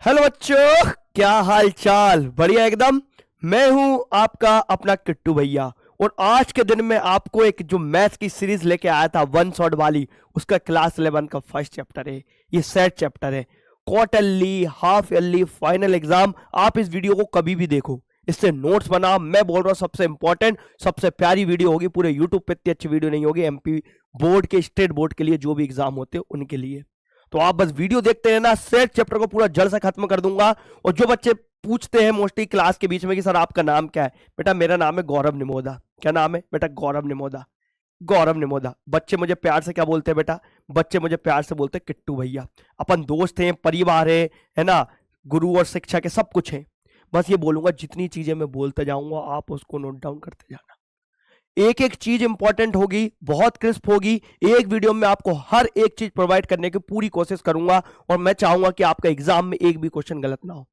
Hello बच्चों, क्या हाल चाल? बढ़िया एकदम। मैं हूं आपका अपना किट्टू भैया और आज के दिन में आपको एक जो मैथ की सीरीज लेके आया था वन शॉट वाली, उसका क्लास 11 का फर्स्ट चैप्टर है। ये सेट चैप्टर है। Quarterly, half yearly, final exam, आप इस वीडियो को कभी भी देखो, इससे नोट्स बना। मैं बोल रहा हूँ सबसे इंपॉर्टेंट, सबसे प्यारी वीडियो होगी पूरे यूट्यूब पे। इतनी अच्छी वीडियो नहीं होगी एमपी बोर्ड के, स्टेट बोर्ड के लिए, जो भी एग्जाम होते हैं उनके लिए। तो आप बस वीडियो देखते रहना, सेट चैप्टर को पूरा जड़ से खत्म कर दूंगा। और जो बच्चे पूछते हैं मोस्टली क्लास के बीच में कि सर आपका नाम क्या है, बेटा मेरा नाम है गौरव निमोदा। क्या नाम है बेटा? गौरव निमोदा। गौरव निमोदा। बच्चे मुझे प्यार से क्या बोलते हैं बेटा? बच्चे मुझे प्यार से बोलते हैं किट्टू भैया। अपन दोस्त हैं, परिवार है ना, गुरु और शिक्षक है, सब कुछ है। बस ये बोलूंगा, जितनी चीजें मैं बोलते जाऊंगा आप उसको नोट डाउन करते जाना। एक एक चीज इंपॉर्टेंट होगी, बहुत क्रिस्प होगी। एक वीडियो में आपको हर एक चीज प्रोवाइड करने की पूरी कोशिश करूंगा और मैं चाहूंगा कि आपका एग्जाम में एक भी क्वेश्चन गलत ना हो।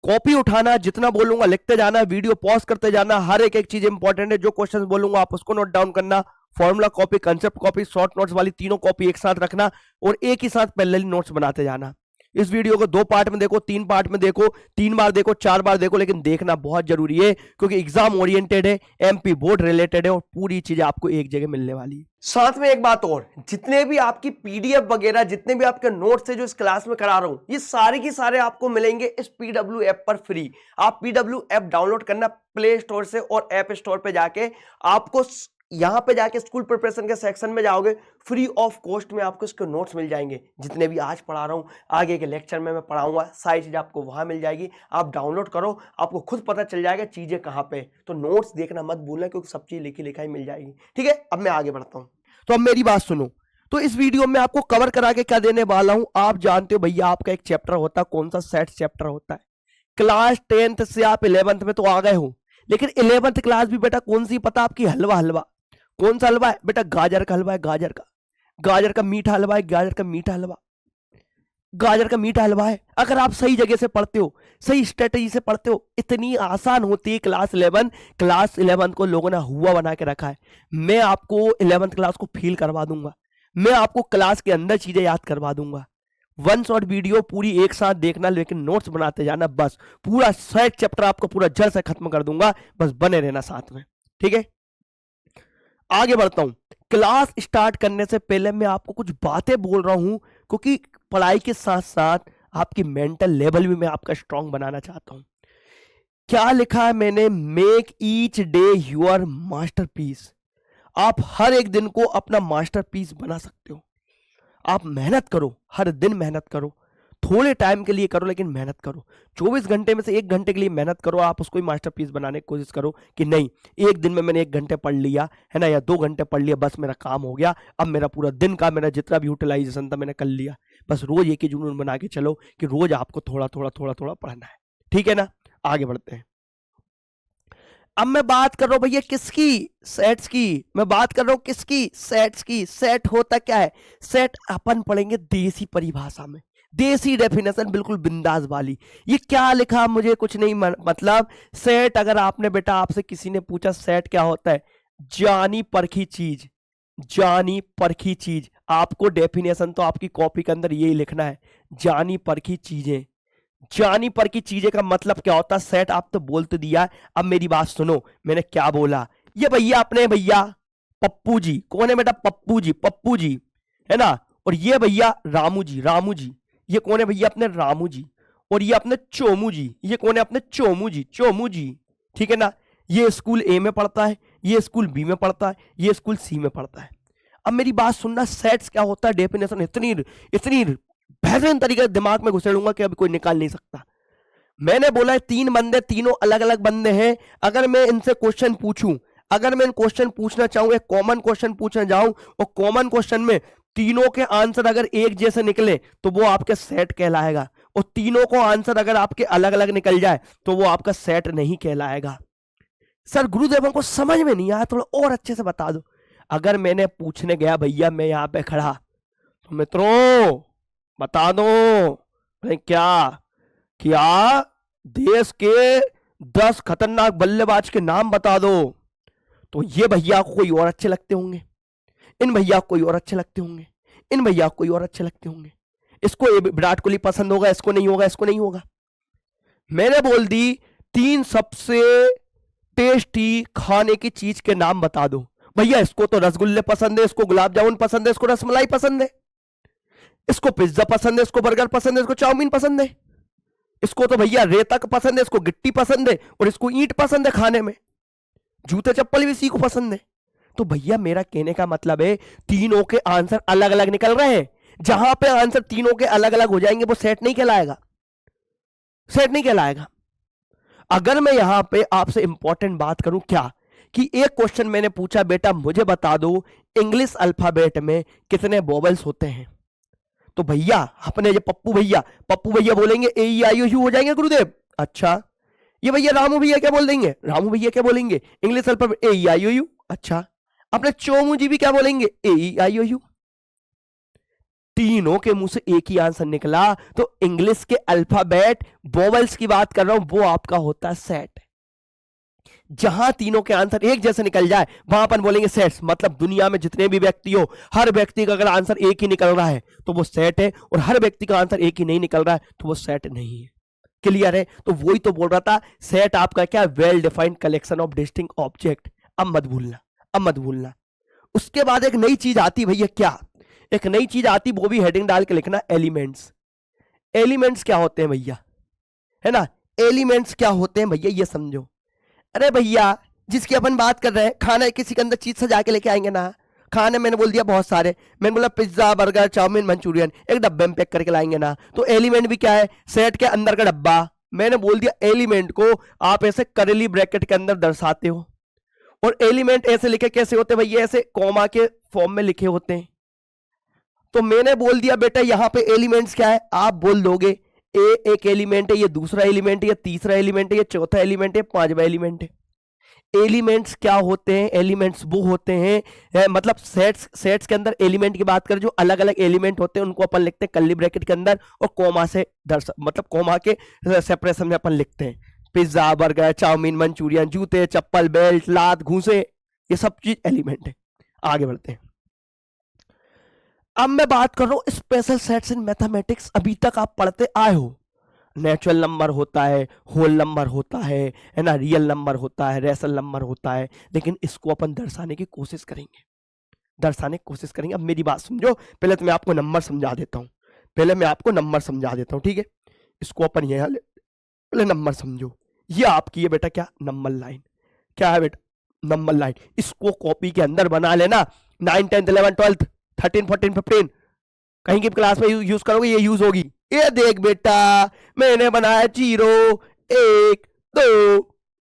कॉपी उठाना, जितना बोलूंगा लिखते जाना, वीडियो पॉज करते जाना। हर एक एक चीज इंपॉर्टेंट है। जो क्वेश्चन बोलूंगा आप उसको नोट डाउन करना। Formula copy, concept copy, short notes वाली तीनों कॉपी एक साथ रखना और एक ही साथ पैरेलली नोट्स बनाते जाना। इस वीडियो को 2 पार्ट में देखो, 3 पार्ट में देखो, 3 बार देखो, 4 बार देखो, लेकिन देखना बहुत जरूरी है क्योंकि एग्जाम ओरिएंटेड है, एमपी बोर्ड रिलेटेड है और पूरी चीजें आपको एक जगह मिलने वाली है। साथ में एक बात और, जितने भी आपकी पीडीएफ वगैरह, जितने भी आपके नोट्स है जो इस क्लास में करा रहा हूं, ये सारे की सारे आपको मिलेंगे इस पीडब्ल्यू ऐप पर फ्री। आप पीडब्ल्यू ऐप डाउनलोड करना प्ले स्टोर से और ऐप स्टोर पे जाके, आपको यहां पे जाके स्कूल प्रिपरेशन के सेक्शन में जाओगे, फ्री ऑफ कॉस्ट में आपको इसके नोट्स मिल जाएंगे। जितने भी आज पढ़ा रहा हूं, आगे के लेक्चर में मैं पढ़ाऊंगा, सारी चीज आपको वहां मिल जाएगी। आप डाउनलोड करो, आपको खुद पता चल जाएगा चीजें कहां पे। तो नोट्स देखना मत भूलना क्योंकि सब चीज लिखी लिखाई मिल जाएगी। ठीक है, अब मैं आगे बढ़ता हूं। तो अब मेरी बात सुनो। तो इस वीडियो में आपको कवर करा के क्या देने वाला हूं, आप जानते हो भैया, आपका एक चैप्टर होता है, कौन सा? सेट चैप्टर होता है। क्लास 10th से आप 11th में तो आ गए हो, लेकिन 11th क्लास भी बेटा कौन सी पता आपकी? हलवा। हलवा कौन सा हलवा है बेटा? गाजर का हलवा है। गाजर का, गाजर का मीठा हलवा है। गाजर का मीठा हलवा, गाजर का मीठा हलवा है। अगर आप सही जगह से पढ़ते हो, सही स्ट्रेटेजी से पढ़ते हो, इतनी आसान होती है क्लास 11। क्लास 11 को लोगों ने हुआ बना के रखा है। मैं आपको 11th क्लास को फील करवा दूंगा, मैं आपको क्लास के अंदर चीजें याद करवा दूंगा। वन शॉट वीडियो पूरी एक साथ देखना, लेकिन नोट्स बनाते जाना। बस पूरा सेट चैप्टर आपको पूरा जड़ से खत्म कर दूंगा, बस बने रहना साथ में। ठीक है, आगे बढ़ता हूं। क्लास स्टार्ट करने से पहले मैं आपको कुछ बातें बोल रहा हूं क्योंकि पढ़ाई के साथ साथ आपकी मेंटल लेवल भी मैं आपका स्ट्रांग बनाना चाहता हूं। क्या लिखा है मैंने? Make each day your masterpiece. आप हर एक दिन को अपना मास्टरपीस बना सकते हो। आप मेहनत करो, हर दिन मेहनत करो, थोड़े टाइम के लिए करो लेकिन मेहनत करो। 24 घंटे में से 1 घंटे के लिए मेहनत करो। आप उसको ही मास्टरपीस बनाने की कोशिश करो कि नहीं, एक दिन में मैंने 1 घंटे पढ़ लिया है ना, या 2 घंटे पढ़ लिया, बस मेरा काम हो गया। अब मेरा पूरा दिन का, मेरा जितना भी यूटिलाइजेशन था मैंने कर लिया। बस रोज एक ही जुनून बना के चलो कि रोज आपको थोड़ा थोड़ा थोड़ा थोड़ा पढ़ना है। ठीक है ना, आगे बढ़ते हैं। अब मैं बात कर रहा हूं भैया किसकी? सेट्स की। मैं बात कर रहा हूं किसकी? सेट्स की। सेट होता क्या है? सेट अपन पढ़ेंगे देसी परिभाषा में, देसी डेफिनेशन, बिल्कुल बिंदास वाली। ये क्या लिखा मुझे कुछ नहीं मतलब सेट, अगर आपने बेटा, आपसे किसी ने पूछा सेट क्या होता है, जानी परखी चीज, जानी परखी चीज। आपको डेफिनेशन तो आपकी कॉपी के अंदर यही लिखना है, जानी परखी चीजें। जानी पर की चीजें का मतलब क्या होता है? सेट आप तो बोल तो दिया। अब मेरी बात सुनो, मैंने क्या बोला। ये भैया अपने भैया पप्पू जी, कौन है बेटा? पप्पू जी, पप्पू जी है ना। और ये भैया रामू जी, रामू जी। ये कौन है भैया? अपने रामू जी। और ये अपने चोमू जी। ये कौन है? अपने चोमू जी, चोमू जी। ठीक है ना। ये स्कूल ए में पढ़ता है, ये स्कूल बी में पढ़ता है, ये स्कूल सी में पढ़ता है। अब मेरी बात सुनना, सेट्स क्या होता है, डेफिनेशन इतनी इतनी बेहतरीन तरीके से दिमाग में घुसेड़ूंगा कि अभी कोई निकाल नहीं सकता। मैंने बोला है 3 बंदे, तीनों अलग अलग बंदे हैं। अगर मैं इनसे क्वेश्चन पूछूं, अगर मैं इन क्वेश्चन पूछना चाहूं, एक कॉमन क्वेश्चन पूछने जाऊं और कॉमन क्वेश्चन में तीनों के आंसर अगर एक जैसे निकले तो वो आपके सेट कहलाएगा, और तीनों को आंसर अगर आपके अलग अलग निकल जाए तो वो आपका सेट नहीं कहलाएगा। सर गुरुदेवों को समझ में नहीं आया, थोड़ा और अच्छे से बता दो। अगर मैंने पूछने गया भैया, मैं यहां पे खड़ा, तो मित्रों बता दो क्या देश के 10 खतरनाक बल्लेबाज के नाम बता दो, तो ये भैया को कोई और अच्छे लगते होंगे, इन भैया को कोई और अच्छे लगते होंगे, इन भैया को कोई और अच्छे लगते होंगे। इसको विराट कोहली पसंद होगा, इसको नहीं होगा, इसको नहीं होगा। मैंने बोल दी 3 सबसे टेस्टी खाने की चीज के नाम बता दो। भैया इसको तो रसगुल्ले पसंद है, इसको गुलाब जामुन पसंद है, इसको रसमलाई पसंद है, इसको पिज्जा पसंद है, इसको बर्गर पसंद है, इसको चाउमीन पसंद है, इसको तो भैया रेता पसंद है, इसको गिट्टी पसंद है, और इसको ईंट पसंद है खाने में, जूते चप्पल भी इसी को पसंद है। तो भैया मेरा कहने का मतलब है तीनों के आंसर अलग अलग निकल रहे हैं। जहां पे आंसर तीनों के अलग अलग हो जाएंगे वो सेट नहीं कहलाएगा, सेट नहीं कहलाएगा। अगर मैं यहां पे आपसे इंपॉर्टेंट बात करूं क्या, कि एक क्वेश्चन मैंने पूछा बेटा मुझे बता दो इंग्लिश अल्फाबेट में कितने वोवेल्स होते हैं, तो भैया अपने ये पप्पू भैया बोलेंगे ए ई आई ओ यू हो जाएंगे गुरुदेव। अच्छा, ये भैया रामू भैया क्या बोल देंगे, रामू भैया क्या बोलेंगे English alphabet A E I O U. अच्छा, अपने चोमू जी भी क्या बोलेंगे ए ई आई ओ यू। तीनों के मुंह से एक ही आंसर निकला। तो इंग्लिश के अल्फाबेट वोवेल्स की बात कर रहा हूं, वो आपका होता है सेट। जहां तीनों के आंसर एक जैसे निकल जाए वहां अपन बोलेंगे सेट्स। मतलब दुनिया में जितने भी व्यक्ति हो, हर व्यक्ति का अगर आंसर एक ही निकल रहा है तो वो सेट है, और हर व्यक्ति का आंसर एक ही नहीं निकल रहा है तो वो सेट नहीं है। क्लियर है? तो वही तो बोल रहा था, सेट आपका क्या, well defined collection of distinct object. अब मत भूलना, अब मत भूलना। उसके बाद एक नई चीज आती भैया, क्या एक नई चीज आती, वो भी हेडिंग डाल के लिखना, एलिमेंट्स। एलिमेंट्स क्या होते हैं भैया, है ना, एलिमेंट्स क्या होते हैं भैया ये समझो। अरे भैया जिसकी अपन बात कर रहे हैं, खाना किसी के अंदर चीज सजा के लेके आएंगे ना, खाने मैंने बोल दिया बहुत सारे, मैंने बोला पिज्जा बर्गर चाउमीन मंचूरियन, एक डब्बे में पैक करके लाएंगे ना, तो एलिमेंट भी क्या है, सेट के अंदर का डब्बा। मैंने बोल दिया एलिमेंट को आप ऐसे करली ब्रैकेट के अंदर दर्शाते हो, और एलिमेंट ऐसे लिखे कैसे होते हैं भैया, ऐसे कॉमा के फॉर्म में लिखे होते हैं। तो मैंने बोल दिया बेटा यहां पे एलिमेंट्स क्या है, आप बोल दोगे ए एक एलिमेंट है, ये दूसरा एलिमेंट है, ये तीसरा एलिमेंट है, ये चौथा एलिमेंट है, पांचवा एलिमेंट है। एलिमेंट्स क्या होते हैं, एलिमेंट्स वो होते हैं मतलब सेट्स के अंदर एलिमेंट की बात करें, जो अलग अलग एलिमेंट होते हैं उनको अपन लिखते हैं कर्ली ब्रैकेट के अंदर, और कॉमा से मतलब कॉमा के सेपरेशन में अपन लिखते हैं। पिज्जा बर्गर चाउमीन मंचूरियन, जूते चप्पल बेल्ट लात घूसे, ये सब चीज एलिमेंट है। आगे बढ़ते हैं। अब मैं बात कर रहा हूं स्पेशल सेट्स इन मैथमेटिक्स। अभी तक आप पढ़ते आए हो, नेचुरल नंबर होता है, होल नंबर होता है ना, रियल नंबर होता है, रेशनल नंबर होता है, लेकिन इसको अपन दर्शाने की कोशिश करेंगे, दर्शाने की कोशिश करेंगे। अब मेरी बात समझो, पहले तो मैं आपको नंबर समझा देता हूं, पहले मैं आपको नंबर समझा देता हूं, ठीक है। इसको अपन यहां पहले नंबर समझो। ये आपकी है बेटा क्या, नंबर लाइन। क्या है बेटा, नंबर लाइन। इसको कॉपी के अंदर बना लेना, 9 10 11 12 13 14 15 कहीं की क्लास में यूज करोगे, ये यूज होगी। ये देख बेटा मैंने बनाया 0 1 2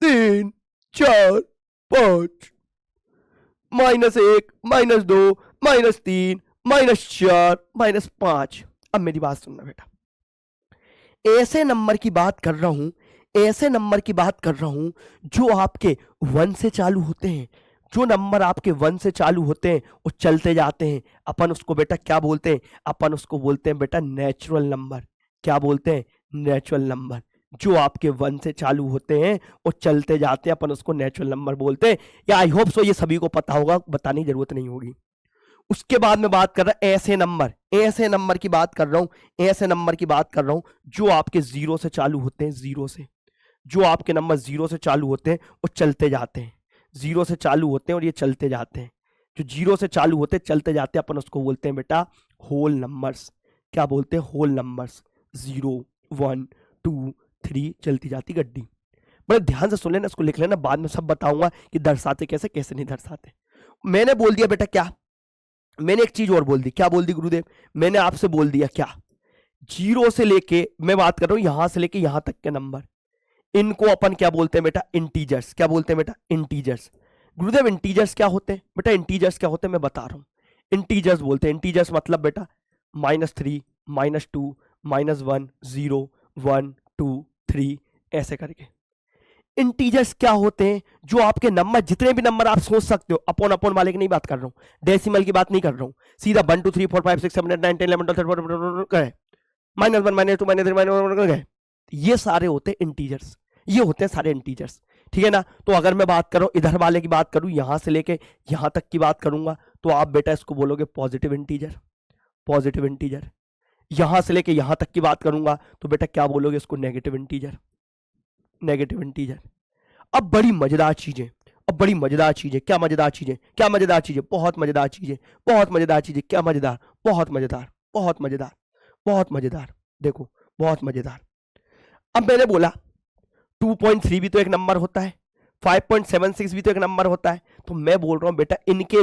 3 4 5 -1 -2 -3 -4 -5। अब मेरी बात सुनना बेटा, ऐसे नंबर की बात कर रहा हूं, ऐसे नंबर की बात कर रहा हूं जो आपके 1 से चालू होते हैं। जो नंबर आपके 1 से चालू होते हैं वो चलते जाते हैं, अपन उसको बेटा क्या बोलते हैं, अपन उसको बोलते हैं बेटा नेचुरल नंबर। क्या बोलते हैं, नेचुरल नंबर। जो आपके 1 से चालू होते हैं वो चलते जाते हैं, अपन उसको नेचुरल नंबर बोलते हैं। या आई होप सो ये सभी को पता होगा, बताने की जरूरत नहीं होगी। उसके बाद में बात कर रहा हूं ऐसे नंबर, ऐसे नंबर की बात कर रहा हूं, ऐसे नंबर की बात कर रहा हूं जो आपके 0 से चालू होते हैं, 0 से। जो आपके नंबर 0 से चालू होते हैं वो चलते जाते हैं, 0 से चालू होते हैं और ये चलते जाते हैं। जो 0 से चालू होते हैं चलते जाते हैं, अपन उसको बोलते हैं बेटा होल नंबर्स। क्या बोलते हैं, होल नंबर्स। 0 1 2 3 चलती जाती गड्डी। बड़े ध्यान से सुन लेना, इसको लिख लेना, बाद में सब बताऊंगा कि दर्शाते कैसे कैसे नहीं दर्शाते। मैंने बोल दिया बेटा क्या, मैंने एक चीज और बोल दी। क्या बोल दी गुरुदेव, मैंने आपसे बोल दिया क्या, 0 से लेके, मैं बात कर रहा हूं यहां से लेके यहां तक के नंबर, इनको अपन क्या बोलते हैं बेटा, इंटीजर्स। क्या बोलते हैं बेटा, इंटीजर्स। गुरुदेव इंटीजर्स क्या होते हैं बेटा, इंटीजर्स क्या होते हैं मैं बता रहा हूं। इंटीजर्स बोलते हैं, इंटीजर्स मतलब बेटा -3 -2 -1 0 1 2 3 ऐसे करके। इंटीजर्स क्या होते हैं, जो आपके नंबर, जितने भी नंबर आप सोच सकते हो, अपॉन अपॉन वाले की नहीं बात कर रहा हूं, डेसिमल की बात नहीं कर रहा हूं, सीधा 1 2 3 4 5 6 7 8 9 10 11 12 13 14 गए, -1 -2 -3 -4 गए, ये सारे होते हैं इंटीजर्स। ये होते हैं सारे इंटीजर्स, ठीक है ना। तो अगर मैं बात करूं इधर वाले की बात करूं, यहां से लेके यहां तक की बात करूंगा, तो आप बेटा इसको बोलोगे पॉजिटिव इंटीजर, पॉजिटिव इंटीजर। यहां से लेके यहां तक की बात करूंगा तो बेटा क्या बोलोगे इसको, नेगेटिव इंटीजर, नेगेटिव इंटीजर। अब बड़ी मजेदार चीजें, अब बड़ी मजेदार चीजें, क्या मजेदार चीजें, क्या मजेदार चीजें, बहुत मजेदार चीजें, बहुत मजेदार चीजें, क्या मजेदार, बहुत मजेदार, बहुत मजेदार, बहुत मजेदार, देखो बहुत मजेदार। अब मैंने बोला 2.3 भी तो एक नंबर होता है, 5.76 भी तो एक नंबर होता है, तो मैं बोल रहा हूं बेटा इनके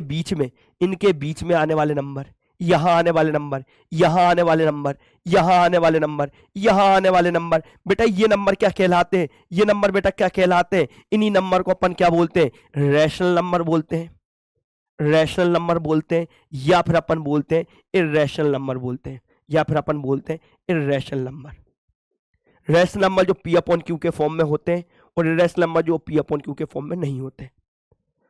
बीच में आने वाले नंबर, यहां आने वाले नंबर, यहां आने वाले नंबर, यहां आने वाले नंबर, यहां आने वाले नंबर, बेटा ये नंबर क्या कहलाते हैं, ये नंबर बेटा क्या कहलाते हैं, इन्हीं नंबर को अपन क्या बोलते हैं, रैशनल नंबर बोलते हैं, रैशनल नंबर बोलते हैं, या फिर अपन बोलते हैं इर्रेशनल नंबर बोलते हैं, या फिर अपन बोलते हैं इर्रेशनल नंबर। रैशनल नंबर जो पी अपॉन क्यू के फॉर्म में होते हैं और इर्रेशनल नंबर जो पी अपॉन क्यू के फॉर्म में नहीं होते,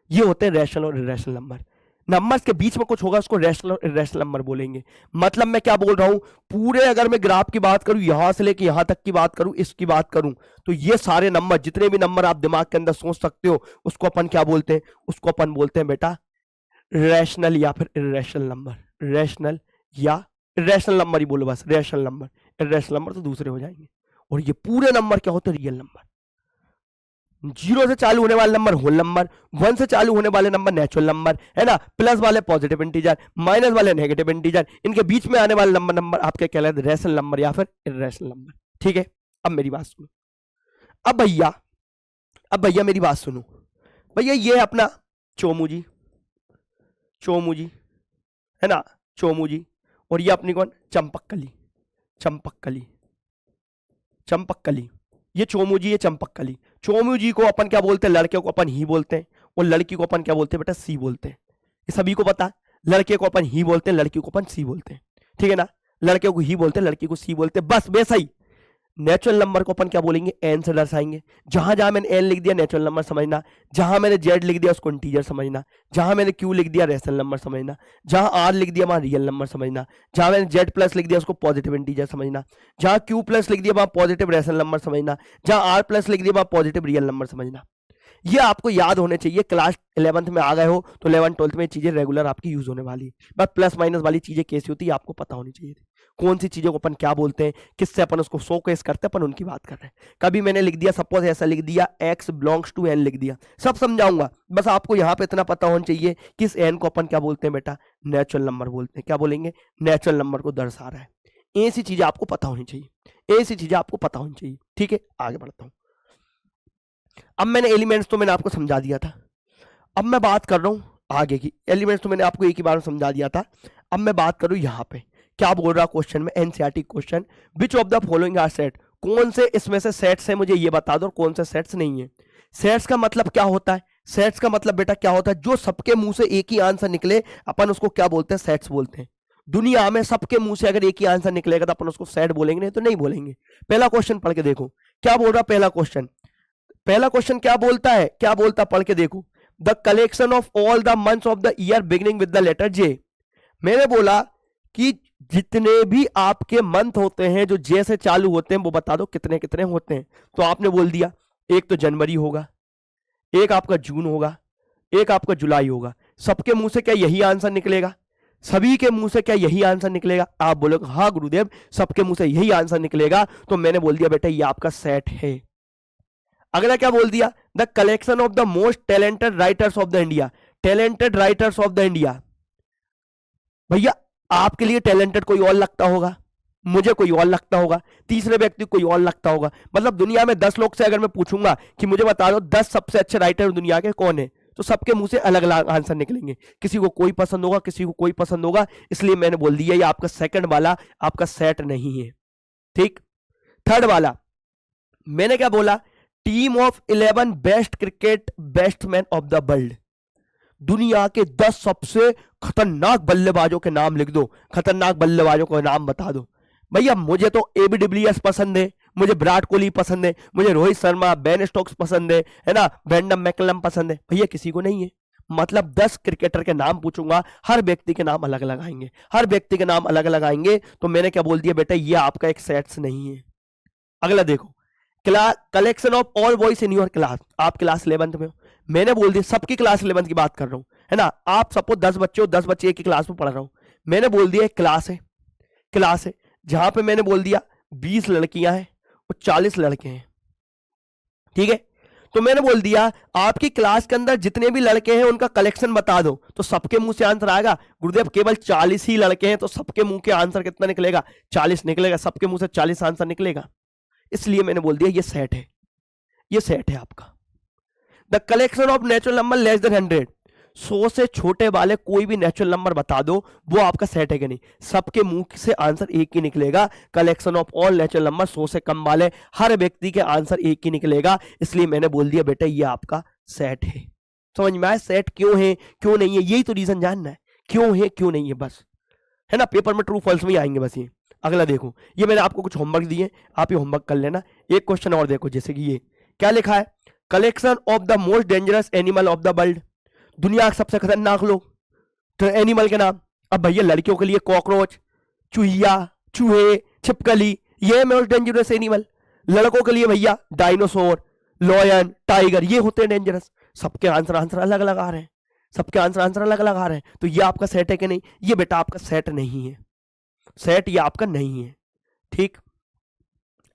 ये होते हैं रैशनल और इर्रेशनल नंबर। नंबर्स के बीच में कुछ होगा उसको रैशनल और इर्रेशनल नंबर बोलेंगे। मतलब मैं क्या बोल रहा हूं, पूरे अगर मैं ग्राफ की बात करूं, यहां से लेके यहां तक की बात करूं, इसकी बात करूं, तो ये सारे नंबर, जितने भी नंबर आप दिमाग के अंदर सोच सकते हो, उसको अपन क्या बोलते हैं, उसको अपन बोलते हैं बेटा रैशनल या फिर इर्रेशनल नंबर। रैशनल या इर्रेशनल नंबर ही बोलो बस, रैशनल नंबर, इर्रेशनल नंबर तो दूसरे हो जाएंगे। और ये पूरे नंबर क्या होते हैं, रियल नंबर। 0 से चालू होने वाले नंबर होल नंबर, 1 से चालू होने वाले नंबर नेचुरल नंबर, है ना, प्लस वाले पॉजिटिव इंटीजर, माइनस वाले नेगेटिव इंटीजर, इनके बीच में आने वाले नंबर आपके कहलाते हैं रैशनल नंबर या फिर इर्रेशनल नंबर। ठीक है, अब मेरी बात सुनो, अब भैया मेरी बात सुनो भैया, ये अपना चोमू जी है ना, चोमू जी, और ये अपनी कौन, चंपकली, चंपकली, ये चोमू जी, ये चंपकली। चोमू जी को अपन क्या बोलते हैं, लड़के को अपन ही बोलते हैं, और लड़की को अपन क्या बोलते हैं बेटा, सी बोलते हैं। ये सभी को पता है, लड़के को अपन ही बोलते हैं, लड़की को अपन सी बोलते हैं, ठीक है ना, लड़के को ही बोलते हैं, लड़की को सी बोलते हैं, बस वैसा ही। नेचुरल नंबर को अपन क्या बोलेंगे, एन से दर्शाएंगे। जहां जहां मैंने एन लिख दिया नेचुरल नंबर समझना, जहां मैंने जेड लिख दिया उसको इंटीजर समझना, जहां मैंने क्यू लिख दिया रैशनल नंबर समझना, जहां आर लिख दिया वहां रियल नंबर समझना, जहां मैंने जेड प्लस लिख दिया उसको पॉजिटिव इंटीजर समझना, जहां क्यू प्लस लिख दिया वहां पॉजिटिव रैशनल नंबर समझना, जहां आर प्लस लिख दिया वहां पॉजिटिव रियल नंबर समझना। ये आपको याद होने चाहिए। क्लास 11th में आ गए हो तो 11th 12th में चीजें रेगुलर आपकी यूज होने वाली है। बस प्लस माइनस वाली चीजें कैसी होती है आपको पता होनी चाहिए थी, कौन सी चीजों को अपन क्या बोलते हैं, किससे अपन उसको शो केस करते हैं, अपन उनकी बात कर रहे हैं। कभी मैंने लिख दिया, सपोज ऐसा लिख दिया x बिलोंग्स टू n लिख दिया, सब समझाऊंगा, बस आपको यहाँ पे इतना पता होना चाहिए कि इस n को अपन क्या बोलते हैं बेटा, नेचुरल नंबर बोलते हैं। क्या बोलेंगे, नेचुरल नंबर को दर्शा रहा है। ऐसी चीजें आपको पता होनी चाहिए, ऐसी चीजें आपको पता होनी चाहिए। ठीक है, आगे बढ़ता हूँ। अब मैंने एलिमेंट्स तो मैंने आपको समझा दिया था, अब मैं बात कर रहा हूं आगे की। एलिमेंट्स तो मैंने आपको एक ही बार में समझा दिया था, अब मैं बात करूं यहां पे क्या बोल रहा क्वेश्चन में, NCERT question, which of the following are set, कौन से इसमें से सेट्स है, मुझे ये बता दो, और कौन से सेट्स नहीं है। सेट्स का मतलब क्या होता है, सेट्स का मतलब बेटा क्या होता है, जो सबके मुंह से एक ही आंसर निकले अपन उसको क्या बोलते हैं, सेट्स बोलते हैं। दुनिया में सबके मुंह से अगर एक ही आंसर निकलेगा तो अपन उसको सेट बोलेंगे, नहीं तो नहीं बोलेंगे। पहला क्वेश्चन पढ़ के देखो क्या बोल रहा, पहला क्वेश्चन क्या बोलता है, क्या बोलता, पढ़ के देखो। The collection of all the months of the year beginning with the letter J. मैंने बोला कि जितने भी आपके मंथ होते हैं जो जे से चालू होते हैं वो बता दो कितने कितने होते हैं। तो आपने बोल दिया एक तो जनवरी होगा, एक आपका जून होगा, एक आपका जुलाई होगा। सबके मुंह से क्या यही आंसर निकलेगा, सभी के मुंह से क्या यही आंसर निकलेगा। आप बोलोगे हाँ गुरुदेव सबके मुंह से यही आंसर निकलेगा, तो मैंने बोल दिया बेटा ये आपका सेट है। अगला क्या बोल दिया, the collection of the most talented writers of the India. Talented writers of the India, भैया आपके लिए टैलेंटेड कोई और लगता होगा, मुझे कोई और लगता होगा, तीसरे व्यक्ति कोई और लगता होगा। मतलब दुनिया में 10 लोग से अगर मैं पूछूंगा कि मुझे बता दो 10 सबसे अच्छे राइटर दुनिया के कौन है, तो सबके मुंह से अलग अलग आंसर निकलेंगे। किसी को कोई पसंद होगा, किसी को कोई पसंद होगा, इसलिए मैंने बोल दिया ये आपका सेकंड वाला आपका सेट नहीं है। ठीक, थर्ड वाला मैंने क्या बोला, team of 11 best cricket batsman of the world. दुनिया के 10 सबसे खतरनाक बल्लेबाजों के नाम लिख दो, खतरनाक बल्लेबाजों का नाम बता दो। भैया मुझे तो एबी डिविलियर्स पसंद है, मुझे विराट कोहली पसंद है, मुझे रोहित शर्मा, बेन स्टोक्स पसंद है ना, वेंडम मैकलम पसंद है। भैया किसी को नहीं है। मतलब 10 क्रिकेटर के नाम पूछूंगा, हर व्यक्ति के नाम अलग अलग आएंगे, हर व्यक्ति के नाम अलग अलग आएंगे। तो मैंने क्या बोल दिया बेटा ये आपका एक सेट्स नहीं है। अगला देखो, collection of all boys in your class. आप क्लास 11th में हो, मैंने बोल दिया सबकी क्लास 11th की बात कर रहा हूं, है ना। आप सपोज 10 बच्चे हो, 10 बच्चे एक ही क्लास में पढ़ रहा हूं, मैंने बोल दिया क्लास है, जहां पे मैंने बोल दिया 20 लड़कियां हैं और 40 लड़के हैं, ठीक है। तो मैंने बोल दिया आपकी क्लास के अंदर जितने भी लड़के हैं उनका कलेक्शन बता दो, तो सबके मुंह से आंसर आएगा गुरुदेव केवल 40 ही लड़के हैं, तो सबके मुंह के आंसर कितना निकलेगा, 40 निकलेगा, सबके मुंह से 40 आंसर निकलेगा। इसलिए मैंने बोल दिया ये सेट है, ये सेट है आपका। The collection of natural number less than 100, 100 से छोटे वाले कोई भी नेचुरल नंबर बता दो, वो आपका सेट है कि नहीं, सबके मुंह से आंसर एक ही निकलेगा। Collection of all natural number 100 से कम वाले हर व्यक्ति के आंसर एक ही निकलेगा, इसलिए मैंने बोल दिया बेटा ये आपका सेट है। समझ में आया सेट क्यों है क्यों नहीं है, यही तो रीजन जानना है, क्यों है क्यों नहीं है, बस है ना। पेपर में ट्रू फॉल्स में आएंगे बस ये। अगला देखो, ये मैंने आपको कुछ होमवर्क दिए, आप ये होमवर्क कर लेना। एक क्वेश्चन और देखो, जैसे कि ये क्या लिखा है, collection of the most dangerous animal of the world, दुनिया का सबसे खतरनाक लोग, तो एनिमल के नाम। अब भैया लड़कियों के लिए कॉकरोच, चूहिया, चूहे, छिपकली, ये मोस्ट डेंजरस एनिमल। लड़कों के लिए भैया डायनासोर, लॉयन, टाइगर, ये होते हैं डेंजरस। सबके आंसर अलग अलग आ रहे हैं, सबके आंसर अलग अलग आ रहे हैं, तो ये आपका सेट है कि नहीं, ये बेटा आपका सेट नहीं है, सेट ये आपका नहीं है, ठीक।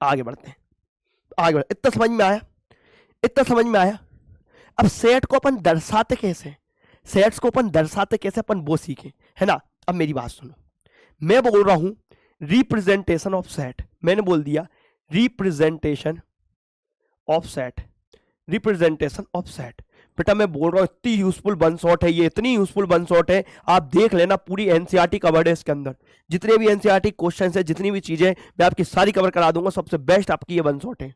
आगे बढ़ते हैं, आगे बढ़ते, इतना समझ में आया, इतना समझ में आया। अब सेट को अपन दर्शाते कैसे, सेट्स को अपन दर्शाते कैसे, अपन वो सीखे, है ना। अब मेरी बात सुनो, मैं बोल रहा हूं रिप्रेजेंटेशन ऑफ सेट, मैंने बोल दिया representation of set, representation of set. बेटा मैं बोल रहा हूं इतनी यूजफुल वन शॉट है ये, इतनी यूजफुल वन शॉट है, आप देख लेना, पूरी एनसीईआरटी कवर्ड है इसके अंदर, जितने भी एनसीईआरटी क्वेश्चंस है, जितनी भी चीजें मैं आपकी सारी कवर करा दूंगा, सबसे बेस्ट आपकी ये वन शॉट है।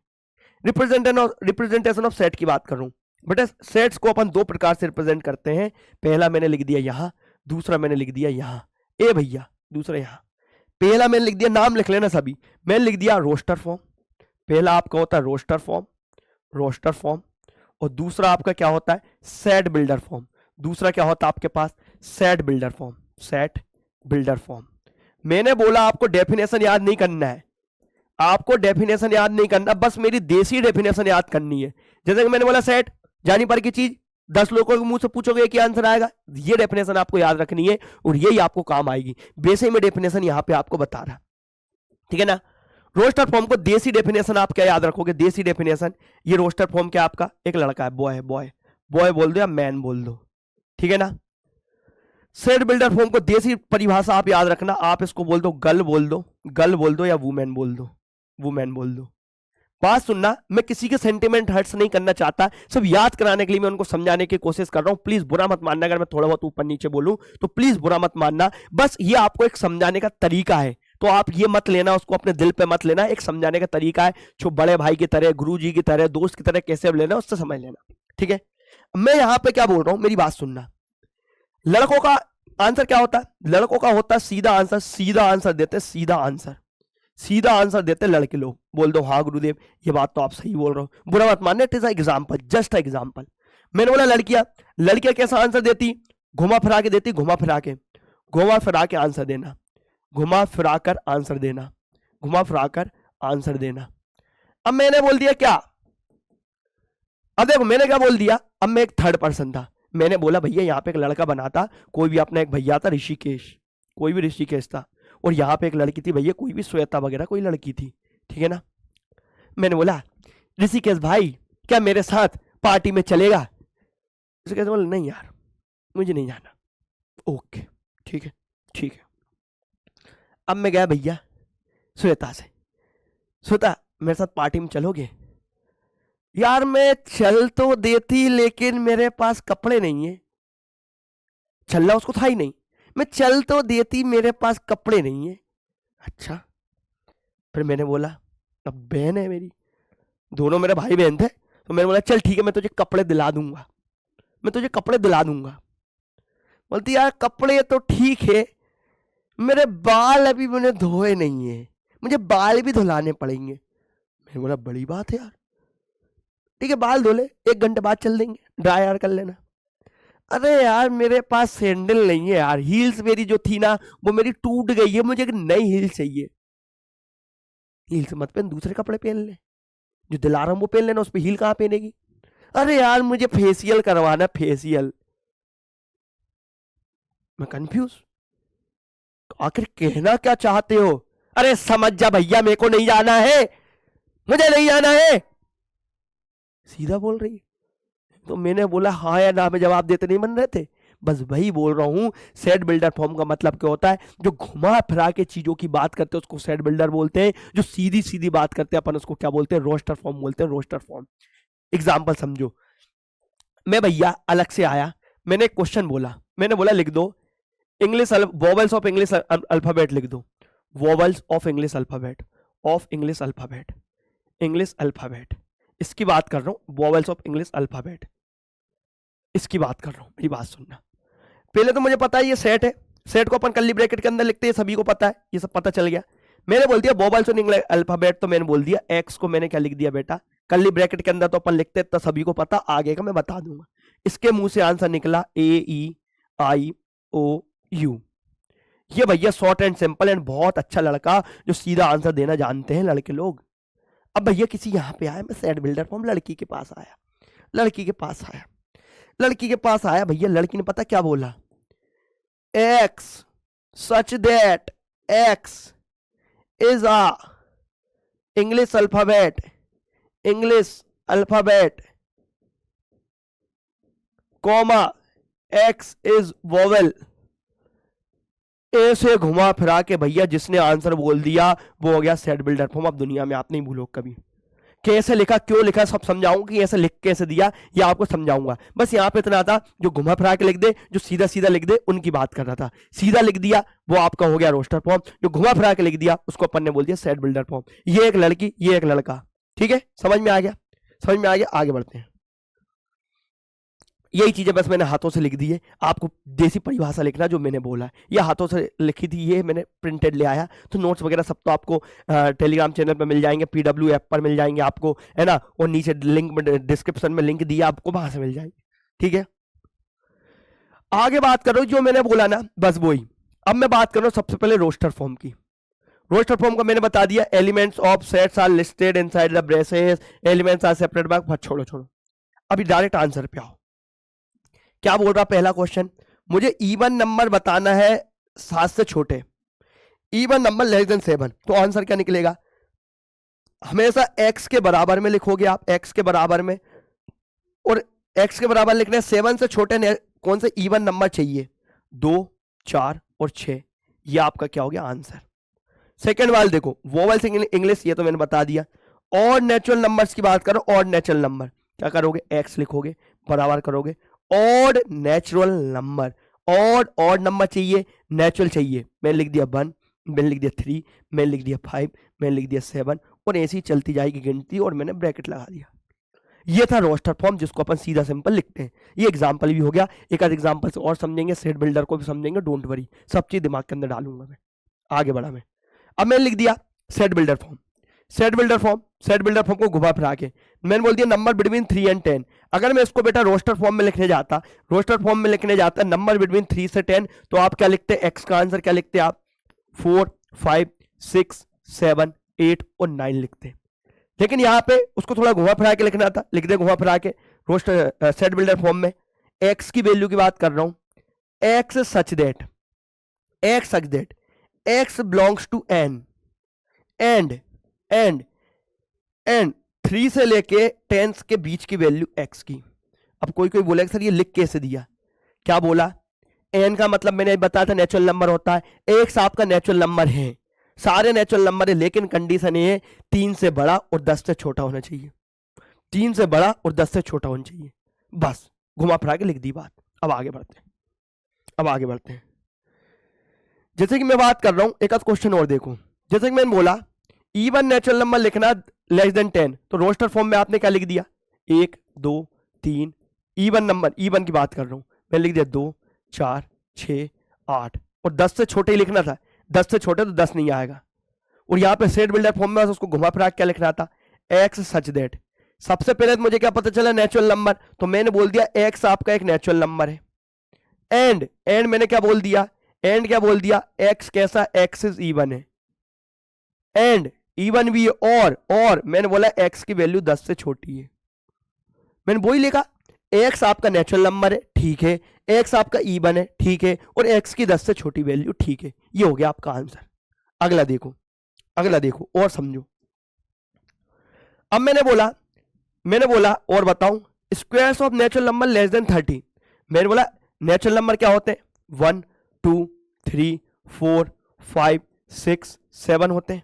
रिप्रेजेंटेशन ऑफ सेट की बात कर रहा हूं बेटा। सेट्स को अपन दो प्रकार से रिप्रेजेंट करते हैं, पहला मैंने लिख दिया यहां, दूसरा मैंने लिख दिया यहां, ए भैया दूसरा यहां। पहला मैंने लिख दिया, नाम लिख लेना सभी, मैंने लिख दिया रोस्टर फॉर्म, पहला आपका होता है रोस्टर फॉर्म, रोस्टर फॉर्म, और दूसरा आपका क्या होता है सेट बिल्डर फॉर्म, दूसरा क्या होता है आपके पास set builder form, set builder form. मैंने बोला आपको डेफिनेशन याद नहीं करना है, आपको डेफिनेशन याद नहीं करना, बस मेरी देसी डेफिनेशन याद करनी है। जैसे कि मैंने बोला सेट जानी पर की चीज, 10 लोगों के मुंह से पूछोगे क्या आंसर आएगा, ये डेफिनेशन आपको याद रखनी है और यही आपको काम आएगी। बेसिक में डेफिनेशन यहां पे आपको बता रहा, ठीक है ना। रोस्टर फॉर्म को देसी डेफिनेशन आप क्या याद रखोगे, देसी डेफिनेशन, ये रोस्टर फॉर्म क्या आपका एक लड़का है, बॉय है, बॉय बॉय बोल दो या मैन बोल दो, ठीक है ना। सेट बिल्डर फॉर्म को देसी परिभाषा आप याद रखना, आप इसको बोल दो गर्ल बोल दो, गर्ल बोल दो या वुमेन बोल दो, वुमेन बोल दो। बात सुनना, मैं किसी के सेंटिमेंट हर्ट्स नहीं करना चाहता, सब याद कराने के लिए मैं उनको समझाने की कोशिश कर रहा हूं, प्लीज बुरा मत मानना अगर मैं थोड़ा बहुत ऊपर नीचे बोलूं तो प्लीज बुरा मत मानना, बस ये आपको एक समझाने का तरीका है, तो आप ये मत लेना उसको अपने दिल पे मत लेना, एक समझाने का तरीका है, जो बड़े भाई की तरह, गुरु जी की तरह, दोस्त की तरह कैसे लेना उससे समझ लेना, ठीक है। मैं यहां पे क्या बोल रहा हूं, मेरी बात सुनना। लड़कों का आंसर क्या होता है, लड़कों का होता है सीधा आंसर, सीधा आंसर देते, सीधा आंसर, सीधा आंसर देते लड़के लोग। बोल दो हाँ गुरुदेव ये बात तो आप सही बोल रहे हो, बुरा मत मानना, it is example, just example. मैंने बोला लड़कियां, लड़कियां कैसा आंसर देती, घुमा फिरा के देती, घुमा फिरा के, घुमा फिरा के आंसर देना, घुमा फिरा कर आंसर देना, घुमा फिरा कर आंसर देना। अब मैंने बोल दिया क्या, अब देखो मैंने क्या बोल दिया, अब मैं एक थर्ड पर्सन था, मैंने बोला भैया यहाँ पे एक लड़का बना था, कोई भी अपना एक भैया था ऋषिकेश, कोई भी ऋषिकेश था, और यहाँ पे एक लड़की थी भैया, कोई भी श्वेता वगैरह कोई लड़की थी, ठीक है ना। मैंने बोला ऋषिकेश भाई क्या मेरे साथ पार्टी में चलेगा, ऋषिकेश बोला नहीं यार मुझे नहीं जाना, ओके ठीक है ठीक है। अब मैं गया भैया श्वेता से, श्वेता मेरे साथ पार्टी में चलोगे, यार मैं चल तो देती लेकिन मेरे पास कपड़े नहीं है, चलना उसको था ही नहीं, मैं चल तो देती मेरे पास कपड़े नहीं है। अच्छा, फिर मैंने बोला अब बहन है मेरी, दोनों मेरे भाई बहन थे, तो मैंने बोला चल ठीक है मैं तुझे कपड़े दिला दूंगा, मैं तुझे कपड़े दिला दूंगा। बोलती यार कपड़े तो ठीक है, मेरे बाल अभी मैंने धोए नहीं है, मुझे बाल भी धुलाने पड़ेंगे। मैंने बोला बड़ी बात है यार, ठीक है बाल धो ले, 1 घंटे बाद चल देंगे, ड्राई यार कर लेना। अरे यार मेरे पास सैंडल नहीं है यार, हील्स मेरी जो थी ना वो मेरी टूट गई है, मुझे एक नई हील चाहिए। हील्स मत पहन, दूसरे कपड़े पहन ले, जो दिला रहा हूं वो पहन लेना, उस पर हील कहां पहनेगी। अरे यार मुझे फेशियल करवाना, फेशियल। मैं कंफ्यूज, आखिर कहना क्या चाहते हो, अरे समझ जा भैया, मेरे को नहीं जाना है, मुझे नहीं जाना है, सीधा बोल रही है। तो मैंने बोला हाँ या ना में जवाब देते नहीं बन रहे थे, बस वही बोल रहा हूँ। सेट बिल्डर फॉर्म का मतलब क्या होता है? जो घुमा फिरा के चीजों की बात करते हैं उसको सेट बिल्डर बोलते हैं, जो सीधी सीधी बात करते हैं अपन उसको क्या बोलते हैं? रोस्टर फॉर्म बोलते हैं, रोस्टर फॉर्म। एग्जाम्पल समझो, मैं भैया अलग से आया, मैंने एक क्वेश्चन बोला, मैंने बोला लिख दो English vowels of English alphabet, लिख दो vowels of English alphabet, of English alphabet, English alphabet, इसकी बात कर रहा हूं, वोवेल्स ऑफ इंग्लिश अल्फाबेट, इसकी बात कर रहा हूं, मेरी बात सुनना। पहले तो मुझे पता है ये सेट है, सेट को अपन कर्ली ब्रैकेट के अंदर लिखते हैं, सभी को पता है, ये सब पता चल गया। मैंने बोल दिया वोवेल्स ऑफ इंग्लिश अल्फाबेट, तो मैंने बोल दिया एक्स को मैंने क्या लिख दिया बेटा, कर्ली ब्रैकेट के अंदर तो अपन लिखते हैं, तो सभी को पता, आगे का मैं बता दूंगा। इसके मुंह से आंसर निकला AEIOU। ये भैया शॉर्ट एंड सिंपल एंड बहुत अच्छा लड़का जो सीधा आंसर देना जानते हैं लड़के लोग। अब भैया किसी यहाँ पे आया, मैं सेट बिल्डर फॉर्म लड़की के पास आया, लड़की के पास आया, लड़की के पास आया भैया, लड़की ने पता क्या बोला? X such that x is a English alphabet, English alphabet comma x is vowel. ऐसे घुमा फिरा के भैया जिसने आंसर बोल दिया वो हो गया सेट बिल्डर फॉर्म। अब दुनिया में आप नहीं भूलो कभी, कैसे लिखा, क्यों लिखा, सब समझाऊंगा कि ऐसे लिख कैसे दिया, ये आपको समझाऊंगा। बस यहाँ पे इतना था, जो घुमा फिरा के लिख दे, जो सीधा सीधा लिख दे, उनकी बात कर रहा था। सीधा लिख दिया वो आपका हो गया रोस्टर फॉर्म, जो घुमा फिरा के लिख दिया उसको अपन ने बोल दिया सेट बिल्डर फॉर्म। ये एक लड़की, ये एक लड़का, ठीक है, समझ में आ गया? समझ में आ गया, आगे बढ़ते हैं। यही चीजें बस मैंने हाथों से लिख दी है, आपको देसी परिभाषा लिखना जो मैंने बोला है, ये हाथों से लिखी थी, ये मैंने प्रिंटेड ले आया। तो नोट्स वगैरह सब तो आपको टेलीग्राम चैनल पर मिल जाएंगे, PW ऐप पर मिल जाएंगे आपको, है ना, और नीचे लिंक डिस्क्रिप्शन में लिंक दिया आपको, वहां से मिल जाएंगे, ठीक है। आगे बात करो जो मैंने बोला ना, बस वही। अब मैं बात कर रहा हूँ सबसे पहले रोस्टर फॉर्म की। रोस्टर फॉर्म का मैंने बता दिया, elements of sets are listed inside the braces, elements are separate by, छोड़ो छोड़ो, अभी डायरेक्ट आंसर पे आओ। क्या बोल रहा पहला क्वेश्चन? मुझे इवन नंबर बताना है 7 से छोटे, इवन नंबर लेस देन 7, तो आंसर क्या निकलेगा? हमेशा x के बराबर में लिखोगे आप, x के बराबर में, और x के बराबर लिखने 7 से छोटे कौन से इवन नंबर चाहिए? 2, 4 और 6, ये आपका क्या हो गया आंसर। सेकेंड वाला देखो, वोवेल्स इंग्लिश, ये तो मैंने बता दिया। और नेचुरल नंबर्स की बात करो, और नेचुरल नंबर क्या करोगे? x लिखोगे, बराबर करोगे odd natural number, odd number चाहिए, नेचुरल चाहिए, मैंने लिख दिया 1, मैंने लिख दिया 3, मैंने लिख दिया 5, मैंने लिख दिया 7, और ऐसी चलती जाएगी गिनती, और मैंने ब्रैकेट लगा दिया। ये था रोस्टर फॉर्म जिसको अपन सीधा सिंपल लिखते हैं। ये एग्जांपल भी हो गया, एक आध एग्जांपल से और समझेंगे, सेट बिल्डर को भी समझेंगे, डोंट वरी, सब चीज दिमाग के अंदर डालूंगा मैं। आगे बढ़ा मैं, अब मैंने लिख दिया set builder form, set builder form, set builder form को घुमा फिरा के मैंने बोल दिया नंबर बिटवीन 3 and 10। अगर मैं इसको बेटा रोस्टर फॉर्म में लिखने जाता, रोस्टर फॉर्म में लिखने जाता नंबर बिटवीन 3 से 10, तो आप क्या लिखते? एक्स का आंसर क्या लिखते आप? 4, 5, 6, 7, 8 और 9 लिखते। लेकिन यहाँ पे उसको थोड़ा घुमा फिरा के लिखना था, लिख दे घुमा फिरा के रोस्टर सेट बिल्डर फॉर्म में। एक्स की वैल्यू की बात कर रहा हूं, x such that, x such that x belongs to N, and 3 से लेके 10 के बीच की वैल्यू x की। अब कोई कोई बोलेगा सर ये लिख कैसे दिया? क्या बोला? n का मतलब मैंने बताया था नेचुरल नंबर होता है, x आपका नेचुरल नंबर है, सारे नेचुरल नंबर है, लेकिन कंडीशन ये है 3 से बड़ा और 10 से छोटा होना चाहिए, 3 से बड़ा और 10 से छोटा होना चाहिए। बस घुमा फिरा के लिख दी बात। अब आगे बढ़ते हैं, अब आगे बढ़ते हैं। जैसे कि मैं बात कर रहा हूं, एक आध क्वेश्चन और देखो। जैसे कि मैंने बोला इवन नेचुरल नंबर लिखना लेस देन 10, तो रोस्टर फॉर्म में आपने क्या लिख दिया? 1, 2, 3, इवन नंबर, इवन की बात कर रहा हूं, मैंने लिख दिया 2, 4, 6, 8, और 10 से छोटे ही लिखना था, 10 से छोटे तो 10 नहीं आएगा। और यहाँ पे सेट बिल्डर फॉर्म में उसको घुमा फिरा क्या लिखना था? X such that. सबसे पहले तो मुझे क्या पता चला? नेचुरल नंबर, तो मैंने बोल दिया एक्स आपका एक नेचुरल नंबर है। एंड मैंने क्या बोल दिया? एंड क्या बोल दिया? एक्स कैसा? एक्स इज इवन है, एंड इवन भी है, और मैंने बोला एक्स की वैल्यू 10 से छोटी है, मैंने वही लिखा। एक्स आपका नेचुरल नंबर है, ठीक है, एक्स आपका इवन है, ठीक है, और एक्स की 10 से छोटी वैल्यू, ठीक है। ये हो गया आपका आंसर। अगला देखो, अगला देखो और समझो। अब मैंने बोला और बताऊं, squares of natural number less than 30। मैंने बोला नेचुरल नंबर क्या होते हैं, 1 2 3 4 5 6 7 होते हैं।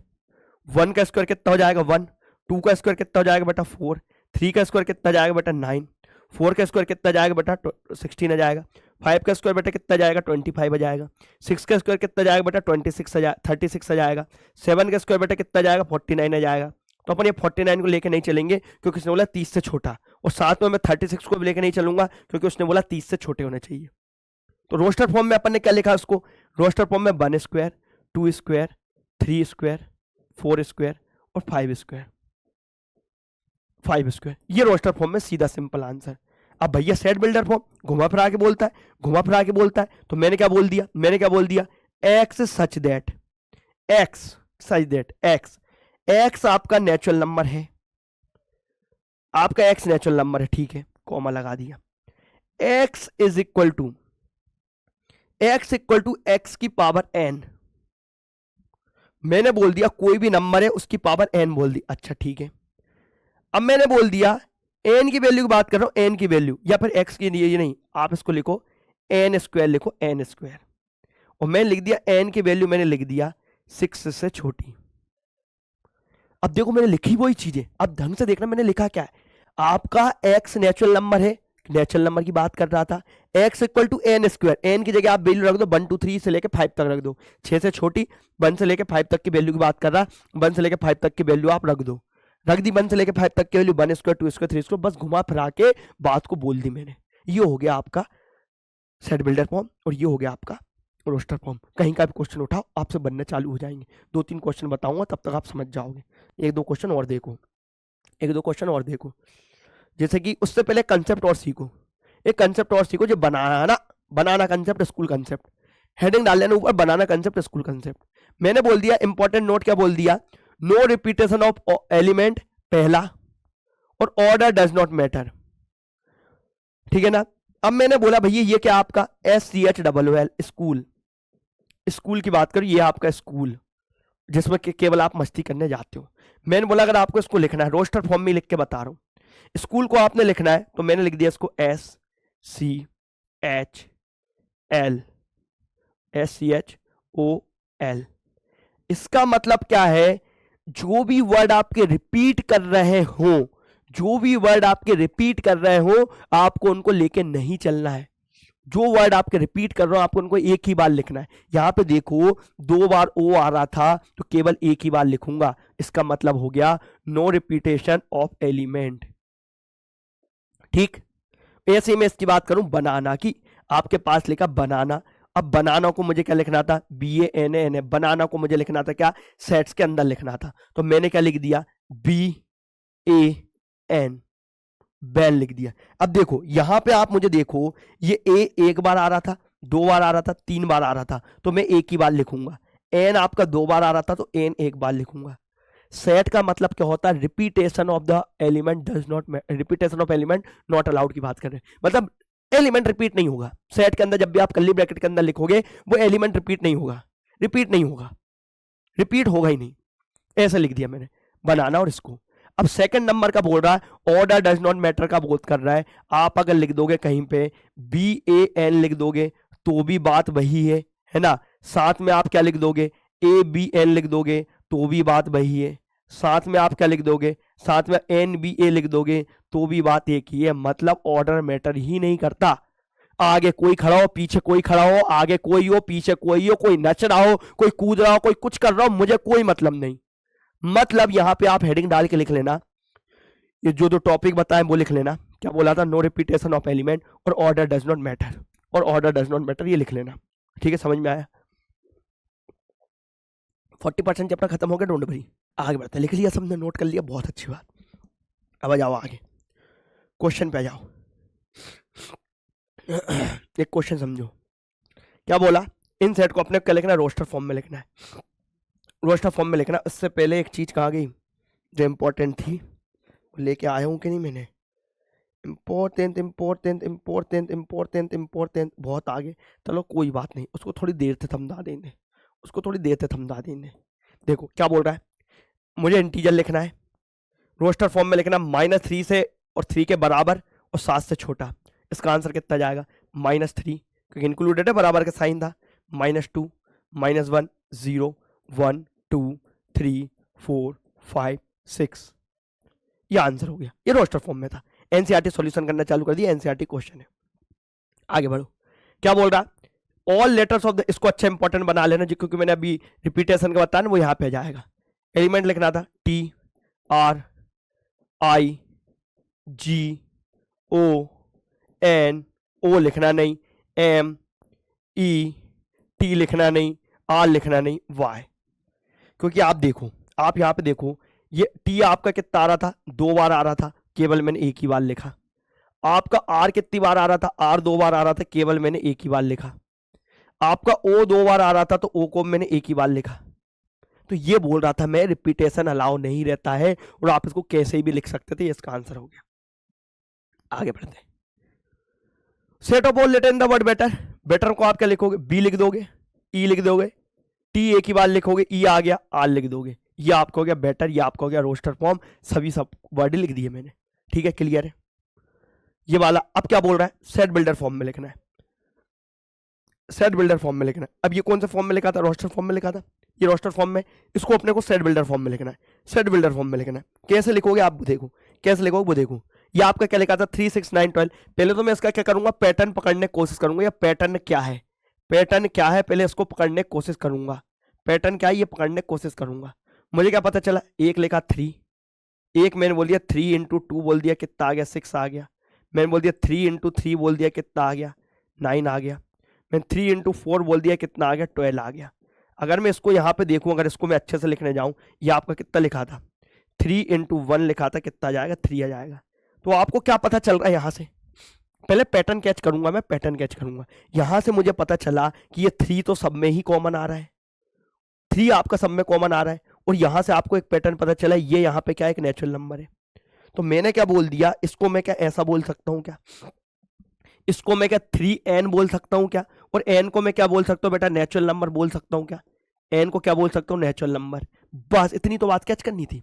1 का स्क्वायर कितना हो जाएगा 1, 2 का स्क्वायर कितना हो जाएगा बेटा 4, 3 का स्क्वायर कितना जाएगा बेटा 9, 4 का स्क्वायर कितना जाएगा बेटा 16 आ जाएगा, 5 का स्क्वायर बेटा कितना जाएगा 25 आ जाएगा, 6 का स्क्वायर कितना जाएगा बेटा 36 आ जाएगा, 7 का स्क्वायर बेटा कितना जाएगा 49 आ जाएगा। तो अपन ये 49 को लेके नहीं चलेंगे क्योंकि उसने बोला 30 से छोटा, और साथ में मैं 36 को भी लेके नहीं चलूंगा क्योंकि उसने बोला 30 से छोटे होने चाहिए। तो रोस्टर फॉर्म में अपन ने क्या लिखा उसको, रोस्टर फॉर्म में 1 स्क्वायर 2 स्क्वायर 3 स्क्वायर 4 स्क्वायर और 5 स्क्वायर, 5 स्क्वायर, ये रोस्टर फॉर्म में सीधा सिंपल आंसर। अब भैया सेट बिल्डर फॉर्म घुमा फिरा के बोलता है, घुमा फिरा के बोलता है, तो मैंने क्या बोल दिया एक्स सच दैट, एक्स आपका नेचुरल नंबर है, आपका एक्स नेचुरल नंबर है, ठीक है, कॉमा लगा दिया। एक्स इक्वल टू एक्स की पावर एन, मैंने बोल दिया कोई भी नंबर है उसकी पावर एन बोल दी, अच्छा ठीक है। अब मैंने बोल दिया एन की वैल्यू की बात कर रहा हूं, एन की वैल्यू या फिर एक्स की ये नहीं, आप इसको लिखो एन स्क्वायर, लिखो एन स्क्वायर, और मैंने लिख दिया एन की वैल्यू मैंने लिख दिया 6 से छोटी। अब देखो मैंने लिखी वही चीजें, अब ढंग से देखना मैंने लिखा क्या है, आपका एक्स नेचुरल नंबर है, नेचुरल नंबर की बात कर रहा था, x equal to N square, N की जगह आप वैल्यू रख दो 1 2 3 से लेकर 5 तक रख दो, 6 से छोटी, 1 से लेकर 5 तक की वैल्यू की बात कर रहा, 1 से लेकर 5 तक की वैल्यू आप रख दो, रख दी 1 से लेकर 5 तक की वैल्यू, 1 स्क्वायर 2 स्क्वायर 3 स्क्वायर, बस घुमा फिरा के बात को बोल दी मैंने। ये हो गया आपका सेट बिल्डर फॉर्म और ये हो गया आपका रोस्टर फॉर्म। कहीं का भी क्वेश्चन उठाओ आपसे बनने चालू हो जाएंगे, 2-3 क्वेश्चन बताऊंगा तब तक आप समझ जाओगे। एक दो क्वेश्चन और देखो, जैसे कि उससे पहले कंसेप्ट और सीखो, एक कंसेप्ट और सीखो जो बनाना कंसेप्ट स्कूल कंसेप्ट, हेडिंग डाल लेना ऊपर बनाना कंसेप्ट स्कूल कंसेप्ट। मैंने बोल दिया इंपॉर्टेंट नोट, क्या बोल दिया, नो रिपीटेशन ऑफ एलिमेंट पहला, और ऑर्डर डज नॉट मैटर, ठीक है ना। अब मैंने बोला भैया ये क्या आपका SCHOOL स्कूल, स्कूल की बात करो, ये आपका स्कूल जिसमें केवल आप मस्ती करने जाते हो। मैंने बोला अगर आपको इसको लिखना है, रोस्टर फॉर्म में लिख के बता रहा हूं, स्कूल को आपने लिखना है, तो मैंने लिख दिया इसको SCHOOL। इसका मतलब क्या है, जो भी वर्ड आपके रिपीट कर रहे हो, आपको उनको लेके नहीं चलना है। जो वर्ड आपके रिपीट कर रहे हो आपको उनको एक ही बार लिखना है। यहां पे देखो 2 बार ओ आ रहा था तो केवल एक ही बार लिखूंगा, इसका मतलब हो गया नो रिपीटेशन ऑफ एलिमेंट, ठीक। ऐसे मैं इसकी बात करूं बनाना की, आपके पास लिखा बनाना, अब बनाना को मुझे क्या लिखना था, BANAN, बनाना को मुझे लिखना था क्या, सेट्स के अंदर लिखना था, तो मैंने क्या लिख दिया BAN, बैन लिख दिया। अब देखो यहां पे आप मुझे देखो, ये ए एक बार आ रहा था, 2 बार आ रहा था, 3 बार आ रहा था, तो मैं एक ही बार लिखूंगा। एन आपका 2 बार आ रहा था तो एन एक बार लिखूंगा। सेट का मतलब क्या होता है, repetition of the element does not, repetition of element not allowed की बात कर रहे हैं, मतलब एलिमेंट रिपीट नहीं होगा। सेट के अंदर जब भी आप कर्ली ब्रैकेट के अंदर लिखोगे वो एलिमेंट रिपीट नहीं होगा, रिपीट होगा ही नहीं, ऐसा लिख दिया मैंने बनाना। और इसको अब सेकंड नंबर का बोल रहा है, ऑर्डर डज नॉट मैटर का बोध कर रहा है। आप अगर लिख दोगे कहीं पे BAN लिख दोगे तो भी बात वही है ना, साथ में आप क्या लिख दोगे ABN लिख दोगे तो भी बात वही है, साथ में आप क्या लिख दोगे, साथ में NBA लिख दोगे तो भी बात एक ही है। मतलब ऑर्डर मैटर ही नहीं करता। आगे कोई खड़ा हो, पीछे कोई खड़ा हो, आगे कोई हो, पीछे कोई हो, कोई नच रहा हो, कोई कूद रहा हो, कोई कुछ कर रहा हो, मुझे कोई मतलब नहीं। मतलब यहां पे आप हेडिंग डाल के लिख लेना, ये जो टॉपिक बताएं वो लिख लेना, क्या बोला था, नो रिपीटेशन ऑफ एलिमेंट और ऑर्डर डज नॉट मैटर, ये लिख लेना, ठीक है, समझ में आया। 40% चैप्टर खत्म हो गया, डोंट वरी, आगे बढ़ते, लिख लिया सबने, नोट कर लिया, बहुत अच्छी बात। अब आ जाओ आगे, क्वेश्चन पे आ जाओ। एक क्वेश्चन समझो, क्या बोला, इन सेट को अपने क्या लिखना है, रोस्टर फॉर्म में लिखना है, रोस्टर फॉर्म में लिखना। उससे पहले एक चीज कहा गई जो इंपॉर्टेंट थी, लेके आया हूं कि नहीं मैंने, इंपॉर्टेंट बहुत आगे, चलो कोई बात नहीं, उसको थोड़ी देर से थमदा देंगे, देखो क्या बोल रहा है, मुझे इंटीजर लिखना है, रोस्टर फॉर्म में लिखना -3 से और 3 के बराबर और 7 से छोटा। इसका आंसर कितना जाएगा, -3, क्योंकि इंक्लूडेड है, बराबर का साइन था, -2, -1, 0, 1, 2, 3, 4, 5, 6। ये आंसर हो गया, ये रोस्टर फॉर्म में था। एनसीईआरटी सॉल्यूशन करना चालू कर दिया, एनसीईआरटी क्वेश्चन है। आगे बढ़ो, क्या बोल रहा, ऑल लेटर्स ऑफ द, इसको अच्छा इंपॉर्टेंट बना लेना जी, क्योंकि मैंने अभी रिपीटेशन का बताया ना, वो यहाँ पे जाएगा। एलिमेंट लिखना था TRIGON, ओ लिखना नहीं, MET लिखना नहीं, R लिखना नहीं, Y। क्योंकि आप देखो, आप यहाँ पे देखो, ये T आपका कितना आ रहा था, 2 बार आ रहा था, केवल मैंने एक ही बार लिखा। आपका R कितनी बार आ रहा था, R 2 बार आ रहा था, केवल मैंने एक ही बार लिखा। आपका O 2 बार आ रहा था, तो O को मैंने एक ही बार लिखा। तो ये बोल रहा था मैं, रिपीटेशन अलाउ नहीं रहता है और आप इसको कैसे भी लिख सकते थे, इसका आंसर हो गया। आगे बढ़ते हैं, set of all letter in the word better. Better को आप क्या लिखोगे, बी लिख दोगे, ई लिख दोगे, टी एक ही बार लिखोगे, ई आ गया, आर लिख दोगे। ये आपका हो गया बेटर, ये आपका हो गया रोस्टर फॉर्म। सभी सब वर्ड लिख दिए मैंने, ठीक है, क्लियर है ये वाला। अब क्या बोल रहा है, सेट बिल्डर फॉर्म में लिखना है, सेट बिल्डर फॉर्म में लिखना है। अब ये कौन से फॉर्म में लिखा था, रोस्टर फॉर्म में लिखा था, ये रोस्टर फॉर्म में, इसको अपने को सेट बिल्डर फॉर्म में लिखना है। सेट बिल्डर फॉर्म में लिखना है, कैसे लिखोगे आप देखो, कैसे लिखोगे वो देखो। ये आपका क्या लिखा था, 3, 6, 9, 12। पहले तो मैं इसका क्या करूंगा, पैटर्न पकड़ने की कोशिश करूंगा, या पैटर्न क्या है, पैटर्न क्या है, पहले इसको पकड़ने की कोशिश करूंगा। पैटर्न क्या है ये पकड़ने की कोशिश करूंगा। मुझे क्या पता चला, एक लिखा 3, एक मैंने बोल दिया 3 × 2 बोल दिया, कितना आ गया, 6 आ गया। मैंने बोल दिया 3 × 3 बोल दिया, कितना आ गया, 9 आ गया। मैंने 3 × 4 बोल दिया, कितना आ गया, 12 आ गया। अगर मैं इसको यहाँ पे देखूँ, अगर इसको मैं अच्छे से लिखने जाऊँ, ये आपका कितना लिखा था, 3 × 1 लिखा था, कितना आ जाएगा, 3 आ जाएगा। तो आपको क्या पता चल रहा है, यहाँ से पहले पैटर्न कैच करूंगा, मैं पैटर्न कैच करूंगा। यहाँ से मुझे पता चला कि ये 3 तो सब में ही कॉमन आ रहा है, 3 आपका सब में कॉमन आ रहा है। और यहाँ से आपको एक पैटर्न पता चला, ये यहाँ पे क्या एक नेचुरल नंबर है। तो मैंने क्या बोल दिया, इसको मैं क्या ऐसा बोल सकता हूँ क्या, इसको मैं क्या 3n बोल सकता हूँ क्या, और n को मैं क्या बोल सकता हूँ बेटा, नेचुरल नंबर बोल सकता हूँ क्या, n को क्या बोल सकता हूँ, नेचुरल नंबर। बस इतनी तो बात कैच करनी थी,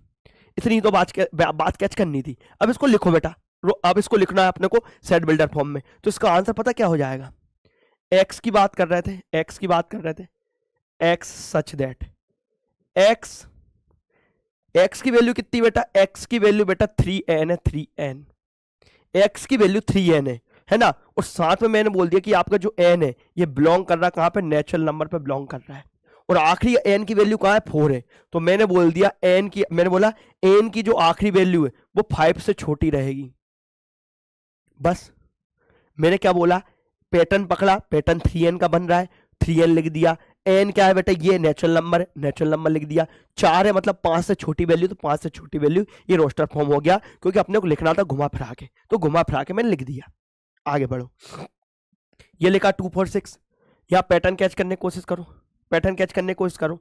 इतनी तो बात कैच करनी थी। अब इसको लिखो बेटा, अब इसको लिखना है अपने को सेट बिल्डर फॉर्म में। तो इसका आंसर पता क्या हो जाएगा, x की बात कर रहे थे, x की बात कर रहे थे, x सच दैट x की वैल्यू कितनी बेटा, x की वैल्यू बेटा 3n है, 3n, x की वैल्यू 3n है ना। और साथ में मैंने बोल दिया कि आपका जो n है ये बिलोंग कर रहा है कहां पे, नेचुरल नंबर पे बिलोंग कर रहा है। और आखिरी n की वैल्यू कहां है, 4 है। तो मैंने बोल दिया n की, मैंने बोला n की जो आखिरी वैल्यू है वो 5 से छोटी रहेगी। बस मैंने क्या बोला, पैटर्न पकड़ा, पैटर्न 3n का बन रहा है, 3n लिख दिया। n क्या है बेटा, ये नेचुरल नंबर है, नेचुरल नंबर लिख दिया। 4 है मतलब 5 से छोटी वैल्यू, तो 5 से छोटी वैल्यू, ये रोस्टर फॉर्म हो गया। क्योंकि अपने को लिखना था घुमा फिरा के, तो घुमा फिरा के मैंने लिख दिया। आगे बढ़ो, ये लिखा 2, 4, 6। यहाँ पैटर्न कैच करने की कोशिश करो, पैटर्न कैच करने की कोशिश करो।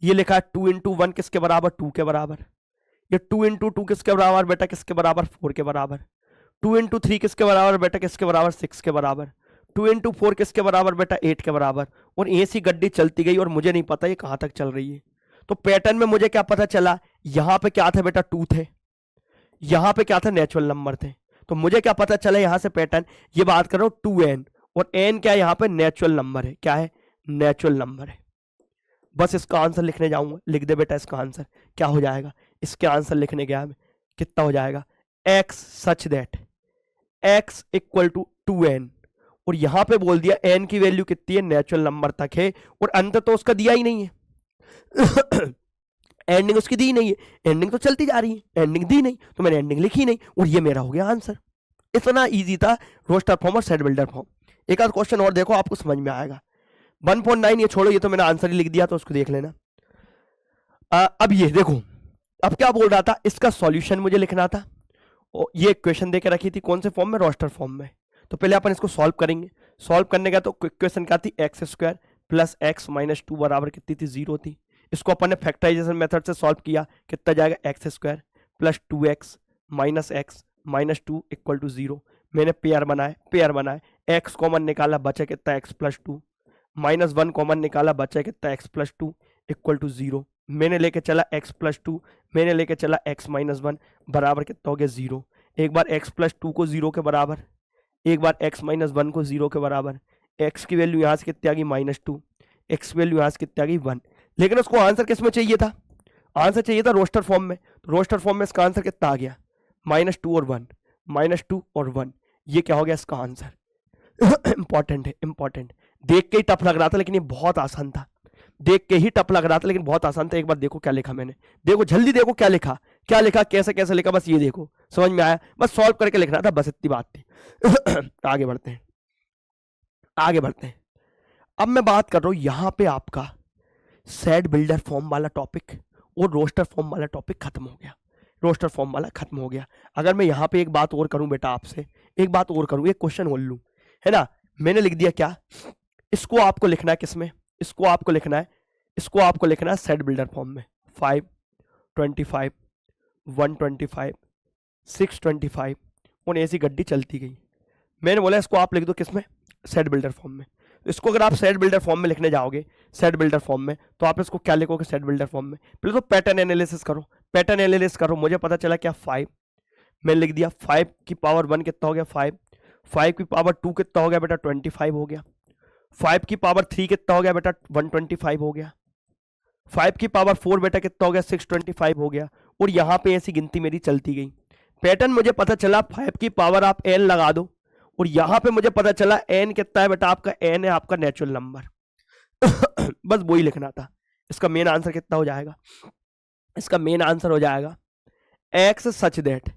ये लिखा 2 × 1 किसके बराबर, 2 के बराबर। ये 2 × 2 किसके बराबर बेटा, किसके बराबर, 4 के बराबर। 2 × 3 किसके बराबर बेटा, किसके बराबर, 6 के बराबर। 2 × 4 किसके बराबर बेटा, 8 के बराबर। और ऐसी गड्डी चलती गई और मुझे नहीं पता ये कहाँ तक चल रही है। तो पैटर्न में मुझे क्या पता चला, यहाँ पे क्या था बेटा, 2 थे, यहाँ पे क्या था, नेचुरल नंबर थे। तो मुझे क्या पता चला यहाँ से पैटर्न, ये बात कर रहा हूँ 2n, और n क्या है यहाँ पे, नेचुरल नंबर है। क्या है, नेचुरल नंबर है। बस इसका आंसर लिखने जाऊंगा, लिख दे बेटा इसका आंसर क्या हो जाएगा। इसके आंसर लिखने गया मैं, कितना हो जाएगा, x such that x = 2n। और यहां पे बोल दिया n की वैल्यू कितनी है, नेचुरल नंबर तक है, और अंत तो उसका दिया ही नहीं है एंडिंग उसकी दी नहीं है, एंडिंग तो चलती जा रही है, एंडिंग दी नहीं, तो मैंने एंडिंग लिखी नहीं, और ये मेरा हो गया आंसर। इतना इजी था रोस्टर फॉर्म और सेट बिल्डर फॉर्म। एक आध क्वेश्चन और देखो, आपको समझ में आएगा। 1.9 ये छोड़ो, ये तो मैंने आंसर ही लिख दिया, तो उसको देख लेना। अब ये देखो, अब क्या बोल रहा था, इसका सॉल्यूशन मुझे लिखना था। ये क्वेश्चन देके रखी थी, कौन से फॉर्म में, रोस्टर फॉर्म में। तो पहले अपन इसको सॉल्व करेंगे। सॉल्व करने का तो क्वेश्चन क्या थी, x² + x - 2 बराबर कितनी थी, 0 थी। इसको अपन ने फैक्टराइजेशन मेथड से सॉल्व किया, कितना जाएगा, x² + 2x - x - 2 = 0। मैंने पेयर बनाए, x कॉमन निकाला, बचा कितना, x + 2, -1 कॉमन निकाला, बचा कितना, x + 2 = 0। मैंने लेके चला x+2, मैंने लेके चला x-1 बराबर कितना हो गया 0। एक बार x+2 को 0 के बराबर, एक बार x-1 को 0 के बराबर, x की वैल्यू यहाँ से कितनी आ गई -2, x की वैल्यू यहाँ से कितनी आ गई 1। लेकिन उसको आंसर किस में चाहिए था? आंसर चाहिए था रोस्टर फॉर्म में। तो रोस्टर फॉर्म में इसका आंसर कितना आ गया? -2 और 1, -2 और 1। ये क्या हो गया इसका आंसर? इंपॉर्टेंट है, इंपॉर्टेंट। देख के ही टफ लग रहा था लेकिन ये बहुत आसान था, देख के ही टफ लग रहा था लेकिन बहुत आसान था। एक बार देखो क्या लिखा मैंने, देखो जल्दी देखो क्या लिखा, क्या लिखा, कैसे कैसे लिखा, बस ये देखो, समझ में आया? बस सॉल्व करके लिखना था, बस इतनी बात थी। आगे बढ़ते हैं, आगे बढ़ते हैं। अब मैं बात कर रहा हूं यहां पे आपका सेट बिल्डर फॉर्म वाला टॉपिक और रोस्टर फॉर्म वाला टॉपिक खत्म हो गया, रोस्टर फॉर्म वाला खत्म हो गया। अगर मैं यहाँ पे एक बात और करूं बेटा आपसे, एक बात और करूं, एक क्वेश्चन बोल लूं, है ना? मैंने लिख दिया क्या, इसको आपको लिखना है किसमें, इसको आपको लिखना है, इसको आपको लिखना है सेट बिल्डर फॉर्म में। 5, 25, 125, 625 और ऐसी गड्डी चलती गई। मैंने बोला इसको आप लिख दो किसमें, सेट बिल्डर फॉर्म में। तो इसको अगर आप सेट बिल्डर फॉर्म में लिखने जाओगे, सेट बिल्डर फॉर्म में, तो आप इसको क्या लिखोगे सेट बिल्डर फॉर्म में? पहले तो पैटर्न एनालिसिस करो, पैटर्न एनालिसिस करो। मुझे पता चला क्या 5, मैंने लिख दिया 5 की पावर 1 कितना हो गया 5, 5 की पावर 2 कितना हो गया बेटा 25 हो गया, 5 की पावर 3 कितना हो गया बेटा 125 हो गया, 5 की पावर 4 बेटा कितना हो गया 625 हो गया। और यहाँ पे ऐसी गिनती मेरी चलती गई। पैटर्न मुझे पता चला 5 की पावर आप n लगा दो, और यहाँ पे मुझे पता चला n कितना है बेटा आपका, n है आपका नेचुरल नंबर। बस वही लिखना था। इसका मेन आंसर कितना हो जाएगा, इसका मेन आंसर हो जाएगा x सच दैट,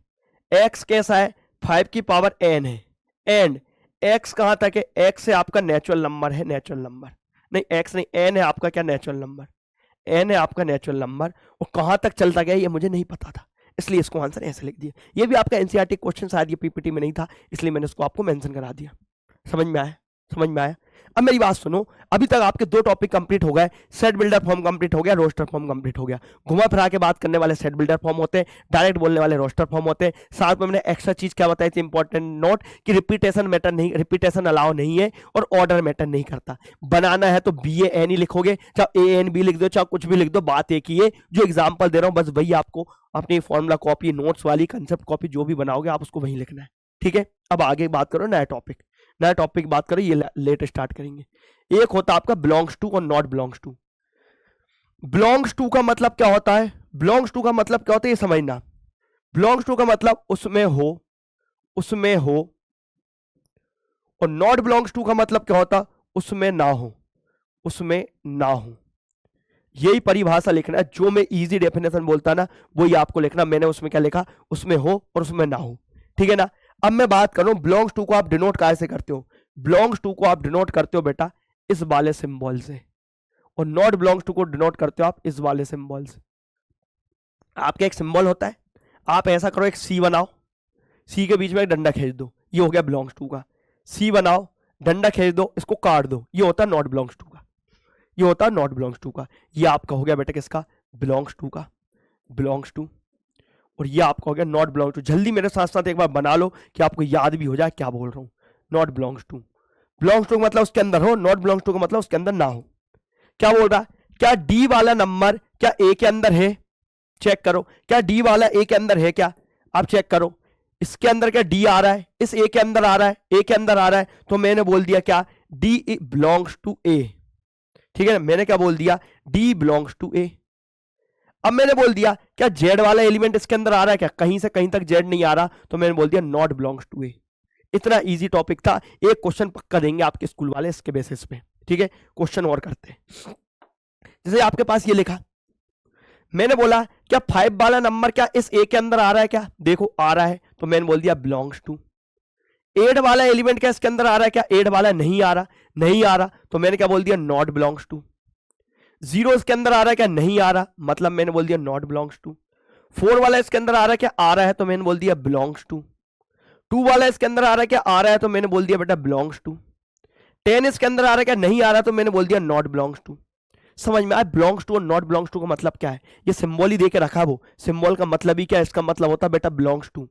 x कैसा है 5 की पावर n है, एंड x कहाँ तक है, x से आपका नेचुरल नंबर है, नेचुरल नंबर नहीं x नहीं n है आपका क्या नेचुरल नंबर, n है आपका नेचुरल नंबर। और कहाँ तक चलता गया ये मुझे नहीं पता था, इसलिए इसको आंसर ऐसे लिख दिया। ये भी आपका एनसीईआरटी क्वेश्चन शायद ये पीपीटी में नहीं था, इसलिए मैंने इसको आपको मेंशन करा दिया। समझ में आया, समझ में आया? अब मेरी बात सुनो, अभी तक आपके 2 टॉपिक कंप्लीट हो गए, सेट बिल्डर फॉर्म कंप्लीट हो गया, रोस्टर फॉर्म कंप्लीट हो गया। घुमा फिरा के बात करने वाले सेट बिल्डर फॉर्म होते हैं, डायरेक्ट बोलने वाले रोस्टर फॉर्म होते हैं। साथ में मैंने एक्स्ट्रा चीज क्या बताई थी इंपॉर्टेंट नोट, कि रिपीटेशन मैटर नहीं, रिपीटेशन अलाउ नहीं है और ऑर्डर मैटर नहीं करता। बनाना है तो BAN ही लिखोगे, चाहे ANB लिख दो, चाहे कुछ भी लिख दो, बात एक ही है। जो एग्जाम्पल दे रहा हूँ बस वही आपको अपनी फॉर्मूला कॉपी, नोट्स वाली कंसेप्ट कॉपी जो भी बनाओगे आप उसको वहीं लिखना है, ठीक है? अब आगे बात करो नया टॉपिक, नया टॉपिक बात करो, ये लेट स्टार्ट करेंगे। एक होता है आपका बिलोंग्स टू और not belongs to. Belongs to का मतलब क्या होता है, बिलोंग्स टू का मतलब क्या होता है ये समझना। बिलोंग्स टू का मतलब उसमें हो, उसमें हो, और नॉट बिलोंग्स टू का मतलब क्या होता, उसमें ना हो, उसमें ना हो। यही परिभाषा लिखना है, जो मैं इजी डेफिनेशन बोलता ना वही आपको लिखना। मैंने उसमें क्या लिखा, उसमें हो और उसमें ना हो, ठीक है ना? अब मैं बात करूं बिलोंग्स टू को आप डिनोट कैसे करते हो। बिलोंग्स टू को आप डिनोट करते हो बेटा इस वाले सिंबल से, और नॉट बिलोंग्स टू को डिनोट करते हो आप इस वाले सिंबल से। आपका एक सिंबल होता है, आप ऐसा करो एक सी बनाओ, सी के बीच में एक डंडा खींच दो, ये हो गया बिलोंग्स टू का। सी बनाओ, डंडा खींच दो, इसको काट दो, ये होता है नॉट बिलोंग्स टू का, ये होता है नॉट बिलोंग्स टू का। ये आपका हो गया बेटा किसका, बिलोंग्स टू का, बिलोंग्स टू। और ये आपका हो गया नॉट बिलोंग्स टू। जल्दी मेरे साथ साथ एक बार बना लो कि आपको याद भी हो जाए क्या बोल रहा हूं। Not belongs to, belongs to का मतलब उसके अंदर हो, नॉट बिलोंग्स टू का मतलब उसके अंदर ना हो। क्या बोल रहा है, क्या डी वाला नंबर क्या ए के अंदर है, चेक करो। क्या डी वाला ए के अंदर है क्या, आप चेक करो। इसके अंदर क्या डी आ रहा है, इस ए के अंदर आ रहा है, ए के अंदर आ रहा है, तो मैंने बोल दिया क्या डी बिलोंग्स टू ए, ठीक है ना? मैंने क्या बोल दिया, डी बिलोंग्स टू ए। अब मैंने बोल दिया क्या जेड वाला एलिमेंट इसके अंदर आ रहा है क्या, कहीं से कहीं तक जेड नहीं आ रहा, तो मैंने बोल दिया नॉट बिलोंग्स टू ए। इतना इजी टॉपिक था, एक क्वेश्चन पक्का देंगे आपके स्कूल वाले इसके बेसिस पे, ठीक है? क्वेश्चन और करते हैं। जैसे आपके पास ये लिखा, मैंने बोला क्या 5 वाला नंबर क्या इस ए के अंदर आ रहा है क्या, देखो आ रहा है, तो मैंने बोल दिया बिलोंग्स टू। 8 वाला एलिमेंट क्या इसके अंदर आ रहा है क्या, 8 वाला नहीं आ रहा, नहीं आ रहा, तो मैंने क्या बोल दिया नॉट बिलोंग्स टू। 0 इसके अंदर आ रहा है क्या, नहीं आ रहा, मतलब मैंने बोल दिया नॉट बिलोंग्स टू। 4 वाला इसके अंदर आ रहा है क्या, आ रहा है, तो मैंने बोल दिया बिलोंग्स टू। 2 वाला इसके अंदर आ रहा है क्या, आ रहा है, तो मैंने बोल दिया बेटा बिलोंग्स टू। 10 इसके अंदर आ रहा है क्या, नहीं आ रहा, तो मैंने बोल दिया नॉट बिलोंग्स टू। समझ में आया बिलोंग्स टू और नॉट बिलोंग्स टू का मतलब क्या है? ये सिंबल ही देके रखा, वो सिंबल का मतलब ही क्या है, इसका मतलब होता है बेटा बिलोंग्स टू।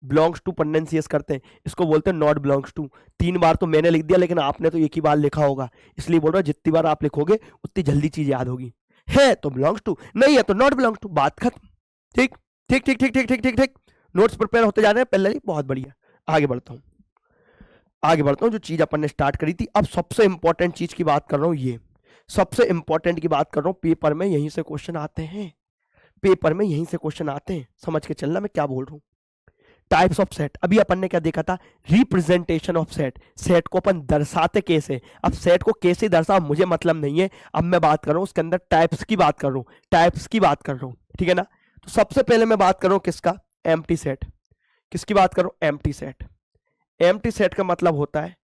बिलोंग्स टू पढ़ने सीएस करते हैं, इसको बोलते हैं नॉट बिलोंग्स टू। 3 बार तो मैंने लिख दिया, लेकिन आपने तो एक ही बार लिखा होगा, इसलिए बोल रहा हूं जितनी बार आप लिखोगे उतनी जल्दी चीज याद होगी, है तो बिलोंग्स टू, नहीं है तो नॉट बिलोंग्स टू, बात खत्म। ठीक ठीक ठीक ठीक ठीक ठीक ठीक ठीक। नोट्स प्रिपेयर होते जा रहे हैं पहले ही, बहुत बढ़िया। आगे बढ़ता हूँ, आगे बढ़ता हूँ। जो चीज अपन ने स्टार्ट करी थी, अब सबसे इंपॉर्टेंट चीज की बात कर रहा हूँ, ये सबसे इंपॉर्टेंट की बात कर रहा हूँ। पेपर में यहीं से क्वेश्चन आते हैं, पेपर में यहीं से क्वेश्चन आते हैं, समझ के चलना मैं क्या बोल रहा हूँ। टाइप्स ऑफ सेट, अभी अपन ने क्या देखा था, रिप्रेजेंटेशन ऑफ सेट। सेट को अपन दर्शाते कैसे, अब सेट को कैसे दर्शा मुझे मतलब नहीं है, अब मैं बात कर रहा हूँ उसके अंदर टाइप्स की बात कर रहा हूँ, टाइप्स की बात कर रहा हूँ, ठीक है ना। तो सबसे पहले मैं बात कर रहा हूँ किसका, एम्प्टी सेट। किसकी बात कर रहा हूँ, एम्प्टी सेट। एम्प्टी सेट का मतलब होता है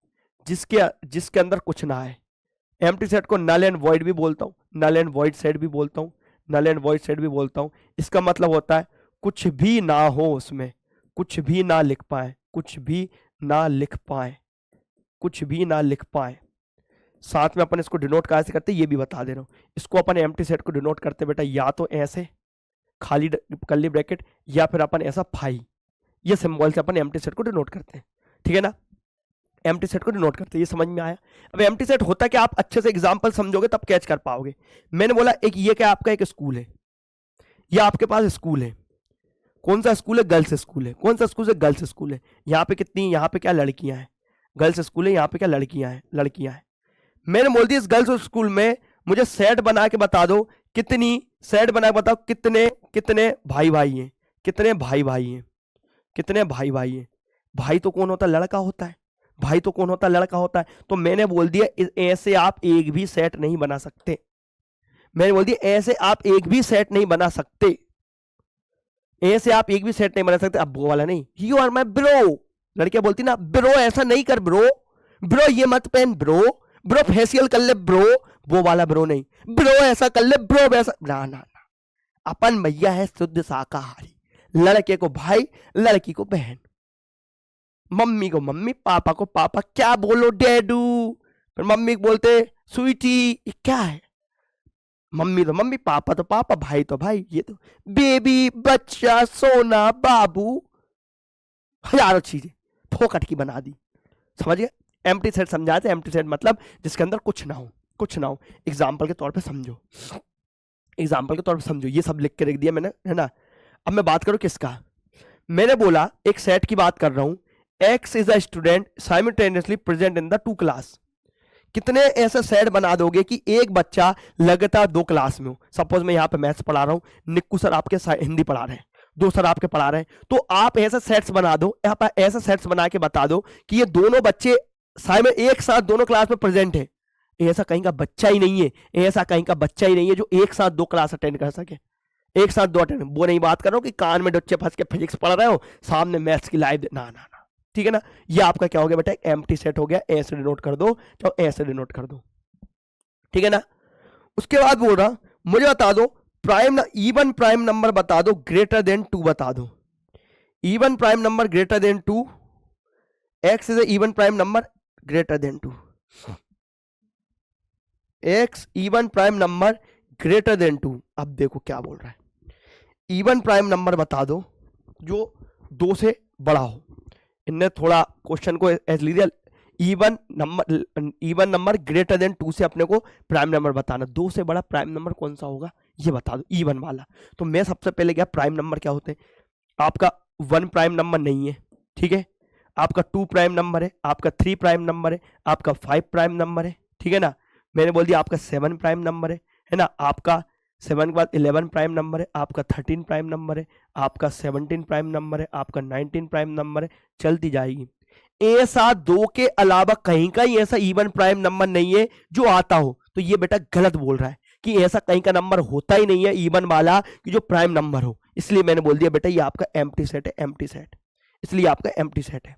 जिसके जिसके अंदर कुछ ना है। एम्प्टी सेट को नल एंड वॉइड भी बोलता हूँ, नल एंड वॉइड सेट भी बोलता हूँ, नल एंड वॉइड सेट भी बोलता हूँ। इसका मतलब होता है कुछ भी ना हो उसमें, कुछ भी ना लिख पाए, कुछ भी ना लिख पाए, कुछ भी ना लिख पाए। साथ में अपन इसको डिनोट कैसे करते हैं ये भी बता दे रहा हूँ। इसको अपन एम्प्टी सेट को डिनोट करते बेटा या तो ऐसे खाली कर्ली ब्रैकेट, या फिर अपन ऐसा फाई, ये सिंबल से अपन एम्प्टी सेट को डिनोट करते हैं, ठीक है ना। एम्प्टी सेट को डिनोट करते हैं, ये समझ में आया। अब एम्प्टी सेट होता क्या, आप अच्छे से एग्जांपल समझोगे तब कैच कर पाओगे। मैंने बोला एक ये क्या आपका एक स्कूल है, ये आपके पास स्कूल है। कौन सा स्कूल है, गर्ल्स स्कूल है। कौन सा स्कूल है, गर्ल्स स्कूल है। यहाँ पे कितनी, यहाँ पे क्या लड़कियां हैं, गर्ल्स स्कूल है, यहाँ पे क्या लड़कियां हैं, लड़कियां हैं। मैंने बोल दिया इस गर्ल्स स्कूल में मुझे सेट बना के बता दो, कितनी सेट बना के बताओ, कितने कितने भाई भाई हैं, कितने भाई भाई हैं, कितने भाई भाई हैं। भाई तो कौन होता है, लड़का होता है, भाई तो कौन होता है, लड़का होता है। तो मैंने बोल दिया ऐसे आप एक भी सेट नहीं बना सकते, मैंने बोल दिया ऐसे आप एक भी सेट नहीं बना सकते, ऐसे आप एक भी सेट नहीं बना सकते। अब वो वाला नहीं, यू आर माई ब्रो, लड़कियां बोलती ना ब्रो ऐसा नहीं कर ब्रो, ब्रो ये मत पहन ब्रो, ब्रो फेशियल कर ले ब्रो, वो वाला ब्रो नहीं, ब्रो ऐसा कर ले ब्रो वैसा ना ना ना। अपन भैया है शुद्ध शाकाहारी, लड़के को भाई, लड़की को बहन, मम्मी को मम्मी, पापा को पापा, क्या बोलो डैडू, फिर मम्मी को बोलते स्वीटी, ये क्या है, मम्मी तो मम्मी, पापा तो पापा, भाई तो भाई, ये तो बेबी, बच्चा, सोना, बाबू, हजारों चीजें फोकट की बना दी, समझ गए। एम्प्टी सेट समझाए थे, एम्प्टी सेट मतलब जिसके अंदर कुछ ना हो, कुछ ना हो। एग्जाम्पल के तौर पे समझो, एग्जाम्पल के तौर पे समझो, ये सब लिख के रख दिया मैंने, है ना। अब मैं बात करूं किसका, मैंने बोला एक सेट की बात कर रहा हूं, x is a student simultaneously present in the 2 class. कितने ऐसे सेट बना दोगे कि एक बच्चा लगातार 2 क्लास में हो। सपोज मैं यहाँ पे मैथ्स पढ़ा रहा हूँ, निक्कू सर आपके हिंदी पढ़ा रहे हैं, 2 सर आपके पढ़ा रहे हैं, तो आप ऐसे सेट्स बना दो, यहाँ पर ऐसे सेट्स बना के बता दो कि ये दोनों बच्चे एक साथ दोनों क्लास में प्रेजेंट है। ऐसा कहीं का बच्चा ही नहीं है, ऐसा कहीं का बच्चा ही नहीं है जो एक साथ 2 क्लास अटेंड कर सके, एक साथ 2 अटेंड। वो नहीं बात कर रहा हूँ कि कान में डुच्चे फंस के फिजिक्स पढ़ रहे हो, सामने मैथ्स की लाइव, ना ना ना, ठीक है ना। ये आपका क्या हो गया बेटा, एक एम्प्टी सेट हो गया, ऐसे डिनोट कर दो, चाहे ऐसे डिनोट कर दो, ठीक है ना। उसके बाद बोल रहा मुझे बता दो प्राइम, इवन प्राइम नंबर बता दो ग्रेटर देन 2 बता दो, even prime number greater than 2, x is even prime number greater than 2, x even prime number greater than 2। अब देखो क्या बोल रहा है, इवन प्राइम नंबर बता दो जो 2 से बड़ा हो। इनने थोड़ा क्वेश्चन को ऐसे ले दिया, इवन नंबर ग्रेटर देन 2 से अपने को प्राइम नंबर बताना, 2 से बड़ा प्राइम नंबर कौन सा होगा ये बता दो, इवन वाला। तो मैं सबसे पहले क्या, प्राइम नंबर क्या होते हैं, आपका 1 प्राइम नंबर नहीं है, ठीक है, आपका 2 प्राइम नंबर है, आपका 3 प्राइम नंबर है, आपका 5 प्राइम नंबर है, ठीक है ना। मैंने बोल दिया आपका 7 प्राइम नंबर है ना, आपका 7 के बाद 11 प्राइम नंबर है, आपका 13 प्राइम नंबर है, आपका 17 प्राइम नंबर है, आपका 19 प्राइम नंबर है, चलती जाएगी। ऐसा 2 के अलावा कहीं का ही ऐसा इवन प्राइम नंबर नहीं है जो आता हो, तो ये बेटा गलत बोल रहा है कि ऐसा कहीं का नंबर होता ही नहीं है इवन वाला कि जो प्राइम नंबर हो। इसलिए मैंने बोल दिया बेटा ये आपका एम्प्टी सेट है, एम्प्टी सेट, इसलिए आपका एम्प्टी सेट है।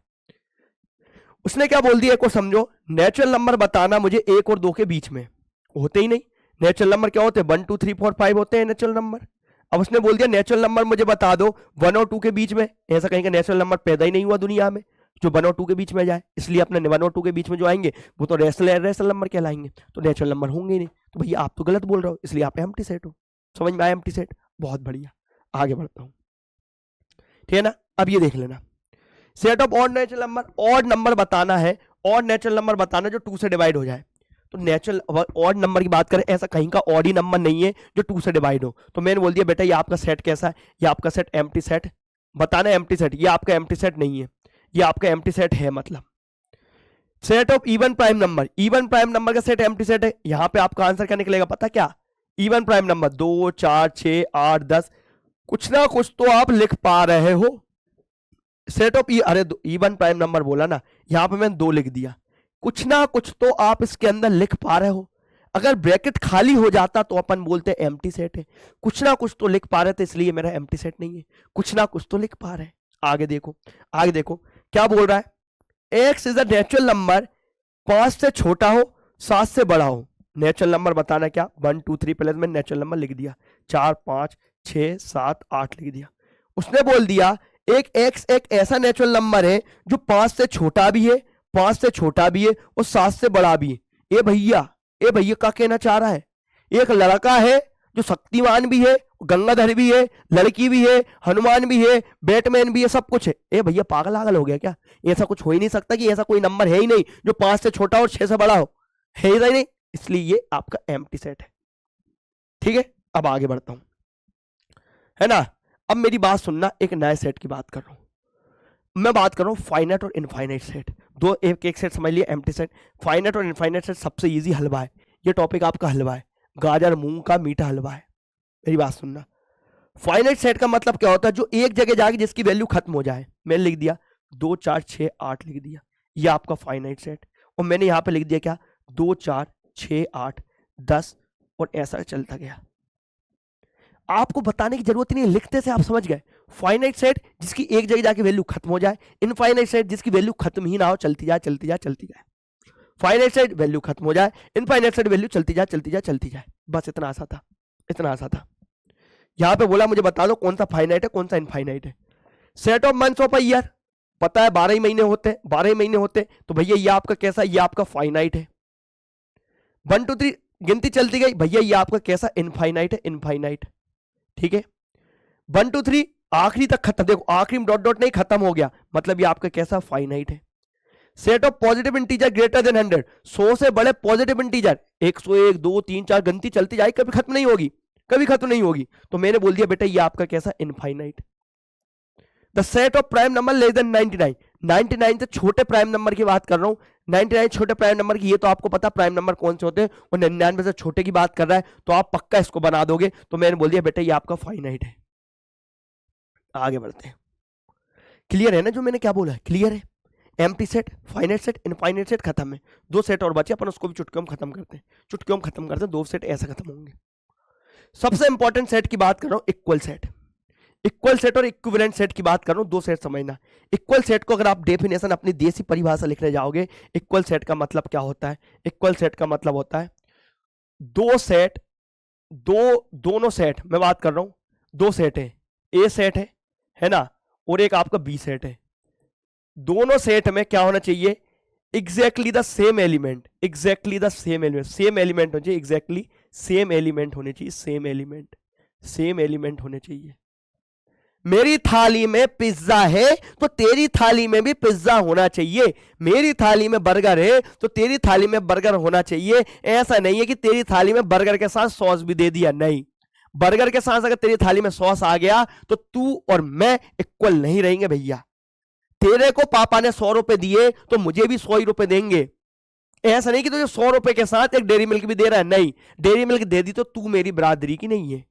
उसने क्या बोल दिया, एक और समझो, नेचुरल नंबर बताना मुझे 1 और 2 के बीच में, होते ही नहीं। नेचुरल नंबर क्या होते हैं, 1 2 3 4 5 होते हैं नेचुरल नंबर। अब उसने बोल दिया नेचुरल नंबर मुझे बता दो 1 और 2 के बीच में, ऐसा कहीं का नेचुरल नंबर पैदा ही नहीं हुआ दुनिया में जो 1 और 2 के बीच में जाए, इसलिए अपने 1 और 2 के बीच में जो आएंगे वो तो रेशनल नंबर कहलाएंगे, तो नेचुरल नंबर होंगे ही नहीं। तो भैया आप तो गलत बोल रहे हो, इसलिए आप एम्प्टी सेट हो। समझ में आया एम्प्टी सेट, बहुत बढ़िया। आगे बढ़ता हूँ, ठीक है ना। अब ये देख लेना, set of odd natural number, odd number बताना है, ऑड नेचुरल नंबर बताना जो 2 से डिवाइड हो जाए। तो नेचुरल ऑड नंबर की बात करें, ऐसा कहीं का ऑड ही नंबर नहीं है जो 2 से डिवाइड हो। तो मैंने बोल दिया बेटा ये आपका सेट कैसा है, ये आपका सेट एम्प्टी सेट। बताना एम्प्टी सेट, ये आपका एम्प्टी सेट नहीं है, ये आपका एम्प्टी सेट है। मतलब set of even prime number, even prime number का सेट एम्प्टी सेट है। यहां पे आपका आंसर क्या निकलेगा पता क्या? इवन प्राइम नंबर 2 4 6 8 10, कुछ ना कुछ तो आप लिख पा रहे हो। सेट ऑफ अरे इवन प्राइम नंबर बोला ना, यहां पे मैंने 2 लिख दिया, कुछ ना कुछ तो आप इसके अंदर लिख पा रहे हो। अगर ब्रैकेट खाली हो जाता तो अपन बोलते हैं एम्प्टी सेट है। कुछ ना कुछ तो लिख पा रहे थे, इसलिए मेरा एम्प्टी सेट नहीं है, कुछ ना कुछ तो लिख पा रहे हैं। आगे देखो, आगे देखो क्या बोल रहा है, x is a natural number 5 से छोटा हो 7 से बड़ा हो। नेचुरल नंबर बताना क्या, 1 2 3 पहले मैंने नेचुरल नंबर लिख दिया, 4 5 6 7 8 लिख दिया। उसने बोल दिया एक एक्स एक ऐसा नेचुरल नंबर है जो 5 से छोटा भी है, 5 से छोटा भी है और 7 से बड़ा भी है। ए भैया क्या कहना चाह रहा है? एक लड़का है जो शक्तिमान भी है, गंगाधर भी है, लड़की भी है, हनुमान भी है, बैटमैन भी है, सब कुछ है। ए भैया पागल आगल हो गया क्या? ऐसा कुछ हो ही नहीं सकता कि ऐसा कोई नंबर है ही नहीं जो 5 से छोटा और 6 से बड़ा हो, है ही नहीं, इसलिए ये आपका एम्प्टी सेट है। ठीक है, अब आगे बढ़ता हूं, है ना। अब मेरी बात सुनना, एक नए सेट की बात कर रहा हूं मैं, बात कर रहा हूं फाइनाइट और इनफाइनाइट सेट। दो एक सेट समझ लिया, एम्प्टी सेट। फाइनाइट और इनफाइनाइट सेट सबसे इजी हलवा है, ये टॉपिक आपका हलवा है, गाजर मूंग का मीठा हलवा है। मेरी बात सुनना, फाइनाइट सेट का मतलब क्या होता है, जो एक जगह जाके जिसकी वैल्यू खत्म हो जाए। मैंने लिख दिया 2 4 6 8 लिख दिया, ये आपका फाइनाइट सेट। और मैंने यहां पे लिख दिया क्या, 2 4 6 8 10 और ऐसा चलता गया। आपको बताने की जरूरत नहीं है, लिखते से आप समझ गए। फाइनाइट सेट जिसकी एक जगह जाके वैल्यू खत्म हो जाए, इनफाइनाइट सेट जिसकी वैल्यू खत्म ही ना हो, चलती जाए चलती जाए चलती जाए। फाइनाइट सेट वैल्यू खत्म हो जाए, इनफाइनाइट सेट वैल्यू चलती जाए चलती जाए चलती जाए। बस इतना आसान था, इतना आसान था। यहां पे बोला मुझे बता दो कौन सा फाइनाइट है कौन सा इनफाइनाइट है। Set of months of a year, पता है 12 ही महीने होते हैं, 12 महीने होते, तो भैया ये आपका कैसा, ये आपका फाइनाइट है। 1 2 3 गिनती चलती गई, भैया ये आपका कैसा, इनफाइनाइट है, इनफाइनाइट। ठीक है, 1 2 3 आखिरी तक खत्म, देखो आखिरी में डॉट डॉट नहीं, खत्म हो गया, मतलब ये आपका कैसा, फाइनाइट है। Set of positive integer greater than 100, 100 से बड़े पॉजिटिव इंटीजर, 101 2 3 4 गिनती चलती जाए, कभी खत्म नहीं होगी, कभी खत्म नहीं होगी। तो मैंने बोल दिया बेटा ये आपका कैसा, infinite. The set of prime number less than 99, 99 से छोटे प्राइम नंबर की बात कर रहा हूं, 99 छोटे प्राइम नंबर की, ये तो आपको पता प्राइम नंबर कौन से होते हैं, और 99 से छोटे की बात कर रहा है, तो आप पक्का इसको बना दोगे। तो मैंने बोल दिया बेटा ये आपका फाइनाइट है। आगे बढ़ते हैं, क्लियर है ना जो मैंने क्या बोला है, क्लियर है। Empty set, finite set, infinite set खत्म है, 2 सेट और बचे, अपन उसको भी चुटकियों में खत्म करते हैं, चुटकियों में खत्म करते हैं, 2 सेट ऐसे खत्म होंगे। सबसे इंपॉर्टेंट सेट की बात कर रहा हूं, इक्वल सेट। इक्वल सेट और इक्विवेलेंट सेट की बात कर रहा हूं, 2 सेट समझना। इक्वल सेट को अगर आप डेफिनेशन अपनी देसी परिभाषा लिखने जाओगे, इक्वल सेट का मतलब क्या होता है, इक्वल सेट का मतलब होता है दो सेट, दोनों सेट, मैं बात कर रहा हूं 2 सेट है, ए सेट है ना, और एक आपका बी सेट है। दोनों सेट में क्या होना चाहिए, exactly the same element, exactly the same element, same element होना चाहिए, एग्जैक्टली सेम एलिमेंट होने चाहिए, सेम एलिमेंट, सेम एलिमेंट होने चाहिए। मेरी थाली में पिज्जा है तो तेरी थाली में भी पिज्जा होना चाहिए, मेरी थाली में बर्गर है तो तेरी थाली में बर्गर होना चाहिए। ऐसा नहीं है कि तेरी थाली में बर्गर के साथ सॉस भी दे दिया, नहीं, बर्गर के साथ अगर तेरी थाली में सॉस आ गया तो तू और मैं इक्वल नहीं रहेंगे भैया। तेरे को पापा ने 100 रुपए दिए तो मुझे भी 100 ही रुपए देंगे। ऐसा नहीं कि तुझे 100 रुपए के साथ एक डेयरी मिल्क भी दे रहा है, नहीं, डेयरी मिल्क दे दी तो तू मेरी बरादरी की नहीं है।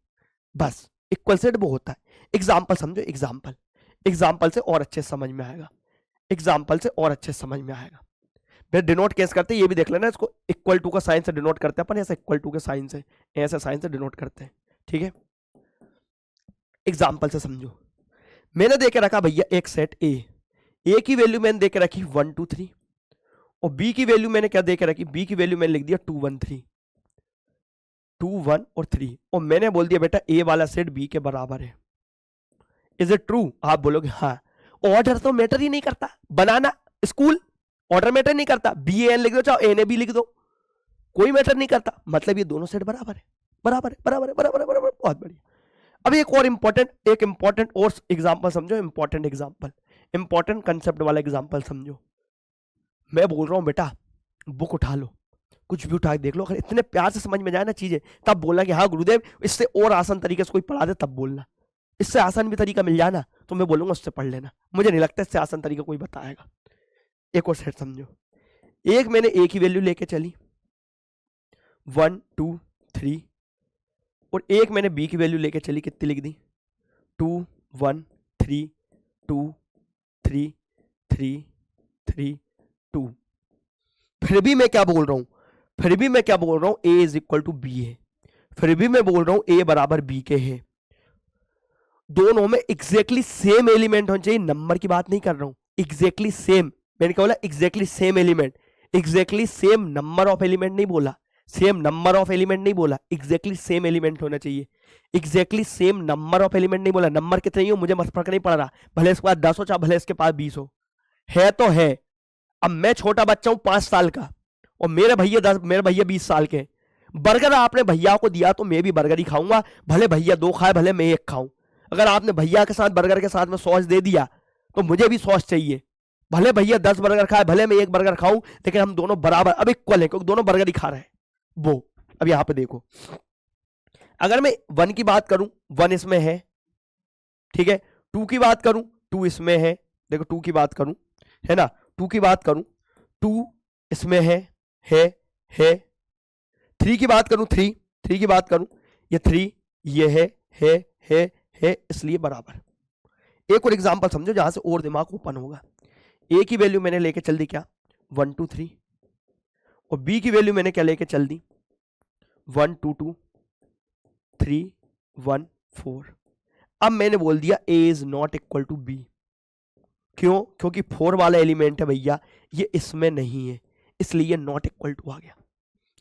बस इक्वल सेट वो होता है। एग्जाम्पल समझो, एग्जाम्पल, एग्जाम्पल से और अच्छे समझ में आएगा, एग्जाम्पल से और अच्छे समझ में आएगा। फिर डिनोट कैसे करते हैं ये भी देख लेना, इसको इक्वल टू का साइन से डिनोट करते हैं अपन, ऐसा इक्वल टू के साइन से, ऐसे साइन से डिनोट करते हैं। ठीक है, एग्जाम्पल से समझो। मैंने देके रखा भैया एक सेट ए की वैल्यू मैंने देके रखी 1 2 3, और बी की वैल्यू मैंने क्या देके रखी, बी की वैल्यू मैंने लिख दिया 2 1 3, 2 1 और 3, और मैंने बोल दिया बेटा ए वाला सेट बी के बराबर है। Is it true? आप बोलोगे हाँ। ऑर्डर तो मैटर ही नहीं करता, बनाना स्कूल ऑर्डर मैटर नहीं करता, बी एन लिख दो चाहे एन ए बी लिख दो, कोई मैटर नहीं करता, मतलब ये दोनों सेट बराबर है, बराबर है, बराबर है, बराबर है, बराबर, बहुत बढ़िया। अब एक और इंपॉर्टेंट और एग्जांपल समझो, इंपॉर्टेंट एग्जांपल, इंपॉर्टेंट कंसेप्ट वाला एग्जांपल समझो। मैं बोल रहा हूं बेटा बुक उठा लो, कुछ भी उठा के देख लो, अगर इतने प्यार से समझ में जाए ना चीजें, तब बोलना कि हाँ गुरुदेव इससे और आसान तरीके से कोई पढ़ा दे, तब बोलना। इससे आसान भी तरीका मिल जाए ना तो मैं बोलूंगा उससे पढ़ लेना, मुझे नहीं लगता इससे आसान तरीका कोई बताएगा। एक और सेट समझो, एक मैंने ए की वैल्यू लेके चली 1 2 3, और एक मैंने बी की वैल्यू लेके चली, कितनी लिख दी 2 1 3 2 3 3 3 2। फिर भी मैं क्या बोल रहा हूं, फिर भी मैं क्या बोल रहा हूं, ए इज इक्वल टू बी है, फिर भी मैं बोल रहा हूं ए बराबर बी के है। दोनों में एग्जैक्टली सेम एलिमेंट होने चाहिए, नंबर की बात नहीं कर रहा हूं, एग्जैक्टली सेम। मैंने क्या बोला, exactly same element, exactly same number of element नहीं बोला, सेम नंबर ऑफ एलिमेंट नहीं बोला, एग्जैक्टली सेम एलिमेंट होना चाहिए, exactly same number of element नहीं बोला। नंबर कितने ही हो मुझे फर्क नहीं पड़ रहा, भले इसके पास 10 हो चाहे भले इसके पास 20 हो, है तो है। अब मैं छोटा बच्चा हूं 5 साल का और मेरे भैया 20 साल के। बर्गर आपने भैया को दिया तो मैं भी बर्गर ही खाऊंगा, भले भैया 2 खाए भले मैं 1 खाऊं। अगर आपने भैया के साथ बर्गर के साथ में सॉस दे दिया तो मुझे भी सॉस चाहिए, भले भैया 10 बर्गर खाए भले मैं 1 बर्गर खाऊं, लेकिन हम दोनों बराबर अब इक्वल है क्योंकि दोनों बर्गर ही खा रहे हैं। वो अब यहां पे देखो, अगर मैं 1 की बात करूं 1 इसमें है, ठीक है, 2 की बात करूं 2 इसमें है, देखो 2 की बात करूं है ना, 2 की बात करूं 2 इसमें है 3 की बात करूं 3 की बात करूं ये 3 ये है, इसलिए बराबर। एक और एग्जांपल समझो जहां से और दिमाग ओपन होगा। ए की वैल्यू मैंने लेके चल दी क्या 1 2 3, और बी की वैल्यू मैंने क्या लेके चल दी 1 2 2 3 1 4। अब मैंने बोल दिया A is not equal to B, क्यों, क्योंकि 4 वाला एलिमेंट है भैया, ये इसमें नहीं है, इसलिए नॉट इक्वल टू आ गया,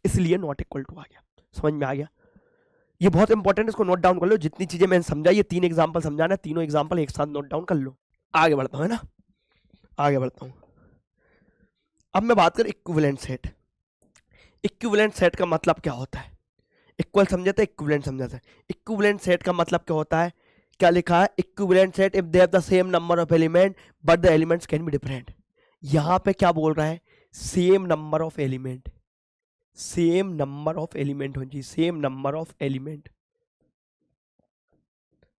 इसलिए नॉट इक्वल टू आ गया। समझ में आ गया, ये बहुत इंपॉर्टेंट, इसको नोट डाउन कर लो। जितनी चीजें मैंने समझाई, ये 3 एग्जांपल समझाना, तीनों एग्जांपल एक साथ नोट डाउन कर लो। आगे बढ़ता हूं, है ना, आगे बढ़ता हूं। अब मैं बात कर इक्विवेलेंट सेट। इक्विवेलेंट सेट का मतलब क्या होता है, इक्वल समझे थे, इक्विवेलेंट समझा था। इक्विवेलेंट सेट का मतलब क्या होता है, क्या लिखा है, equivalent set if they have the same number of element but the elements can be different. यहां पे क्या बोल रहा है, same number of element, same number of element होनी चाहिए, सेम नंबर ऑफ एलिमेंट।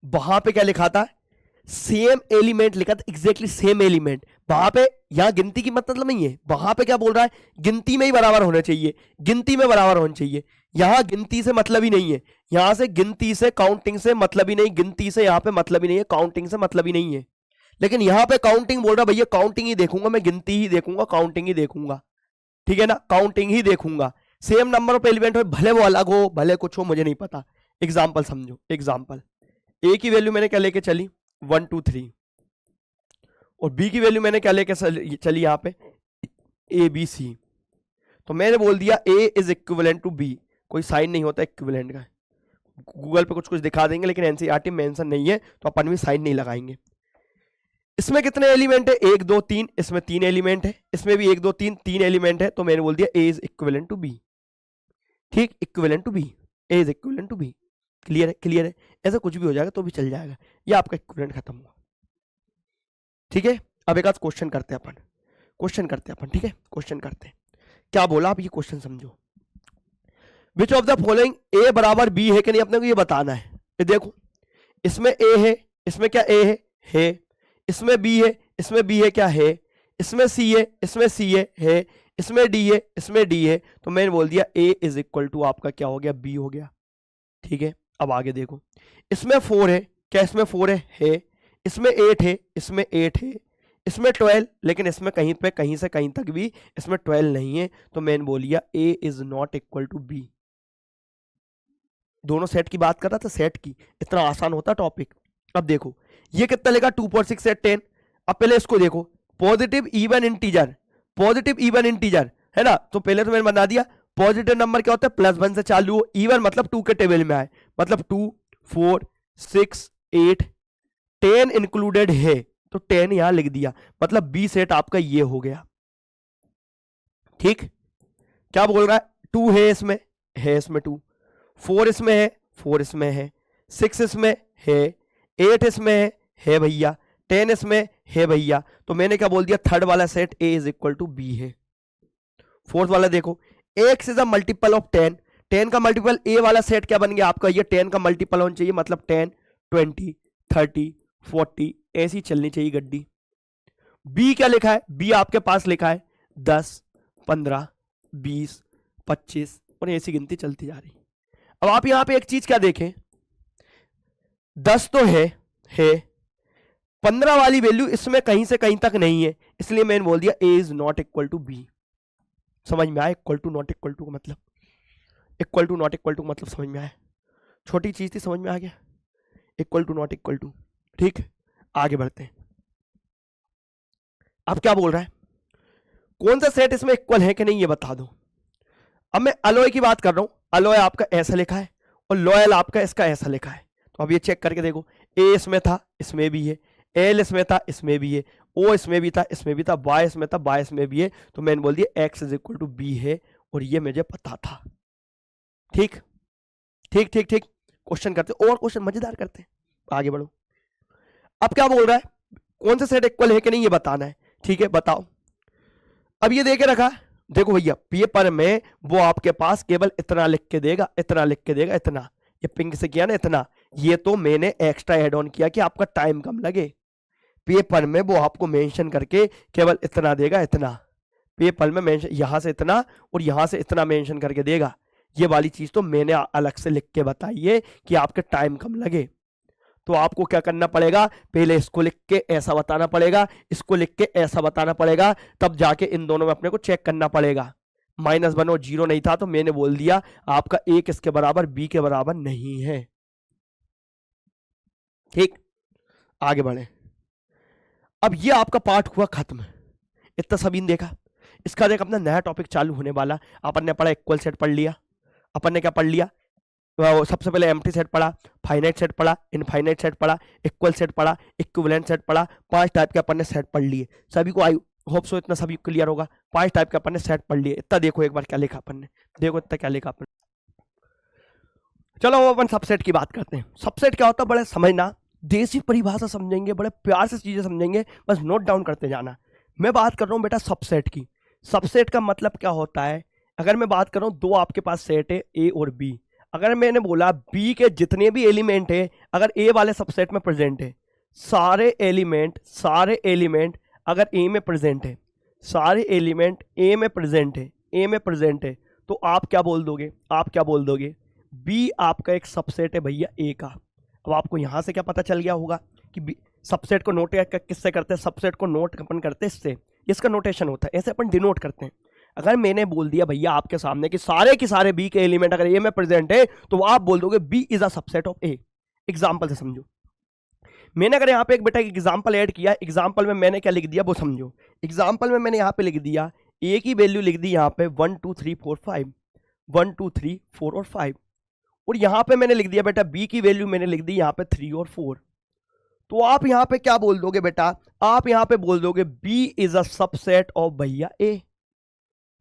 वहां पे क्या लिखा था, सेम एलिमेंट लिखा था, एग्जैक्टली सेम एलिमेंट। वहां पे, यहां गिनती की मतलब नहीं है, वहां पे क्या बोल रहा है, गिनती में ही बराबर होना चाहिए, गिनती में बराबर होना चाहिए। यहां गिनती से मतलब ही नहीं है, यहां से गिनती से काउंटिंग से मतलब ही नहीं, गिनती से यहां पे मतलब ही नहीं है, काउंटिंग से मतलब ही नहीं है। लेकिन यहां पे काउंटिंग बोल रहा भैया, काउंटिंग ही देखूंगा मैं, गिनती ही देखूंगा, काउंटिंग ही देखूंगा, ठीक है ना, काउंटिंग ही देखूंगा। सेम नंबर ऑफ एलिमेंट हो, भले वो अलग हो भले कुछ हो, मुझे नहीं पता। एग्जाम्पल समझो, एग्जाम्पल ए की वैल्यू मैंने क्या लेके चली 1 2 3, और बी की वैल्यू मैंने क्या लेके चली यहाँ पे ए बी सी। तो मैंने बोल दिया A is equivalent to B, कोई साइन नहीं होता इक्विवेलेंट का, गूगल पे कुछ कुछ दिखा देंगे लेकिन एनसीईआरटी मेंशन नहीं है तो अपन भी साइन नहीं लगाएंगे। इसमें कितने एलिमेंट है 1 2 3, इसमें 3 एलिमेंट है, इसमें भी 1 2 3 एलिमेंट है, तो मैंने बोल दिया A is equivalent to B, ठीक, equivalent to B, A is equivalent to B. Clear है, क्लियर है, ऐसा कुछ भी हो जाएगा तो भी चल जाएगा, ये आपका इक्विवेलेंट खत्म हुआ, ठीक है। अब एक आध क्वेश्चन करते हैं अपन, क्वेश्चन करते हैं अपन, ठीक है, क्वेश्चन करते हैं। क्या बोला आप, ये क्वेश्चन समझो, विच ऑफ द फॉलोइंग ए बराबर बी है कि नहीं, अपने को ये बताना है। ये देखो, इसमें ए है, इसमें क्या ए है, इसमें बी है, इसमें बी है क्या है, इसमें सी है, इसमें सी है, इसमें डी है, इसमें डी है, तो मैंने बोल दिया ए इज इक्वल टू आपका क्या हो गया, बी हो गया, ठीक है। अब आगे देखो, इसमें 4 है, क्या इसमें 4 है, इसमें 8 है, इसमें 8 है, इसमें 12, लेकिन इसमें कहीं पे कहीं से कहीं तक भी इसमें 12 नहीं है, तो मैंने बोलिया A is not equal to B. दोनों सेट की बात कर रहा था, सेट की, इतना आसान होता टॉपिक। अब देखो ये कितना लेगा 2.6 8 10। अब पहले इसको देखो, positive even integer, positive even integer है ना, तो पहले तो मैंने बना दिया पॉजिटिव नंबर क्या होता है +1 से चालू हो, इवन मतलब 2 के टेबल में आए, मतलब 2 4 6 8 10 इंक्लूडेड है, तो 10 यहां लिख दिया, मतलब बी सेट आपका ये हो गया, ठीक। क्या बोल रहा है, 2 है इसमें 2, 4 इसमें है 4 इसमें है, 6 इसमें है, 8 इसमें है भैया, 10 इसमें है भैया, तो मैंने क्या बोल दिया, थर्ड वाला set A is equal to B है। फोर्थ वाला देखो, x is a multiple of 10, 10 का मल्टीपल ए वाला सेट क्या बन गया आपका, ये 10 का मल्टीपल होना चाहिए, मतलब 10, 20, 30, 40 ऐसी चलनी चाहिए गड्डी। बी क्या लिखा है, बी आपके पास लिखा है 10, 15, 20, 25 और ऐसी गिनती चलती जा रही। अब आप यहां पे एक चीज क्या देखें, 10 तो है 15 वाली वैल्यू इसमें कहीं से कहीं तक नहीं है, इसलिए मैंने बोल दिया A is not equal to B. समझ में आया equal to not equal to का मतलब, equal to not equal to मतलब समझ में आया, छोटी चीज थी समझ में आ गया, equal to not equal to. ठीक, आगे बढ़ते हैं। अब क्या बोल रहा है, कौन सा सेट इसमें इक्वल है कि नहीं ये बता दो। अब मैं अलॉय की बात कर रहा हूं, अलॉय आपका ऐसा लिखा है और लॉयल आपका इसका ऐसा लिखा है, तो अब ये चेक करके देखो, ए इसमें था इसमें भी है, एल इसमें था इसमें भी है, ओ इसमें भी था इसमें भी था, वाई इसमें था वाई इसमें भी है, तो मैंने बोल दिया x is equal to B है और ये मुझे पता था। ठीक ठीक ठीक ठीक, क्वेश्चन करते और क्वेश्चन मजेदार करते हैं, आगे बढ़ो। अब क्या बोल रहा है, कौन सा सेट इक्वल है कि नहीं ये बताना है। ठीक है बताओ। अब ये दे के रखा, देखो भैया पेपर में वो आपके पास केवल इतना लिख के देगा, इतना लिख के देगा, इतना, ये पिंक से किया ना इतना, ये तो मैंने एक्स्ट्रा एड ऑन किया कि आपका टाइम कम लगे। पेपर में वो आपको मेंशन करके केवल इतना देगा, इतना पेपर में मेंशन, यहां से इतना और यहां से इतना मेंशन करके देगा। ये वाली चीज तो मैंने अलग से लिख के बताई है कि आपके टाइम कम लगे। तो आपको क्या करना पड़ेगा, पहले इसको लिख के ऐसा बताना पड़ेगा, इसको लिख के ऐसा बताना पड़ेगा, तब जाके इन दोनों में अपने को चेक करना पड़ेगा। -1 और 0 नहीं था तो मैंने बोल दिया आपका ए किसके बराबर, बी के बराबर नहीं है। ठीक, आगे बढ़े। अब ये आपका पार्ट हुआ खत्म, इतना सभी ने देखा। इसका देख अपना नया टॉपिक चालू होने वाला। अपन ने पढ़ा इक्वल सेट पढ़ लिया, अपन ने क्या पढ़ लिया, सबसे पहले एम्प्टी सेट पढ़ा, फाइनाइट सेट पढ़ा, इनफाइनाइट सेट पढ़ा, इक्वल सेट पढ़ा, इक्विवेलेंट सेट पढ़ा। 5 टाइप के अपन ने सेट पढ़ लिए। सभी को आई होप सो इतना सभी क्लियर होगा। 5 टाइप के अपन ने सेट पढ़ लिए। इतना देखो एक बार क्या लिखा अपन ने, देखो इतना क्या लिखा अपन। चलो अपन सबसेट की बात करते हैं। सबसेट क्या होता है, बड़े समझना, देसी परिभाषा समझेंगे, बड़े प्यार से चीजें समझेंगे, बस नोट डाउन करते जाना। मैं बात कर रहा हूँ बेटा सबसेट की। सबसेट का मतलब क्या होता है, अगर मैं बात कर रहा हूँ दो आपके पास सेट है ए और बी, अगर मैंने बोला बी के जितने भी एलिमेंट है अगर ए वाले सबसेट में प्रेजेंट है, सारे एलिमेंट अगर ए में प्रेजेंट है, सारे एलिमेंट ए में प्रेजेंट है, ए में प्रेजेंट है, तो आप क्या बोल दोगे, आप क्या बोल दोगे, बी आपका एक सबसेट है भैया ए का। अब आपको यहां से क्या पता चल गया होगा कि सबसेट को नोट किससे करते हैं, सबसेट को नोट अपन करते हैं इससे, इसका नोटेशन होता है, ऐसे अपन डिनोट करते हैं। अगर मैंने बोल दिया भैया आपके सामने कि सारे के सारे बी के एलिमेंट अगर ए में प्रेजेंट है, तो आप बोल दोगे B is a subset of A. Example से समझो, मैंने अगर यहाँ पे एक बेटा एग्जांपल ऐड किया, एग्जांपल में मैंने क्या लिख दिया वो समझो। एग्जांपल में मैंने यहाँ पे लिख दिया ए की वैल्यू लिख दी यहाँ पे 1 2 3 4 5, 1 2 3 4 और 5, और यहाँ पे मैंने लिख दिया बेटा बी की वैल्यू मैंने लिख दी यहाँ पे 3 और 4। तो आप यहाँ पे क्या बोल दोगे बेटा, आप यहाँ पे बोल दोगे B is a subset of भैया A,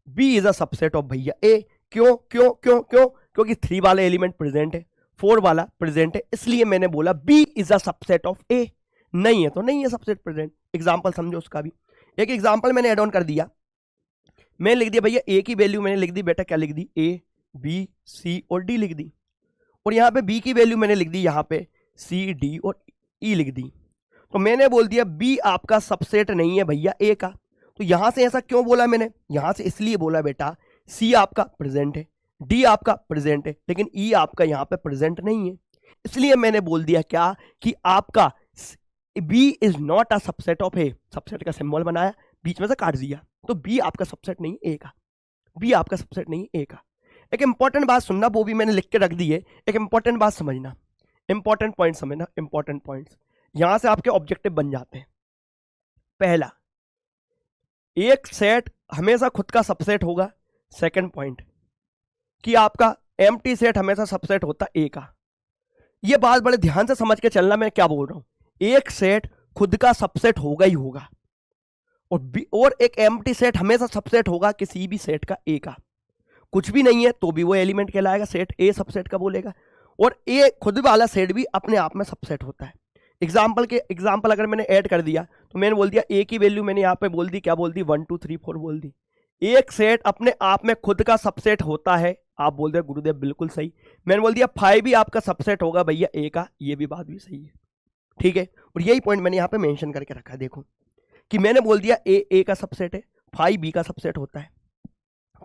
B is a subset of भैया ए। क्यों क्यों क्यों क्यों, क्योंकि 3 वाला एलिमेंट प्रेजेंट है, 4 वाला प्रेजेंट है, इसलिए मैंने बोला B is a subset of A. नहीं है तो नहीं है सबसेट प्रेजेंट। एग्जांपल समझो उसका भी, एक एग्जांपल मैंने ऐड ऑन कर दिया, मैंने लिख दिया भैया ए की वैल्यू मैंने लिख दी बेटा, क्या लिख दी, ए बी सी और डी लिख दी, और यहाँ पे बी की वैल्यू मैंने लिख दी यहाँ पे सी डी और ई लिख दी। तो मैंने बोल दिया बी आपका सबसेट नहीं है भैया ए का। तो यहां से ऐसा क्यों बोला मैंने, यहां से इसलिए बोला बेटा सी आपका प्रेजेंट है, डी आपका प्रेजेंट है, लेकिन ई आपका यहाँ पे प्रेजेंट नहीं है, इसलिए मैंने बोल दिया क्या कि आपका B is not a subset of A. Subset का सिंबल बनाया, बीच में से काट दिया, तो बी आपका सबसेट नहीं ए का, बी आपका सबसेट नहीं ए का। एक इंपॉर्टेंट बात सुनना, वो भी मैंने लिख के रख दी है, एक इंपॉर्टेंट बात समझना, इंपॉर्टेंट पॉइंट समझना, इंपॉर्टेंट पॉइंट्स यहां से आपके ऑब्जेक्टिव बन जाते हैं। पहला, एक सेट हमेशा खुद का सबसेट होगा। सेकंड पॉइंट कि आपका एम्प्टी सेट हमेशा सबसेट होता ए का। ये बात बड़े ध्यान से समझ के चलना, मैं क्या बोल रहा हूं, एक सेट खुद का सबसेट होगा ही होगा, और एक एम्प्टी सेट हमेशा सबसेट होगा किसी भी सेट का ए का। कुछ भी नहीं है तो भी वो एलिमेंट कहलाएगा, सेट ए सबसेट का बोलेगा, और ए खुद वाला सेट भी अपने आप में सबसेट होता है। एग्जाम्पल अगर मैंने ऐड कर दिया तो मैंने बोल दिया ए की वैल्यू मैंने यहाँ पे बोल दी, क्या बोल दी, 1 2 3 4 बोल दी, एक सेट अपने आप में खुद का सबसेट होता है। आप बोल रहे गुरुदेव बिल्कुल सही। मैंने बोल दिया 5 भी आपका सबसेट होगा भैया ए का, ये भी बात भी सही है, ठीक है। और यही पॉइंट मैंने यहाँ पे मेंशन करके रखा है, देखो कि मैंने बोल दिया ए का सबसेट है, 5 बी का सबसेट होता है।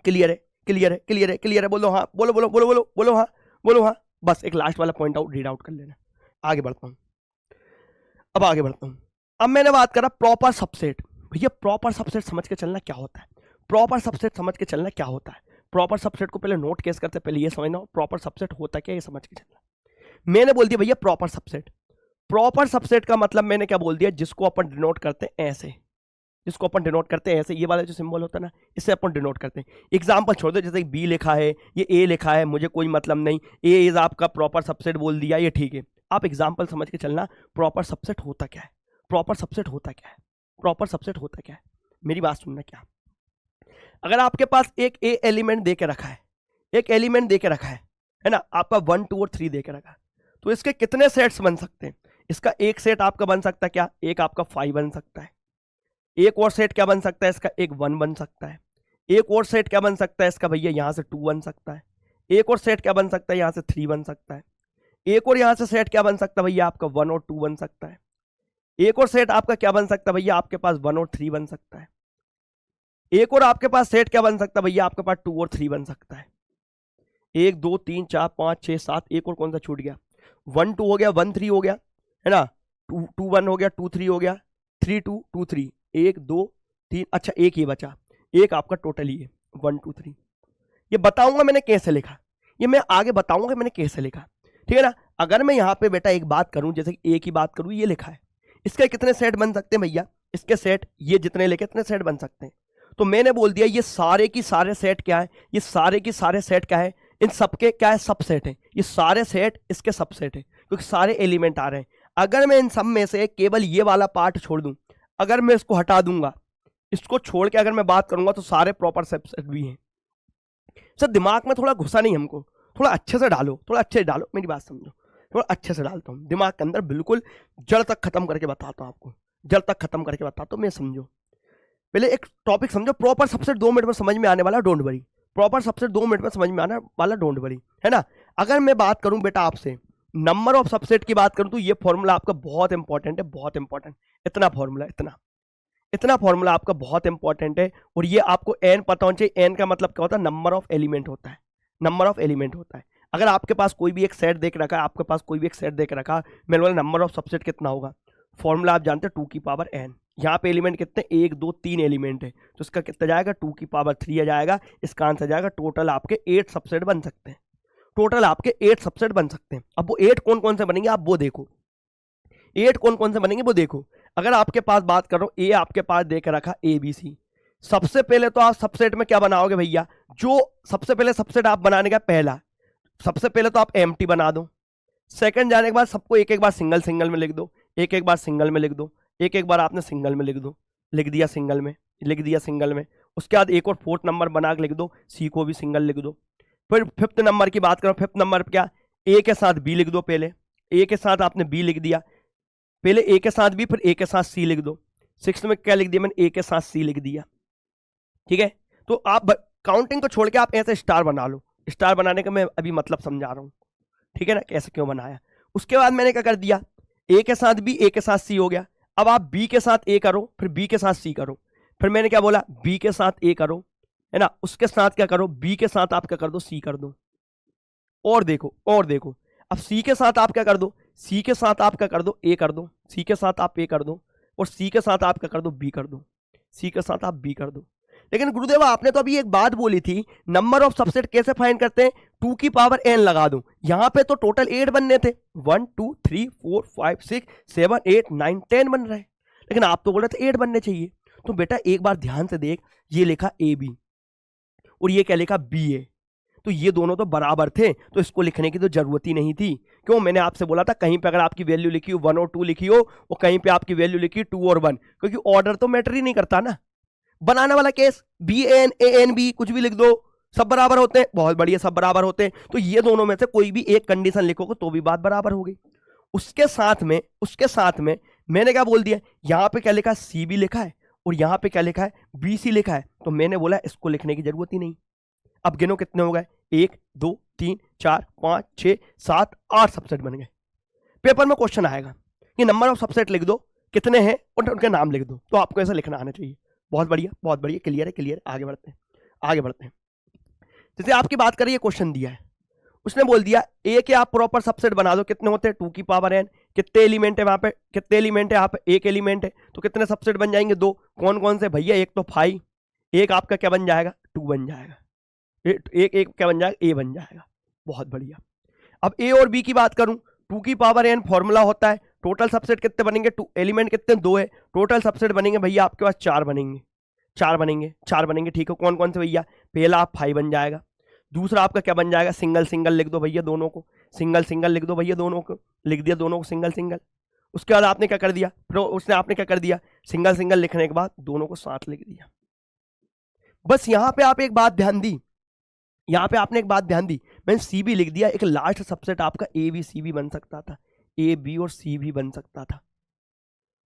क्लियर है, क्लियर है, क्लियर है, क्लियर है, बोलो हाँ, बोलो बोलो बोलो बोलो बोलो हाँ, बोलो हाँ। बस एक लास्ट वाला पॉइंट रीड आउट कर लेना। आगे बढ़ता हूँ, अब आगे बढ़ता हूँ। अब मैंने बात करा प्रॉपर सबसेट। भैया प्रॉपर सबसेट समझ के चलना क्या होता है, प्रॉपर सबसेट समझ के चलना क्या होता है। प्रॉपर सबसेट को पहले नोट केस करते, पहले ये समझना प्रॉपर सबसेट होता क्या, ये समझ के चलना। मैंने बोल दिया भैया प्रॉपर सबसेट। प्रॉपर सबसेट का मतलब मैंने क्या बोल दिया, जिसको अपन डिनोट करते हैं ऐसे, जिसको अपन डिनोट करते हैं ऐसे, ये वाला जो सिंबल होता है ना, इससे अपन डिनोट करते हैं। एग्जाम्पल छोड़ दो, जैसे बी लिखा है, ये ए लिखा है, मुझे कोई मतलब नहीं, ए इज आपका प्रॉपर सबसेट बोल दिया, ये ठीक है। आप एग्जाम्पल समझ के चलना, प्रॉपर सबसेट होता क्या है, प्रॉपर सबसेट होता क्या है, प्रॉपर सबसेट होता क्या है। मेरी बात सुनना क्या, अगर आपके पास एक ए एलिमेंट दे के रखा है, एक एलिमेंट दे के रखा है ना, आपका 1 2 और 3 दे के रखा है, तो इसके कितने सेट्स बन सकते हैं। इसका एक सेट आपका बन सकता है क्या, एक आपका 5 बन सकता है। एक और सेट क्या बन सकता है इसका, एक 1 बन सकता है। एक और सेट क्या बन सकता है इसका भैया, यहां से 2 बन सकता है। एक और सेट क्या बन सकता है, यहां से 3 बन सकता है। एक और यहां से सेट क्या बन सकता है भैया, आपका 1 और 2 बन सकता है। एक और सेट आपका क्या बन सकता है भैया, आपके पास 1 और 3 बन सकता है। एक और आपके पास सेट क्या बन सकता है भैया, आपके पास 2 और 3 बन सकता है। 1 2 3 4 5 6 7, एक और कौन सा छूट गया, 1 2 हो गया, 1 3 हो गया, है ना, 2 2 1 हो गया, 2 3 हो गया, 3 2 2 3, 1 2 3, अच्छा एक ही बचा, एक आपका टोटल ही है 1 2 3। ये बताऊंगा मैंने कैसे लिखा, ये मैं आगे बताऊंगा मैंने कैसे लिखा, ठीक है ना। अगर मैं यहाँ पे बेटा एक बात करूं, जैसे कि एक ही बात करूं, ये लिखा है, इसके कितने सेट बन सकते हैं भैया, इसके सेट ये जितने लेके इतने सेट बन सकते हैं। तो मैंने बोल दिया ये सारे की सारे सेट क्या है, ये सारे की सारे सेट क्या है, इन सबके क्या है, सबसेट है। ये सारे सेट इसके सबसेट है, क्योंकि सारे एलिमेंट आ रहे हैं। अगर मैं इन सब में से केवल ये वाला पार्ट छोड़ दूं, अगर मैं इसको हटा दूंगा, इसको छोड़ के अगर मैं बात करूंगा, तो सारे प्रॉपर सबसेट भी हैं। सर दिमाग में थोड़ा घुसा नहीं हमको, थोड़ा अच्छे से डालो, थोड़ा अच्छे से डालो, मेरी बात समझो, थोड़ा अच्छे से डालता हूँ दिमाग के अंदर, बिल्कुल जड़ तक खत्म करके बताता हूँ आपको, जड़ तक खत्म करके बताता हूँ मैं, समझो। पहले एक टॉपिक समझो, प्रॉपर सबसेट 2 मिनट में समझ में आने वाला, don't worry. Proper subset 2 minute में समझ में आने वाला, डोंट वरी, है ना। अगर मैं बात करूं बेटा आपसे नंबर ऑफ सबसेट की बात करूं, तो ये फॉर्मूला आपका बहुत इंपॉर्टेंट है, बहुत इंपॉर्टेंट। इतना फॉर्मूला, इतना इतना फॉर्मूला आपका बहुत इंपॉर्टेंट है। और ये आपको एन पता होना चाहिए। एन का मतलब क्या होता है, नंबर ऑफ एलिमेंट होता है, नंबर ऑफ एलिमेंट होता है। अगर आपके पास कोई भी एक सेट देख रखा है, आपके पास कोई भी एक सेट देख रखा है, मैंने बोला नंबर ऑफ सबसेट कितना होगा, फॉर्मूला आप जानते हैं 2 की पावर n। यहाँ पे एलिमेंट कितने, 1 2 3 एलिमेंट है, तो इसका कितना जाएगा, 2 की पावर 3 आ जाएगा। इसका आंसर जाएगा, टोटल आपके 8 सबसेट बन सकते हैं, टोटल आपके 8 सबसेट बन सकते हैं। अब वो 8 कौन कौन से बनेंगे आप वो देखो, 8 कौन कौन से बनेंगे वो देखो। अगर आपके पास बात करो, ए आपके पास देकर रखा ABC, सबसे पहले तो आप सबसेट में क्या बनाओगे भैया, जो सबसे पहले सबसेट आप बनाने का पहला, सबसे पहले तो आप एम्प्टी बना दो। सेकंड जाने के बाद सबको एक एक बार सिंगल सिंगल में लिख दो, एक एक बार सिंगल में लिख दो, एक एक बार आपने सिंगल में लिख दो, लिख दिया सिंगल में, लिख दिया सिंगल में। उसके बाद एक और 4th नंबर बना के लिख दो, सी को भी सिंगल लिख दो। फिर 5th नंबर की बात करो, 5th नंबर पर क्या, ए के साथ बी लिख दो, पहले ए के साथ आपने बी लिख दिया, पहले ए के साथ बी, फिर ए के साथ सी लिख दो। 6th में क्या लिख दिया मैंने, ए के साथ सी लिख दिया, ठीक है। तो आप काउंटिंग को छोड़ के आप ऐसे स्टार बना लो, स्टार बनाने का मैं अभी मतलब समझा रहा हूँ, ठीक है ना, कैसे क्यों बनाया। उसके बाद मैंने क्या कर दिया, ए के साथ बी, ए के साथ सी हो गया। अब आप बी के साथ ए करो, फिर बी के साथ सी करो, फिर मैंने क्या बोला, बी के साथ ए करो, है ना, उसके साथ क्या करो, बी के साथ आप क्या कर दो, सी कर दो। और देखो, और देखो, अब सी के साथ आप क्या कर दो, सी के साथ आप क्या कर दो, ए कर दो, सी के साथ आप ए कर दो, और सी के साथ आप क्या कर दो, बी कर दो, सी के साथ आप बी कर दो। लेकिन गुरुदेव आपने तो अभी एक बात बोली थी, नंबर ऑफ सबसेट कैसे फाइंड करते हैं, 2 की पावर n लगा दूं। यहां पे तो टोटल 8 बनने थे, 1 2 3 4 5 6 7 8 9 10 बन रहे हैं, लेकिन आप तो बोल रहे थे 8 बनने चाहिए। तो बेटा एक बार ध्यान से देख, ये लिखा AB और ये क्या लिखा BA, तो ये दोनों तो बराबर थे, तो इसको लिखने की तो जरूरत ही नहीं थी। क्यों, मैंने आपसे बोला था कहीं पे अगर आपकी वैल्यू लिखी हो 1 और 2 लिखी हो, और कहीं पे आपकी वैल्यू लिखी 2 और 1, क्योंकि ऑर्डर तो मैटर ही नहीं करता ना। बनाने वाला केस BN ANB कुछ भी लिख दो, सब बराबर होते हैं, बहुत बढ़िया, सब बराबर होते हैं। तो ये दोनों में से कोई भी एक कंडीशन लिखोगे तो भी बात बराबर हो गई। उसके साथ में मैंने क्या बोल दिया, यहां पे क्या लिखा है, CB लिखा है, और यहां पे क्या लिखा है, BC लिखा है। तो मैंने बोला इसको लिखने की जरूरत ही नहीं। अब गिनो कितने हो गए, 1 2 3 4 5 6 7 8 सबसेट बन गए। पेपर में क्वेश्चन आएगा कि नंबर ऑफ सबसेट लिख दो, कितने हैं और उनके नाम लिख दो, तो आपको ऐसा लिखना आना चाहिए। बहुत बढ़िया बहुत बढ़िया, क्लियर है क्लियर है। आगे बढ़ते हैं आगे बढ़ते हैं। जैसे आपकी बात करिए, क्वेश्चन दिया है, उसने बोल दिया ए के आप प्रॉपर सबसेट बना दो, कितने होते हैं 2 की पावर n, कितने एलिमेंट है वहां पे, कितने एलिमेंट है यहाँ पे, एक एलिमेंट है, तो कितने सबसेट बन जाएंगे 2। कौन कौन से भैया, एक तो 5, एक आपका क्या बन जाएगा 2 बन जाएगा, एक एक क्या बन जाएगा ए बन जाएगा। बहुत बढ़िया। अब ए और बी की बात करूं, 2 की पावर n फॉर्मूला होता है, टोटल सबसेट कितने बनेंगे, 2 एलिमेंट कितने 2 है, टोटल सबसेट बनेंगे भैया आपके पास 4 बनेंगे, 4 बनेंगे ठीक है। कौन कौन से भैया, पहला आप 5 बन जाएगा, दूसरा आपका क्या बन जाएगा, सिंगल सिंगल लिख दो भैया दोनों को, सिंगल सिंगल लिख दो भैया दोनों को, लिख दिया दोनों को सिंगल सिंगल। उसके बाद आपने क्या कर दिया, उसने आपने क्या कर दिया, सिंगल सिंगल लिखने के बाद दोनों को साथ लिख दिया। बस यहां पे आप एक बात ध्यान दी, यहां पे आपने एक बात ध्यान दी, मैंने सी भी लिख दिया, एक लास्ट सबसेट आपका ए बी सी भी बन सकता था, ए बी और सी भी बन सकता था।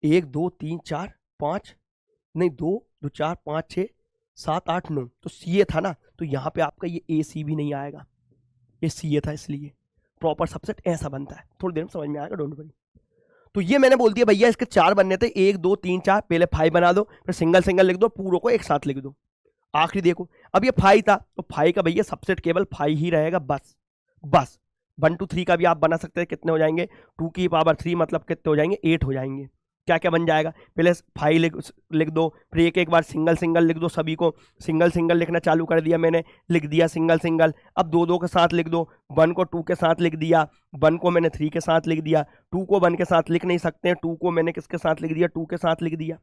1 2 3 4 5 नहीं 2 2 4 5 6 7 8 9, तो सी ए था ना, तो यहाँ पे आपका ये ए सी भी नहीं आएगा, ये सी ए था, इसलिए प्रॉपर सबसेट ऐसा बनता है। थोड़ी देर में समझ में आएगा, डोंट वरी। तो ये मैंने बोल दिया भैया इसके 4 बनने थे, 1 2 3 4, पहले 5 बना दो, फिर सिंगल सिंगल लिख दो, पूरों को एक साथ लिख दो। आखिरी देखो, अब ये 5 था, तो 5 का भैया सबसेट केवल 5 ही रहेगा, बस बस। 1 2 3 का भी आप बना सकते हैं, कितने हो जाएंगे 2 की पावर 3 मतलब कितने हो जाएंगे 8 हो जाएंगे। क्या क्या बन जाएगा, पहले 5 लिख दो, फिर एक एक बार सिंगल सिंगल लिख दो, सभी को सिंगल सिंगल लिखना चालू कर दिया मैंने, लिख दिया सिंगल सिंगल। अब 2 2 के साथ लिख दो, 1 को 2 के साथ लिख दिया, 1 को मैंने 3 के साथ लिख दिया, 2 को 1 के साथ लिख नहीं सकते हैं, 2 को मैंने किसके साथ लिख दिया 2 के साथ लिख दिया,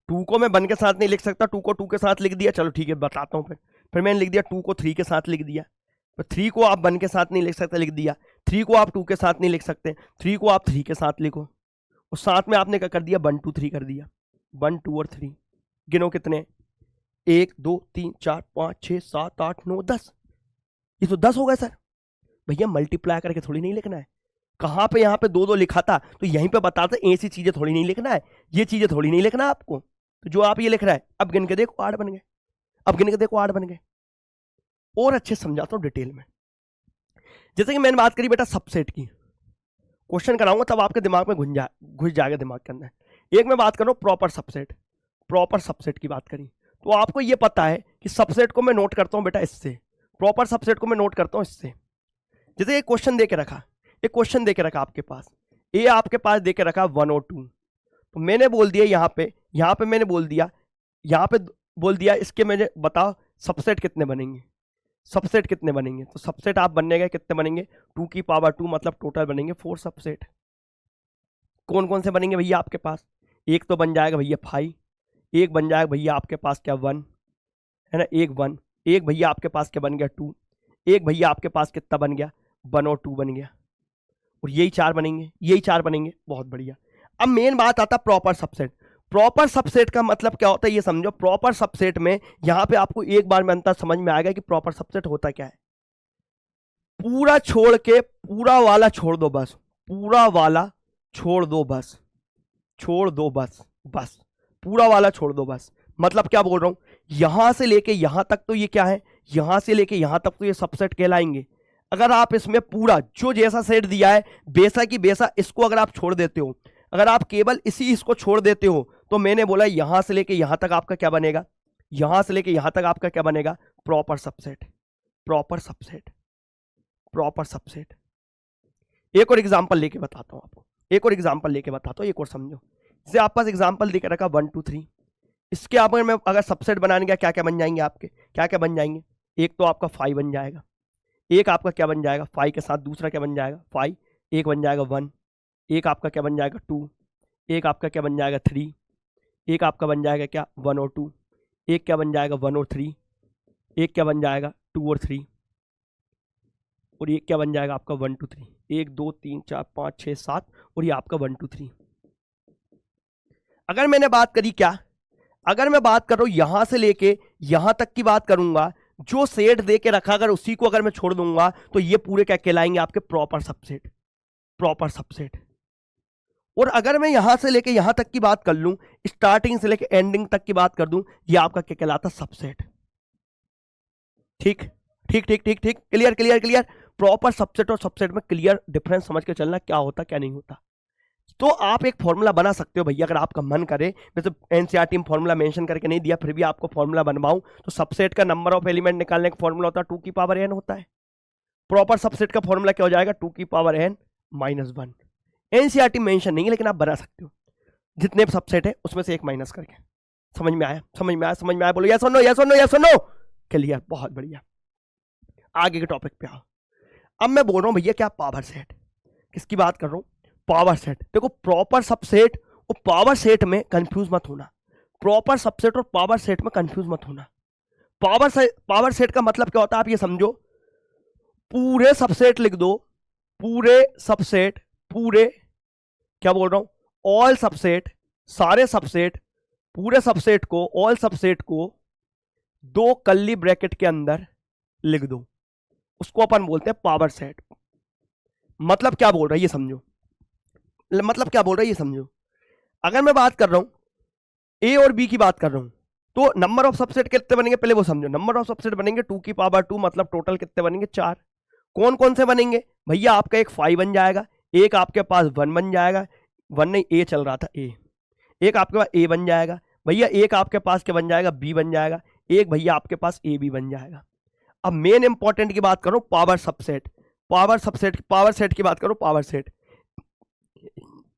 2 को मैं 1 के साथ नहीं लिख सकता, 2 को 2 के साथ लिख दिया। चलो ठीक है बताता हूँ, फिर मैंने लिख दिया 2 को 3 के साथ लिख दिया, तो 3 को आप 1 के साथ नहीं लिख सकते, लिख दिया। 3 को आप 2 के साथ नहीं लिख सकते, 3 को आप 3 के साथ लिखो, और साथ में आपने क्या कर दिया 1 2 3 कर दिया, 1 2 और 3। गिनो कितने, 1 2 3 4 5 6 7 8 9 10, ये तो 10 हो गए सर। भैया मल्टीप्लाई करके थोड़ी नहीं लिखना है, कहाँ पे यहाँ पे 2 2 लिखा था तो यहीं पे बताते ऐसी चीजें थोड़ी नहीं लिखना है, ये चीजें थोड़ी नहीं लिखना है आपको। तो जो आप ये लिख रहा है, अब गिन के देखो 8 बन गए, अब गिन के देखो 8 बन गए। और अच्छे समझाता हूँ डिटेल में। जैसे कि मैंने बात करी बेटा सबसेट की, क्वेश्चन कराऊंगा तब आपके दिमाग में घुस जाएगा दिमाग के अंदर। एक मैं बात कर रहा हूँ प्रॉपर सबसेट, प्रॉपर सबसेट की बात करी तो आपको ये पता है कि सबसेट को मैं नोट करता हूँ बेटा इससे, प्रॉपर सबसेट को मैं नोट करता हूँ इससे। जैसे एक क्वेश्चन दे के रखा, एक क्वेश्चन दे के रखा आपके पास, ए आपके पास दे के रखा 1 और 2, तो मैंने बोल दिया यहाँ पे मैंने बोल दिया, यहाँ पे बोल दिया इसके मैंने बताओ सबसेट कितने बनेंगे, सबसेट कितने बनेंगे। तो सबसेट आप बनने गए कितने बनेंगे 2 की पावर 2 मतलब टोटल बनेंगे 4 सबसेट। कौन कौन से बनेंगे भैया आपके पास, एक तो बन जाएगा भैया 5, एक बन जाएगा भैया आपके पास क्या 1 है ना, एक 1, एक भैया आपके पास क्या बन गया 2, एक भैया आपके पास कितना बन गया 1 और 2 बन गया, और यही 4 बनेंगे, यही 4 बनेंगे। बहुत बढ़िया। अब मेन बात आता प्रॉपर सबसेट। प्रॉपर सबसेट का मतलब क्या होता है ये समझो। प्रॉपर सबसेट में यहां पे आपको एक बार में अंतर समझ में आएगा कि प्रॉपर सबसेट होता क्या है। पूरा छोड़ के पूरा वाला छोड़ दो बस, पूरा वाला छोड़ दो बस, छोड़ दो बस, बस पूरा वाला छोड़ दो बस। मतलब क्या बोल रहा हूं, यहां से लेके यहां तक तो ये क्या है, यहां से लेके यहां तक तो ये सबसेट कहलाएंगे। अगर आप इसमें पूरा जो जैसा सेट दिया है बेसा की बेसा इसको अगर आप छोड़ देते हो, अगर आप केवल इसको छोड़ देते हो, तो मैंने बोला यहां से लेके यहां तक आपका क्या बनेगा, यहां से लेके यहां तक आपका क्या बनेगा proper subset, proper subset, proper subset. एक और एग्जांपल लेके बताता हूं आपको, एक और एग्जांपल लेके बताता हूं, एक और समझो। जैसे आप पास एग्जांपल देकर रखा 1 2 3, इसके आप में अगर सबसेट बनाने गया क्या क्या बन जाएंगे आपके, क्या क्या बन जाएंगे। एक तो आपका 5 बन जाएगा, एक आपका क्या बन जाएगा 5 के साथ दूसरा क्या बन जाएगा 5, एक बन जाएगा 1, एक आपका क्या बन जाएगा 2, एक आपका क्या बन जाएगा 3, एक आपका बन जाएगा क्या 1 और 2, एक क्या बन जाएगा 1 और 3, एक क्या बन जाएगा 2 और 3, और ये क्या बन जाएगा आपका 1 2 3, 1 2 3 4 5 6 7, और ये आपका 1 2 3। अगर मैंने बात करी क्या, अगर मैं बात कर रहा हूं यहां से लेके यहां तक की बात करूंगा, जो सेट दे के रखा अगर उसी को अगर मैं छोड़ दूंगा तो ये पूरे क्या कहलाएंगे आपके प्रॉपर सबसेट, प्रॉपर सबसेट। और अगर मैं यहां से लेके यहां तक की बात कर लूं, स्टार्टिंग से लेके एंडिंग तक की बात कर दूं, ये आपका क्या कहलाता है? सबसेट। ठीक ठीक ठीक ठीक ठीक, clear clear clear. Proper subset और सबसेट में क्लियर डिफरेंस समझ के चलना, क्या होता क्या नहीं होता। तो आप एक फॉर्मूला बना सकते हो भैया, अगर आपका मन करे। वैसे एनसीईआरटी में फॉर्मूला मेंशन करके नहीं दिया, फिर भी आपको फॉर्मूला बनवाऊं तो सबसेट का नंबर ऑफ एलिमेंट निकालने का फॉर्मूला होता है 2 की पावर n होता है। प्रॉपर सबसेट का फॉर्मूला क्या हो जाएगा? 2 की power n minus 1। NCERT mention नहीं है, लेकिन आप बना सकते हो जितने सबसेट है उसमें से एक माइनस करके। समझ में आया? समझ में आया? समझ में आया? बोलो यस और नो, यस और नो, यस और नो। क्लियर, बहुत बढ़िया। आगे के टॉपिक पे आओ। अब मैं बोल रहा हूं भैया क्या पावर सेट, किसकी बात कर रहा हूं? Power set. देखो प्रॉपर सबसेट और पावर सेट में कंफ्यूज मत होना। प्रॉपर सबसेट और पावर सेट में कंफ्यूज मत होना। पावर सेट का मतलब क्या होता है आप ये समझो, पूरे सबसेट लिख दो, पूरे सबसेट, पूरे क्या बोल रहा हूं? ऑल सबसेट, सारे सबसेट, पूरे सबसेट को, ऑल सबसेट को 2 कर्ली ब्रैकेट के अंदर लिख दो, उसको अपन बोलते हैं पावर सेट। मतलब क्या बोल रहा है ये समझो, मतलब क्या बोल रहा है ये समझो। अगर मैं बात कर रहा हूं ए और बी की बात कर रहा हूं, तो नंबर ऑफ सबसेट कितने बनेंगे पहले वो समझो। नंबर ऑफ सबसेट बनेंगे 2 की पावर 2, मतलब टोटल कितने बनेंगे? 4। कौन कौन से बनेंगे भैया? आपका एक 5 बन जाएगा, एक आपके पास 1 बन जाएगा, 1 नहीं ए चल रहा था ए, एक आपके पास ए बन जाएगा भैया, एक आपके पास क्या बन जाएगा? बी बन जाएगा, एक भैया आपके पास ए बी बन जाएगा। अब मेन इंपॉर्टेंट की बात करो, power subset, power subset, power set की बात करो, पावर सेट।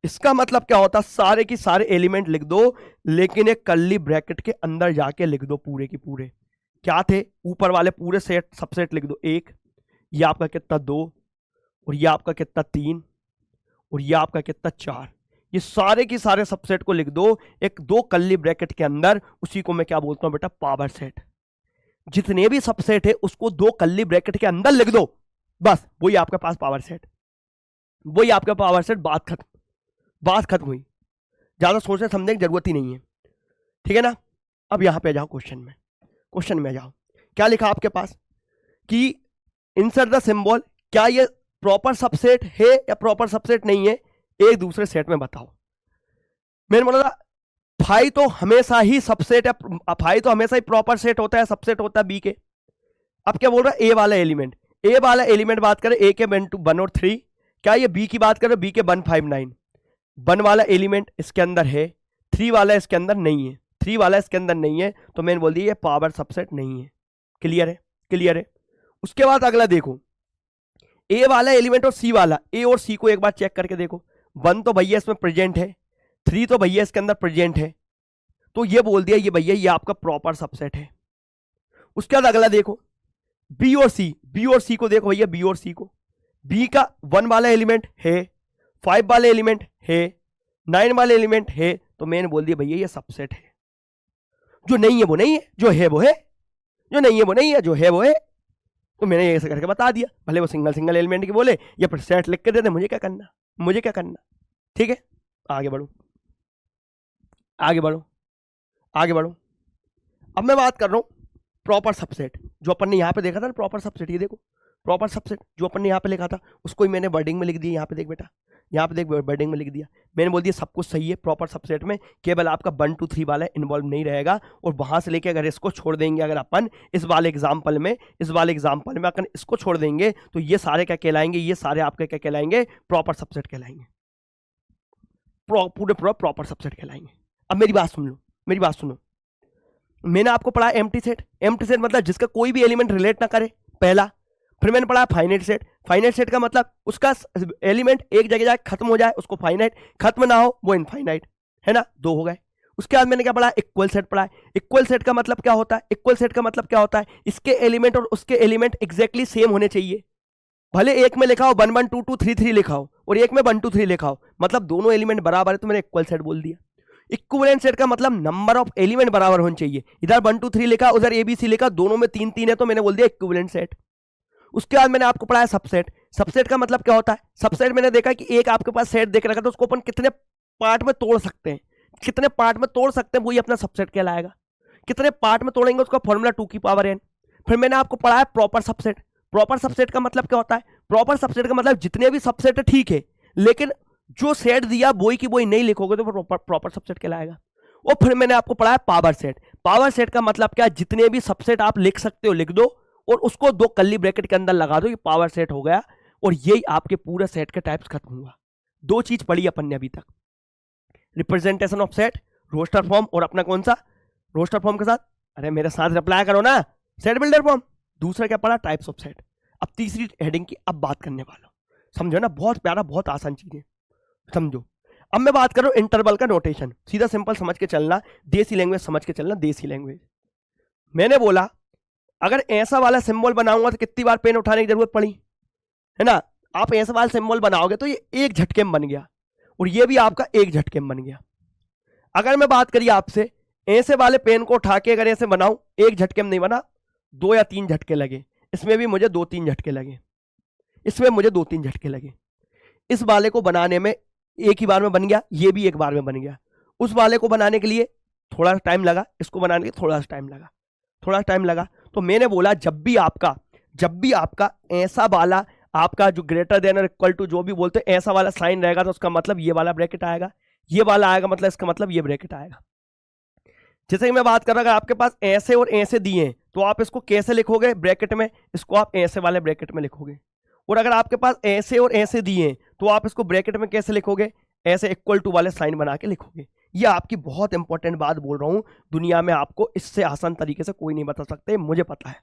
इसका मतलब क्या होता है? सारे की सारे एलिमेंट लिख दो, लेकिन एक कर्ली ब्रैकेट के अंदर जाके लिख दो पूरे की पूरे। क्या थे? ऊपर वाले पूरे सेट सबसेट लिख दो, 1, ये आपका कितना 2, और ये आपका कितना 3, और ये आपका कितना 4। ये सारे की सारे सबसेट को लिख दो एक 2 कर्ली ब्रैकेट के अंदर, उसी को मैं क्या बोलता हूं बेटा? Power set. जितने भी सबसेट है उसको 2 कर्ली ब्रैकेट के अंदर लिख दो, बस वही आपके पास पावर सेट, वही आपका पावर सेट। बात खत्म, बात खत्म हुई। ज्यादा सोचने समझने की जरूरत ही नहीं है, ठीक है ना। अब यहां पे जाओ क्वेश्चन में, क्वेश्चन में जाओ। क्या लिखा आपके पास कि इंसर्ट द सिंबल, क्या ये प्रॉपर सबसेट है या प्रॉपर सबसेट नहीं है, एक दूसरे सेट में बताओ। मैंने बोला 5 तो हमेशा ही सबसेट है, 5 तो हमेशा ही प्रॉपर सेट होता है, सबसेट होता है बी के। अब क्या बोल रहा है? ए वाला एलिमेंट, ए वाला एलिमेंट बात करें ए के 1 और 3, क्या ये बी की बात करें? बी के 1 5 9, 1 वाला एलिमेंट इसके अंदर है, 3 वाला इसके अंदर नहीं है, 3 वाला इसके अंदर नहीं है, तो मैंने बोल दिया ये पावर सबसेट नहीं है। क्लियर है? क्लियर है। उसके बाद अगला देखो, ए वाला एलिमेंट और सी वाला, ए और सी को एक बार चेक करके देखो। 1 तो भैया इसमें प्रेजेंट है, 3 तो भैया इसके अंदर प्रेजेंट है, तो ये बोल दिया ये भैया ये आपका प्रॉपर सबसेट है। उसके बाद अगला देखो बी और सी, बी और सी को देखो भैया, बी और सी को, बी का 1 वाला एलिमेंट है, 5 वाले एलिमेंट है, 9 वाले एलिमेंट है, तो मैंने बोल दिया भैया ये सबसेट है। जो नहीं है वो नहीं है, जो है वो है, जो नहीं है वो नहीं है, जो है वो है। तो मैंने ऐसे करके बता दिया, भले वो सिंगल सिंगल एलिमेंट की बोले या फिर सेट लिख के दे दे, मुझे क्या करना, मुझे क्या करना। ठीक है, आगे बढ़ो, आगे बढ़ो, आगे बढ़ो। अब मैं बात कर रहा हूं प्रॉपर सबसेट, जो अपन ने यहां पे देखा था ना प्रॉपर सबसेट, ये देखो प्रॉपर सबसेट जो अपन ने यहाँ पे लिखा था उसको ही मैंने वर्डिंग में लिख दिया। यहाँ पे देख बेटा, यहाँ पे देख वर्डिंग में लिख दिया मैंने, बोल दिया सब कुछ सही है। प्रॉपर सबसेट में केवल आपका 1 2 3 वाला इन्वॉल्व नहीं रहेगा, और वहां से लेके अगर इसको छोड़ देंगे, अगर अपन इस वाले एग्जाम्पल में अगर इसको छोड़ देंगे तो ये सारे क्या कहलाएंगे? ये सारे आपके क्या कहलाएंगे? प्रॉपर सबसेट कहलाएंगे, पूरे प्रॉपर सबसेट कहलाएंगे। अब मेरी बात सुन लो, मेरी बात सुनो। मैंने आपको पढ़ा एम्प्टी सेट, एम्प्टी सेट मतलब जिसका कोई भी एलिमेंट रिलेट ना करे, पहला। फिर मैंने पढ़ा फाइनाइट सेट, फाइनाइट सेट का मतलब उसका एलिमेंट एक जगह जाए खत्म हो जाए उसको फाइनाइट, खत्म ना हो वो इनफाइनाइट, है ना, 2 हो गए। उसके बाद मैंने क्या पढ़ा? इक्वल सेट पढ़ा। इक्वल सेट का मतलब क्या होता है? इक्वल सेट का मतलब क्या होता है? इसके एलिमेंट और उसके एलिमेंट एग्जैक्टली सेम होने चाहिए। भले एक में लिखा हो 1 1 2 2 3 3 लिखा हो और एक में 1 2 3 लिखा हो, मतलब दोनों एलिमेंट बराबर है, तो मैंने इक्वल सेट बोल दिया। इक्विवेलेंट सेट का मतलब नंबर ऑफ एलिमेंट बराबर होने चाहिए, इधर 1 2 3 लिखा उधर ABC लिखा, दोनों में 3 3 है, तो मैंने बोल दिया इक्विवेलेंट सेट। उसके बाद मैंने आपको पढ़ाया सबसेट। सबसेट का मतलब क्या होता है? सबसेट मैंने देखा कि एक आपके पास सेट देख रखा था, उसको अपन कितने पार्ट में तोड़ सकते हैं, कितने पार्ट में तोड़ सकते हैं, वही अपना सबसेट कहलाएगा। कितने पार्ट में तोड़ेंगे उसका फॉर्मूला 2 की पावर n। फिर मैंने आपको पढ़ाया प्रॉपर सबसेट। प्रॉपर सबसेट का मतलब क्या होता है? प्रॉपर सबसेट का मतलब जितने भी सबसेट है ठीक है, लेकिन जो सेट दिया वही की वही नहीं लिखोगे तो प्रॉपर सबसेट कहलाएगा। और फिर मैंने आपको पढ़ाया पावर सेट। पावर सेट का मतलब क्या, जितने भी सबसेट आप लिख सकते हो लिख दो और उसको दो कर्ली ब्रैकेट के अंदर लगा दो, ये पावर सेट हो गया और यही आपके पूरे सेट के टाइप्स खत्म हुआ। दो चीज पढ़ी अपन ने अभी तक, representation of set, roster form और अपना कौन सा रोस्टर फॉर्म के साथ, अरे मेरे साथ रिप्लाई करो ना, सेट बिल्डर फॉर्म। दूसरा क्या पढ़ा, टाइप्स ऑफ सेट। अब तीसरी हेडिंग की अब बात करने वाला हूं, समझो ना, बहुत प्यारा बहुत आसान चीज है, समझो। अब मैं बात कर रहा हूं इंटरवल का नोटेशन, सीधा सिंपल समझ के चलना, देसी लैंग्वेज समझ के चलना, देसी लैंग्वेज। मैंने बोला अगर ऐसा वाला सिंबल बनाऊंगा तो कितनी बार पेन उठाने की जरूरत पड़ी, है ना। आप ऐसा वाला सिंबल बनाओगे तो ये एक झटके में बन गया और ये भी आपका एक झटके में बन गया। अगर मैं बात करिए आपसे, ऐसे वाले पेन को उठा के अगर ऐसे बनाऊं, एक झटके में नहीं बना, 2 या 3 झटके लगे। इसमें भी मुझे 2-3 झटके लगे, इसमें मुझे 2-3 झटके लगे। इस वाले को बनाने में एक ही बार में बन गया, ये भी एक बार में बन गया। उस वाले को बनाने के लिए थोड़ा टाइम लगा, इसको बनाने के लिए थोड़ा सा टाइम लगा। तो मैंने बोला जब भी आपका ऐसा वाला, आपका जो ग्रेटर देन और इक्वल टू जो भी बोलते हैं, ऐसा वाला साइन रहेगा तो उसका मतलब ये वाला ब्रैकेट आएगा, ये वाला आएगा मतलब इसका मतलब ये ब्रैकेट आएगा। जैसे कि मैं बात कर रहा, अगर आपके पास ऐसे और ऐसे दिए हैं तो आप इसको कैसे लिखोगे ब्रैकेट में, इसको आप ऐसे वाले ब्रैकेट में लिखोगे। और अगर आपके पास ऐसे और ऐसे दिए हैं तो आप इसको ब्रैकेट में कैसे लिखोगे, ऐसे इक्वल टू वाले साइन बना के लिखोगे। ये आपकी बहुत इंपॉर्टेंट बात बोल रहा हूं, दुनिया में आपको इससे आसान तरीके से कोई नहीं बता सकते, मुझे पता है।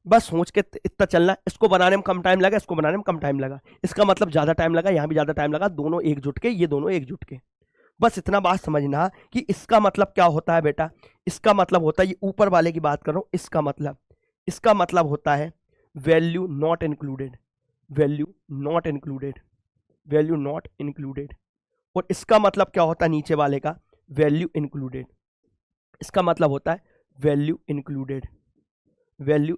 बस सोच के इतना चलना, इसको बनाने में कम टाइम लगा, इसको बनाने में कम टाइम लगा, इसका मतलब ज्यादा टाइम लगा, यहां भी ज्यादा टाइम लगा, दोनों एकजुट के, ये दोनों एकजुट के। बस इतना बात समझना कि इसका मतलब क्या होता है बेटा, इसका मतलब होता है, ये ऊपर वाले की बात कर रहा हूं, इसका मतलब होता है value not included, value not included. और इसका मतलब क्या होता है नीचे वाले का, वैल्यू इंक्लूडेड। इसका मतलब होता है वैल्यू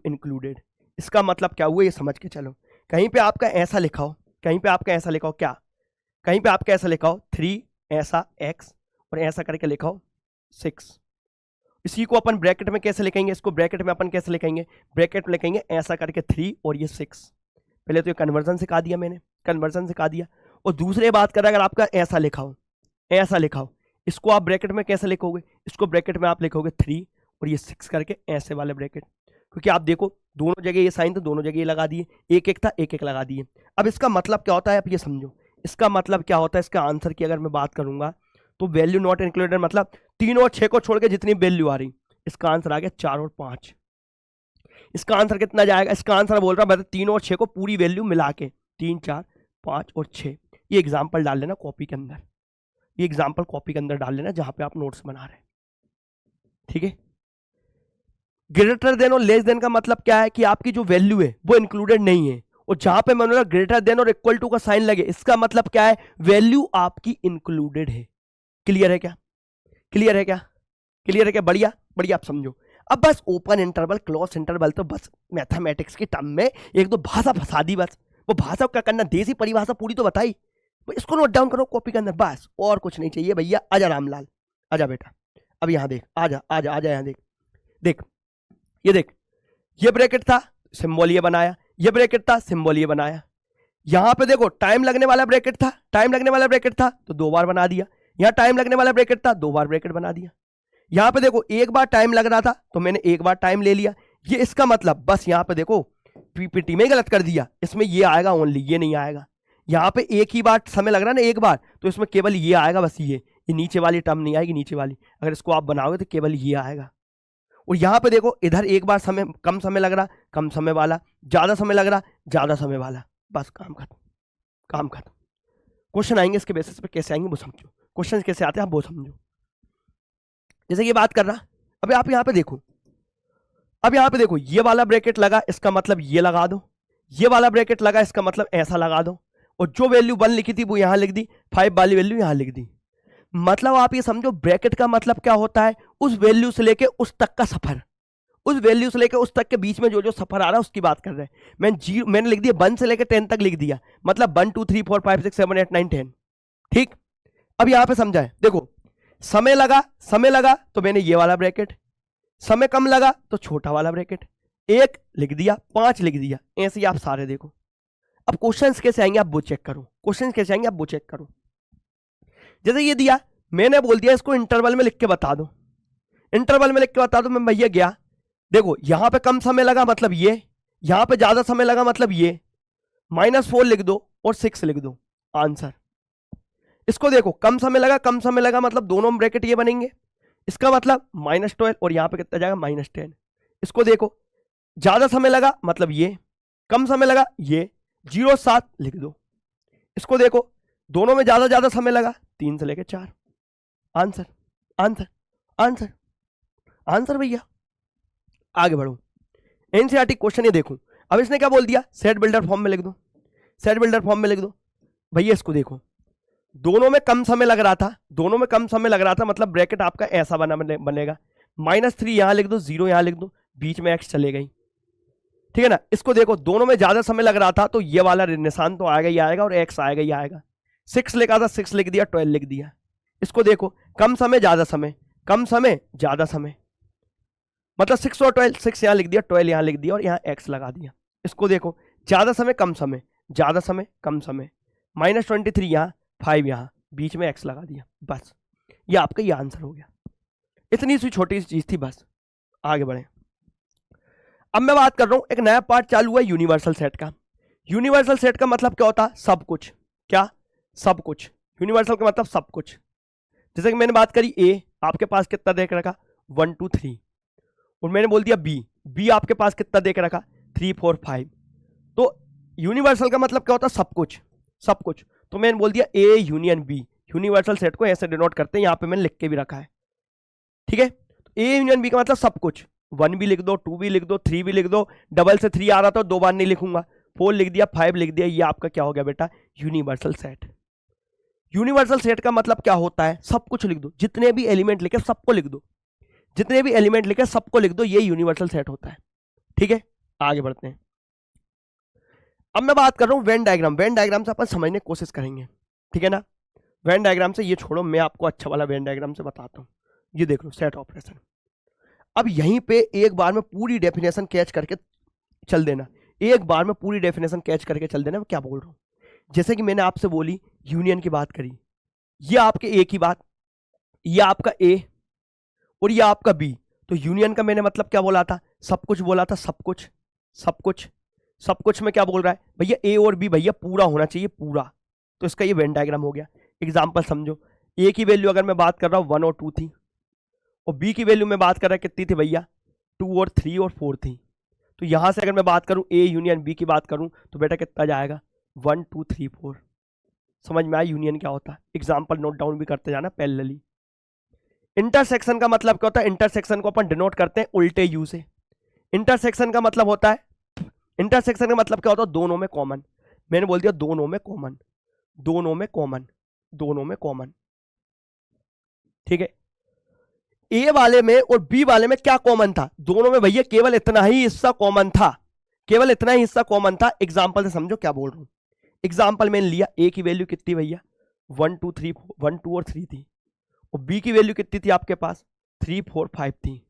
इंक्लूडेड। इसका मतलब क्या हुआ ये समझ के चलो। कहीं पे आपका ऐसा लिखा हो, क्या कहीं पे आपका ऐसा लिखा हो 3 ऐसा x और ऐसा करके लिखा हो 6। इसी को अपन ब्रैकेट में कैसे लिखेंगे, इसको ब्रैकेट में अपन कैसे लिखेंगे, ब्रैकेट में लिखेंगे ऐसा करके 3 और ये 6। पहले तो ये कन्वर्जन सिखा दिया मैंने, और दूसरे बात कर, अगर आपका ऐसा लिखा हो, इसको आप ब्रैकेट में कैसे लिखोगे, इसको ब्रैकेट में आप लिखोगे 3 और ये 6 करके ऐसे वाले ब्रैकेट। क्योंकि आप देखो दोनों जगह ये साइन तो दोनों जगह ये लगा दिए, एक था एक लगा दिए। अब इसका मतलब क्या होता है आप ये समझो, इसका मतलब क्या होता है, इसका आंसर की अगर मैं बात करूंगा तो वैल्यू नॉट इंक्लूडेड मतलब 3 और 6 को छोड़ के जितनी वैल्यू आ रही, इसका आंसर आ गया 4 और 5। इसका आंसर कितना जाएगा, इसका आंसर बोल रहा है 3 और 6 को पूरी वैल्यू मिला के 3, 4, 5 और 6। ये एग्जाम्पल डाल लेना कॉपी के अंदर, डाल लेना जहां पे आप नोट्स बना रहे हैं, ठीक है। ग्रेटर देन और लेस देन का मतलब क्या है कि आपकी जो वैल्यू है वो इंक्लूडेड नहीं है, और जहां पे मैंने ग्रेटर देन और इक्वल टू का साइन लगे, इसका मतलब क्या है, वैल्यू आपकी इंक्लूडेड है। क्लियर है क्या, बढ़िया आप समझो। अब बस ओपन इंटरवल क्लोज इंटरवल तो बस मैथमेटिक्स की टर्म में एक दो भाषा फंसा दी, बस वो भाषा क्या करना, देसी परिभाषा पूरी तो बताई, इसको नोट डाउन करो कॉपी के अंदर, बस और कुछ नहीं चाहिए भैया। आजा रामलाल, आजा बेटा, अब यहां देख, आजा यहां देख, ये देख, ये ब्रैकेट था सिंबल ये बनाया, ये ब्रैकेट था सिंबल ये बनाया। यहां पे देखो टाइम लगने वाला ब्रैकेट था, तो 2 बार बना दिया। यहां टाइम लगने वाला ब्रैकेट था, 2 बार ब्रैकेट बना दिया। यहां पे देखो एक बार टाइम लग रहा था तो मैंने एक बार टाइम ले लिया। ये इसका मतलब, बस यहां पे देखो पीपीटी में गलत कर दिया, इसमें ये आएगा ओनली, ये नहीं आएगा। यहां पे एक ही बार समय लग रहा है ना, एक बार, तो इसमें केवल ये आएगा, बस ये नीचे वाली टर्म नहीं आएगी, नीचे वाली अगर इसको आप बनाओगे तो केवल ये आएगा। और यहां पे देखो इधर एक बार समय, कम समय लग रहा, कम समय वाला, ज्यादा समय लग रहा, ज्यादा समय वाला, बस काम खत्म। क्वेश्चन आएंगे इसके बेसिस पे, कैसे आएंगे वो समझो, क्वेश्चन कैसे आते हैं आप वो समझो। जैसे ये बात कर रहा, अब आप यहां पे देखो, ये वाला ब्रैकेट लगा, इसका मतलब ये लगा दो, ये वाला ब्रैकेट लगा, इसका मतलब ऐसा लगा दो, और जो वैल्यू 1 लिखी थी वो यहां लिख दी, 5 वाली वैल्यू यहां लिख दी। मतलब आप ये समझो ब्रैकेट का मतलब क्या होता है, उस वैल्यू से लेके उस तक का सफर, उस वैल्यू से लेके उस तक के बीच में जो सफर आ रहा है उसकी बात कर रहे हैं। मैंने लिख दिया 1 से लेके 10 तक लिख दिया, मतलब 1 2 3 4 5 6 7 8 9 10, ठीक। अब यहां पे समझाए, देखो समय लगा तो मैंने ये वाला ब्रैकेट, समय कम लगा तो छोटा वाला ब्रैकेट, 1 लिख दिया, 5 लिख दिया, ऐसे ही आप सारे देखो। अब क्वेश्चंस कैसे आएंगे आप वो चेक करो, क्वेश्चंस कैसे आएंगे आप वो चेक करो। जैसे ये दिया, मैंने बोल दिया इसको इंटरवल में लिख के बता दो, इंटरवल में लिख के बता दो। मैं भैया गया, देखो यहां पे कम समय लगा मतलब ये, यहां पे ज्यादा समय लगा मतलब ये, -4 लिख दो और 6 लिख दो, आंसर। इसको देखो, कम समय लगा मतलब दोनों ब्रैकेट ये बनेंगे, इसका मतलब -12 और यहां पे कितना जाएगा -10। इसको देखो, ज्यादा समय लगा मतलब ये, कम समय लगा ये, 0-7 लिख दो। इसको देखो, दोनों में ज्यादा समय लगा, 3 से लेके 4, आंसर आंसर आंसर आंसर भैया। आगे बढ़ो, एनसीईआरटी क्वेश्चन ये देखो। अब इसने क्या बोल दिया, सेट बिल्डर फॉर्म में लिख दो, सेट बिल्डर फॉर्म में लिख दो। भैया इसको देखो, दोनों में कम समय लग रहा था, दोनों में कम समय लग रहा था मतलब ब्रैकेट आपका ऐसा बनेगा, -3 यहां लिख दो, 0 यहां लिख दो, बीच में x चले गई, ठीक है ना। इसको देखो, दोनों में ज्यादा समय लग रहा था तो ये वाला निशान तो आएगा ही आएगा और x आएगा ही आएगा। 6 लिखा था, 6 लिख दिया, 12 लिख दिया। इसको देखो, कम समय ज्यादा समय, कम समय ज्यादा समय, मतलब 6 और 12, 6 यहां लिख दिया, 12 यहां लिख दिया और यहां x लगा दिया। इसको देखो, ज्यादा समय कम समय, ज्यादा समय कम समय, -23 यहां, 5 यहां, बीच में x लगा दिया, बस ये आपका ये आंसर हो गया। इतनी सी छोटी सी चीज थी, बस। आगे बढ़े, अब मैं बात कर रहा हूं, एक नया पार्ट चालू हुआ यूनिवर्सल सेट का। यूनिवर्सल सेट का मतलब क्या होता है, सब कुछ। क्या, सब कुछ। यूनिवर्सल का मतलब सब कुछ। जैसे कि मैंने बात करी ए, आपके पास कितना देख रखा, 1 2 3, और मैंने बोल दिया बी, बी आपके पास कितना देख रखा, 3 4 5। तो यूनिवर्सल का मतलब क्या होता है, सब कुछ, सब कुछ। तो मैंने बोल दिया A union B, universal set को ऐसे डिनोट करते हैं, यहां पे मैंने लिख के भी रखा है, ठीक है। तो ए यूनियन बी का मतलब सब कुछ, 1 भी लिख दो, 2 भी लिख दो, 3 भी लिख दो, डबल से 3 आ रहा था 2 बार नहीं लिखूंगा, 4 लिख दिया, 5 लिख दिया, ये आपका क्या हो गया बेटा, यूनिवर्सल सेट। यूनिवर्सल सेट का मतलब क्या होता है, सब कुछ लिख दो, जितने भी एलिमेंट लिखे सबको लिख दो, जितने भी एलिमेंट लिखे सबको लिख दो, ये यूनिवर्सल सेट होता है, ठीक है। आगे बढ़ते हैं, अब मैं बात कर रहा हूं वेन डायग्राम। वेन डायग्राम से अपन समझने की कोशिश करेंगे, ठीक है ना। वेन डायग्राम से ये छोड़ो, मैं आपको अच्छा वाला वेन डायग्राम से बताता हूं। ये देख लो, सेट ऑपरेशन। अब यहीं पे एक बार में पूरी डेफिनेशन कैच करके चल देना, एक बार में पूरी डेफिनेशन कैच करके चल देना मैं क्या बोल रहा हूं। जैसे कि मैंने आपसे बोली, यूनियन की बात करी, ये आपके ए की बात, ये आपका ए और ये आपका बी। तो यूनियन का मैंने मतलब क्या बोला था, सब कुछ बोला था, सब कुछ, सब कुछ, सब कुछ में क्या बोल रहा है भैया, ए और बी भैया पूरा होना चाहिए, पूरा। तो इसका ये वेन डायग्राम हो गया। एग्जाम्पल समझो, ए की वैल्यू अगर मैं बात कर रहा हूं 1 और 2 थी, और बी की वैल्यू में बात कर रहा है कितनी थी भैया, 2 और 3 और 4 थी। तो यहां से अगर मैं बात करूं ए यूनियन बी की बात करूं तो बेटा कितना जाएगा, 1 2 3 4। समझ में आया यूनियन क्या होता है। एग्जाम्पल नोट डाउन भी करते जाना पैरेलली। इंटरसेक्शन का मतलब क्या होता है, इंटरसेक्शन को अपन डिनोट करते हैं उल्टे यू से। इंटरसेक्शन का मतलब होता है, इंटरसेक्शन का मतलब क्या होता है, दोनों में कॉमन। मैंने बोल दिया दोनों में कॉमन, दोनों में कॉमन, दोनों में कॉमन, ठीक है। ए वाले में और बी वाले में क्या कॉमन था, दोनों में भैया केवल इतना ही हिस्सा कॉमन था, केवल इतना ही हिस्सा कॉमन था। एग्जाम्पल से समझो क्या बोल रहा हूं। एग्जाम्पल मैंने लिया, ए की वैल्यू कितनी भैया, 1 2 3 1 2 और 3 थी, और बी की वैल्यू कितनी थी आपके पास, 3 4 5 थी।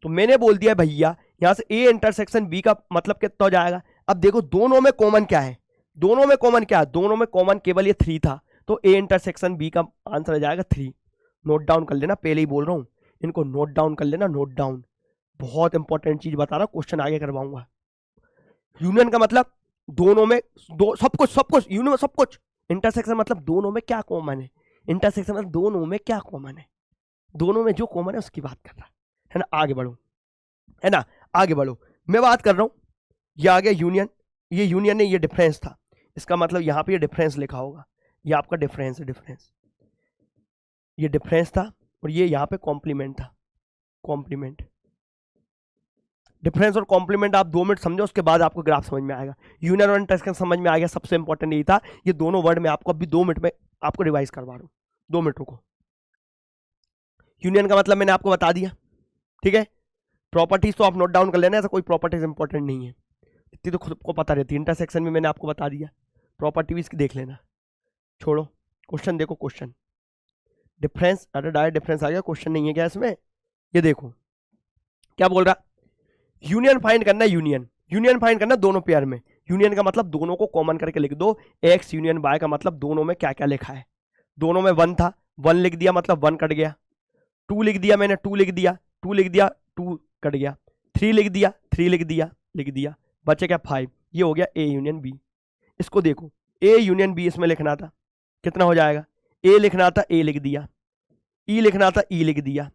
तो मैंने बोल दिया भैया यहां से ए इंटरसेक्शन बी का मतलब कितना हो जाएगा। अब देखो दोनों में कॉमन क्या है, दोनों में कॉमन क्या है, दोनों में कॉमन केवल ये 3 था, तो ए इंटरसेक्शन बी का आंसर आ जाएगा 3। नोट डाउन कर लेना, पहले ही बोल रहा हूं, इनको नोट डाउन कर लेना, नोट डाउन। बहुत इंपॉर्टेंट चीज बता रहा हूं, क्वेश्चन आगे करवाऊंगा। यूनियन का मतलब दोनों में दो, सब कुछ, सब कुछ, यूनियन में सब कुछ। इंटरसेक्शन मतलब दोनों में क्या कॉमन है, इंटरसेक्शन मतलब दोनों में क्या कॉमन है, दोनों में जो कॉमन है उसकी बात कर रहा है ना। आगे बढ़ो, है ना, आगे बढ़ो। मैं बात कर रहा हूं, ये आ गया यूनियन, ये यूनियन है, ये डिफरेंस था, इसका मतलब यहां पे ये डिफरेंस लिखा होगा, ये आपका डिफरेंस है, डिफरेंस, ये डिफरेंस था, और ये यहां पे कॉम्प्लीमेंट था, कॉम्प्लीमेंट। डिफरेंस और कॉम्प्लीमेंट आप 2 मिनट समझो, उसके बाद आपको ग्राफ समझ में आएगा। यूनियन और इंटरसेक्शन समझ में आ गया, सबसे इंपॉर्टेंट यही था। ये दोनों वर्ड में आपको अभी 2 मिनट में आपको रिवाइज करवा रहा हूं, 2 मिनट रुको। यूनियन का मतलब मैंने आपको बता दिया, ठीक है। प्रॉपर्टीज तो आप नोट डाउन कर लेना, ऐसा कोई प्रॉपर्टीज इंपॉर्टेंट नहीं है, इतनी तो खुद को पता रहती है। इंटरसेक्शन में मैंने आपको बता दिया, प्रॉपर्टी भी इसकी देख लेना। छोड़ो, क्वेश्चन देखो, क्वेश्चन डिफरेंस, अरे डायरेक्ट डिफरेंस आ गया, क्वेश्चन नहीं है क्या इसमें। ये देखो क्या बोल रहा, यूनियन फाइंड करना है, यूनियन, यूनियन फाइंड करना दोनों पेयर में। यूनियन का मतलब दोनों को कॉमन करके लिख दो। एक्स यूनियन वाई का मतलब दोनों में क्या क्या लिखा है। दोनों में 1 था, 1 लिख दिया मतलब 1 कट गया। 2 लिख दिया मैंने, 2 लिख दिया, 2 लिख दिया, 2 कट गया। 3 लिख दिया, 3 लिख दिया, बचे क्या 5। ये हो गया ए यूनियन बी। इसको देखो, ए यूनियन बी इसमें लिखना था, कितना हो जाएगा, ए लिखना था ए लिख दिया, ई लिखना था ई लिख दिया,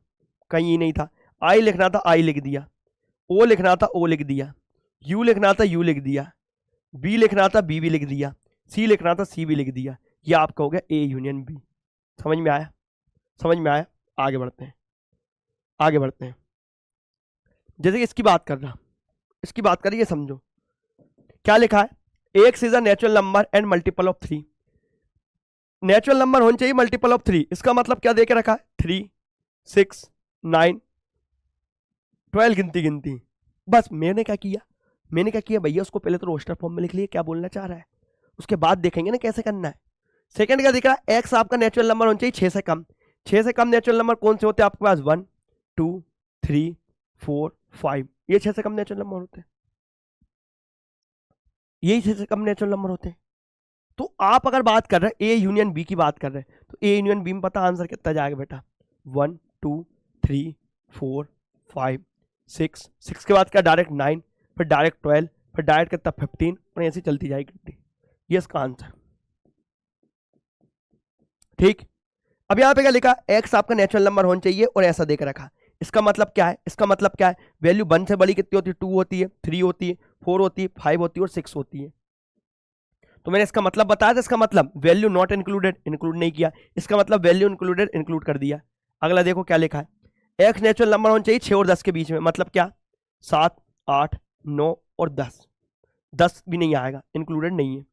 कहीं ई नहीं था, आई लिखना था आई लिख दिया, ओ लिखना था ओ लिख दिया, यू लिखना था यू लिख दिया, बी लिखना था बी भी लिख दिया, सी लिखना था सी भी लिख दिया। ये आपका हो गया ए यूनियन बी। समझ में आया? समझ में आया? आगे बढ़ते हैं, आगे बढ़ते हैं। जैसे कि इसकी बात कर रहा, इसकी बात करिए, समझो क्या लिखा है, x is a natural number and multiple of 3। Natural number होना चाहिए मल्टीपल ऑफ 3। इसका मतलब क्या देके रखा है, 3, 6, 9, 12 गिनती गिनती। बस मैंने क्या किया, मैंने क्या किया भैया, उसको पहले तो रोस्टर फॉर्म में लिख लिया क्या बोलना चाह रहा है, उसके बाद देखेंगे ना कैसे करना है। सेकंड क्या दिख रहा है, एक्स आपका नेचुरल नंबर होना चाहिए 6 से कम। 6 से कम नेचुरल नंबर कौन से होते हैं आपके पास, 1, 2, 3, 4, 5। ये 6 से कम नेचुरल नंबर होते हैं, यही 6 से कम नेचुरल नंबर होते हैं। तो आप अगर बात कर रहे हैं ए यूनियन बी की बात कर रहे हैं, तो ए यूनियन बी में पता आंसर कितना जाएगा बेटा, 1, 2, 3, 4, 5, 6 के बाद क्या डायरेक्ट 9, फिर डायरेक्ट 12, फिर डायरेक्ट कितना 15, और ऐसी चलती जाएगी। ये इसका आंसर। ठीक, अब यहाँ पे क्या लिखा, एक्स आपका नेचुरल नंबर होना चाहिए और ऐसा देकर रखा। इसका मतलब क्या है, इसका मतलब क्या है, वैल्यू 1 से बड़ी कितनी होती है, 2 होती है, 3 होती है, 4 होती है, 5 होती है और 6 होती है। तो मैंने इसका मतलब बताया था, इसका मतलब वैल्यू नॉट इंक्लूडेड, इंक्लूड नहीं किया, इसका मतलब वैल्यू इंक्लूडेड, इंक्लूड कर दिया। अगला देखो क्या लिखा है, एक्स नेचुरल नंबर होना चाहिए 6 और 10 के बीच में, मतलब क्या 7, 8, 9 और 10। 10 भी नहीं आएगा, इंक्लूडेड नहीं है।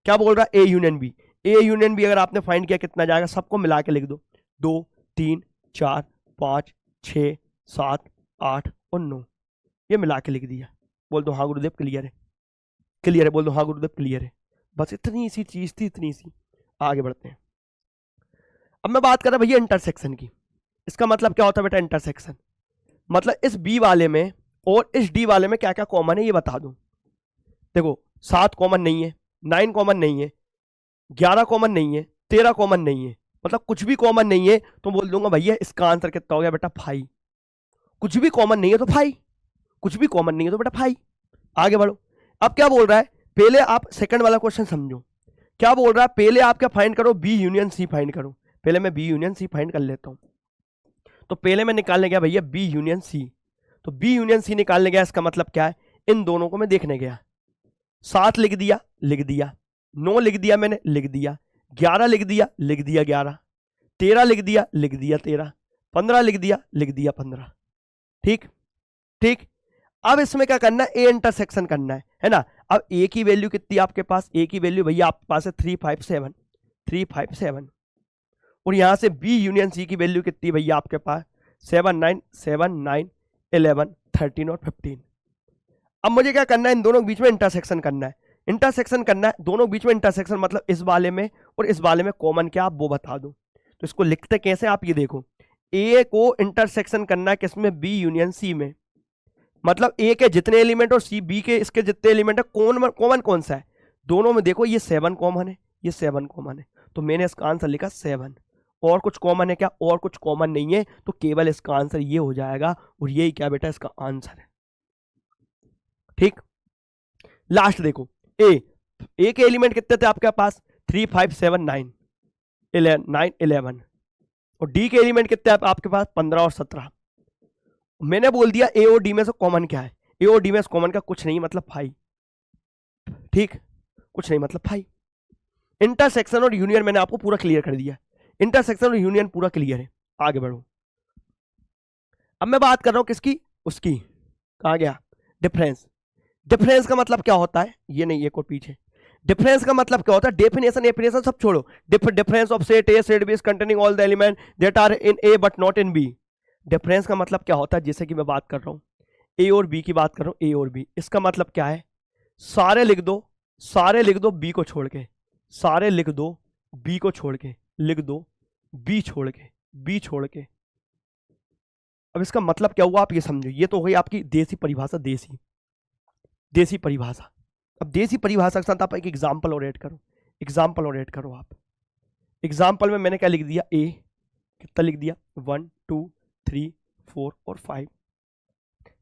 क्या बोल रहा है, A union B. A union B अगर आपने फाइंड किया कितना जाएगा, सबको मिला के लिख दो, 2, 3, 4, 5, 6, 7, 8 और 9, ये मिला के लिख दिया। बोल दो हाँ गुरुदेव क्लियर है, क्लियर है, बोल दो हाँ गुरुदेव क्लियर है। बस इतनी सी चीज थी, इतनी सी। आगे बढ़ते हैं। अब मैं बात कर रहा भैया इंटरसेक्शन की। इसका मतलब क्या होता है बेटा इंटरसेक्शन, मतलब इस बी वाले में और इस डी वाले में क्या क्या कॉमन है ये बता दूं। देखो 7 कॉमन नहीं है, 9 कॉमन नहीं है, 11 कॉमन नहीं है, 13 कॉमन नहीं है, मतलब कुछ भी कॉमन नहीं है, तो बोल दूंगा भैया इसका आंसर कितना हो गया बेटा 5। कुछ भी कॉमन नहीं है तो 5, कुछ भी कॉमन नहीं है तो बेटा 5। आगे बढ़ो। अब क्या बोल रहा है, पहले आप सेकंड वाला क्वेश्चन समझो। क्या बोल रहा है, पहले आप क्या फाइंड करो, बी यूनियन सी फाइंड करो। पहले मैं बी यूनियन सी फाइंड कर लेता हूं। तो पहले मैं निकालने गया भैया बी यूनियन सी। तो बी यूनियन सी निकालने गया, इसका मतलब क्या है, इन दोनों को मैं देखने गया। 7 लिख दिया, लिख दिया, 9 लिख दिया मैंने, लिख दिया, 11 लिख दिया, लिख दिया 11, 13 लिख दिया, लिख दिया 13, 15 लिख दिया, लिख दिया 15। ठीक ठीक। अब इसमें क्या करना है, ए इंटरसेक्शन करना है ना। अब ए की वैल्यू कितनी आपके पास, ए की वैल्यू भैया आपके पास है 357, 357। और यहां से बी यूनियन सी की वैल्यू कितनी भैया आपके पास, 7, 9, 7, 9, 11, 13 और 15। अब मुझे क्या करना है, इन दोनों के बीच में इंटरसेक्शन करना है। इंटरसेक्शन करना है, दोनों बीच में इंटरसेक्शन मतलब इस वाले में और इस वाले में कॉमन क्या आप वो बता दो। तो इसको लिखते कैसे आप ये देखो, ए को इंटरसेक्शन करना है किसमें, बी यूनियन सी में। मतलब ए के जितने एलिमेंट और सी बी के इसके जितने एलिमेंट है, कॉमन कौन सा है, दोनों में देखो ये 7 कॉमन है, ये 7 कॉमन है, तो मैंने इसका आंसर लिखा 7। और कुछ कॉमन है क्या, और कुछ कॉमन नहीं है, तो केवल इसका आंसर ये हो जाएगा, और यही क्या बेटा इसका आंसर है। ठीक, लास्ट देखो, ए के एलिमेंट कितने थे आपके पास, 3, 5, 7, 9, 11, और डी के एलिमेंट कितने आपके पास, 15 और 17। मैंने बोल दिया ए और डी में से कॉमन क्या है, ए और डी में से कॉमन का कुछ नहीं मतलब 5। ठीक, कुछ नहीं मतलब 5। इंटरसेक्शन और यूनियन मैंने आपको पूरा क्लियर कर दिया, इंटरसेक्शन और यूनियन पूरा क्लियर है। आगे बढ़ो। अब मैं बात कर रहा हूं किसकी, उसकी, कहा गया डिफरेंस। डिफरेंस का मतलब क्या होता है, ये नहीं एक और पीछे। डिफरेंस का मतलब क्या होता है, डेफिनेशन एफिनेशन सब छोड़ो। Difference of set A set B is containing all the element that are in A but not in B. Difference का मतलब क्या होता है, जैसे कि मैं बात कर रहा हूं ए और बी की बात कर रहा हूं, ए और बी, इसका मतलब क्या है, सारे लिख दो, सारे लिख दो बी को छोड़ के, सारे लिख दो बी को छोड़ के, लिख दो बी छोड़ के, बी छोड़ के। अब इसका मतलब क्या हुआ आप ये समझो, ये तो हुई आपकी देसी परिभाषा, देसी परिभाषा। अब देसी परिभाषा के साथ आप एक एग्जाम्पल और ऐड करो, एग्जाम्पल और ऐड करो आप। एग्जाम्पल में मैंने क्या लिख दिया, ए कितना लिख दिया 1 2 3 4 और 5।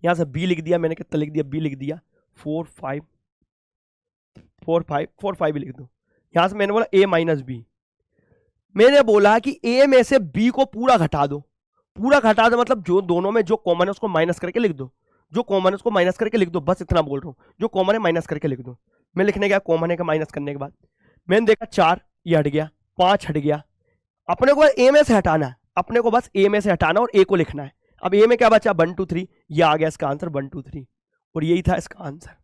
यहाँ से बी लिख दिया मैंने, कितना लिख दिया, बी लिख दिया 4 5 4 5 भी लिख दो। यहाँ से मैंने बोला ए माइनस बी, मैंने बोला कि ए में से बी को पूरा घटा दो। पूरा घटा दो मतलब जो दोनों में जो कॉमन है उसको माइनस करके लिख दो, जो कॉमन है उसको माइनस करके लिख दो, बस इतना बोल रहा हूँ, जो कॉमन है माइनस करके लिख दो। मैं लिखने गया कॉमन है का माइनस करने के बाद मैंने देखा 4 ये हट गया, 5 हट गया। अपने को ए में से हटाना है, अपने को बस ए में से हटाना और ए को लिखना है। अब ए में क्या बचा 1 2 3, ये आ गया इसका आंसर 1 2 3 और यही था इसका आंसर,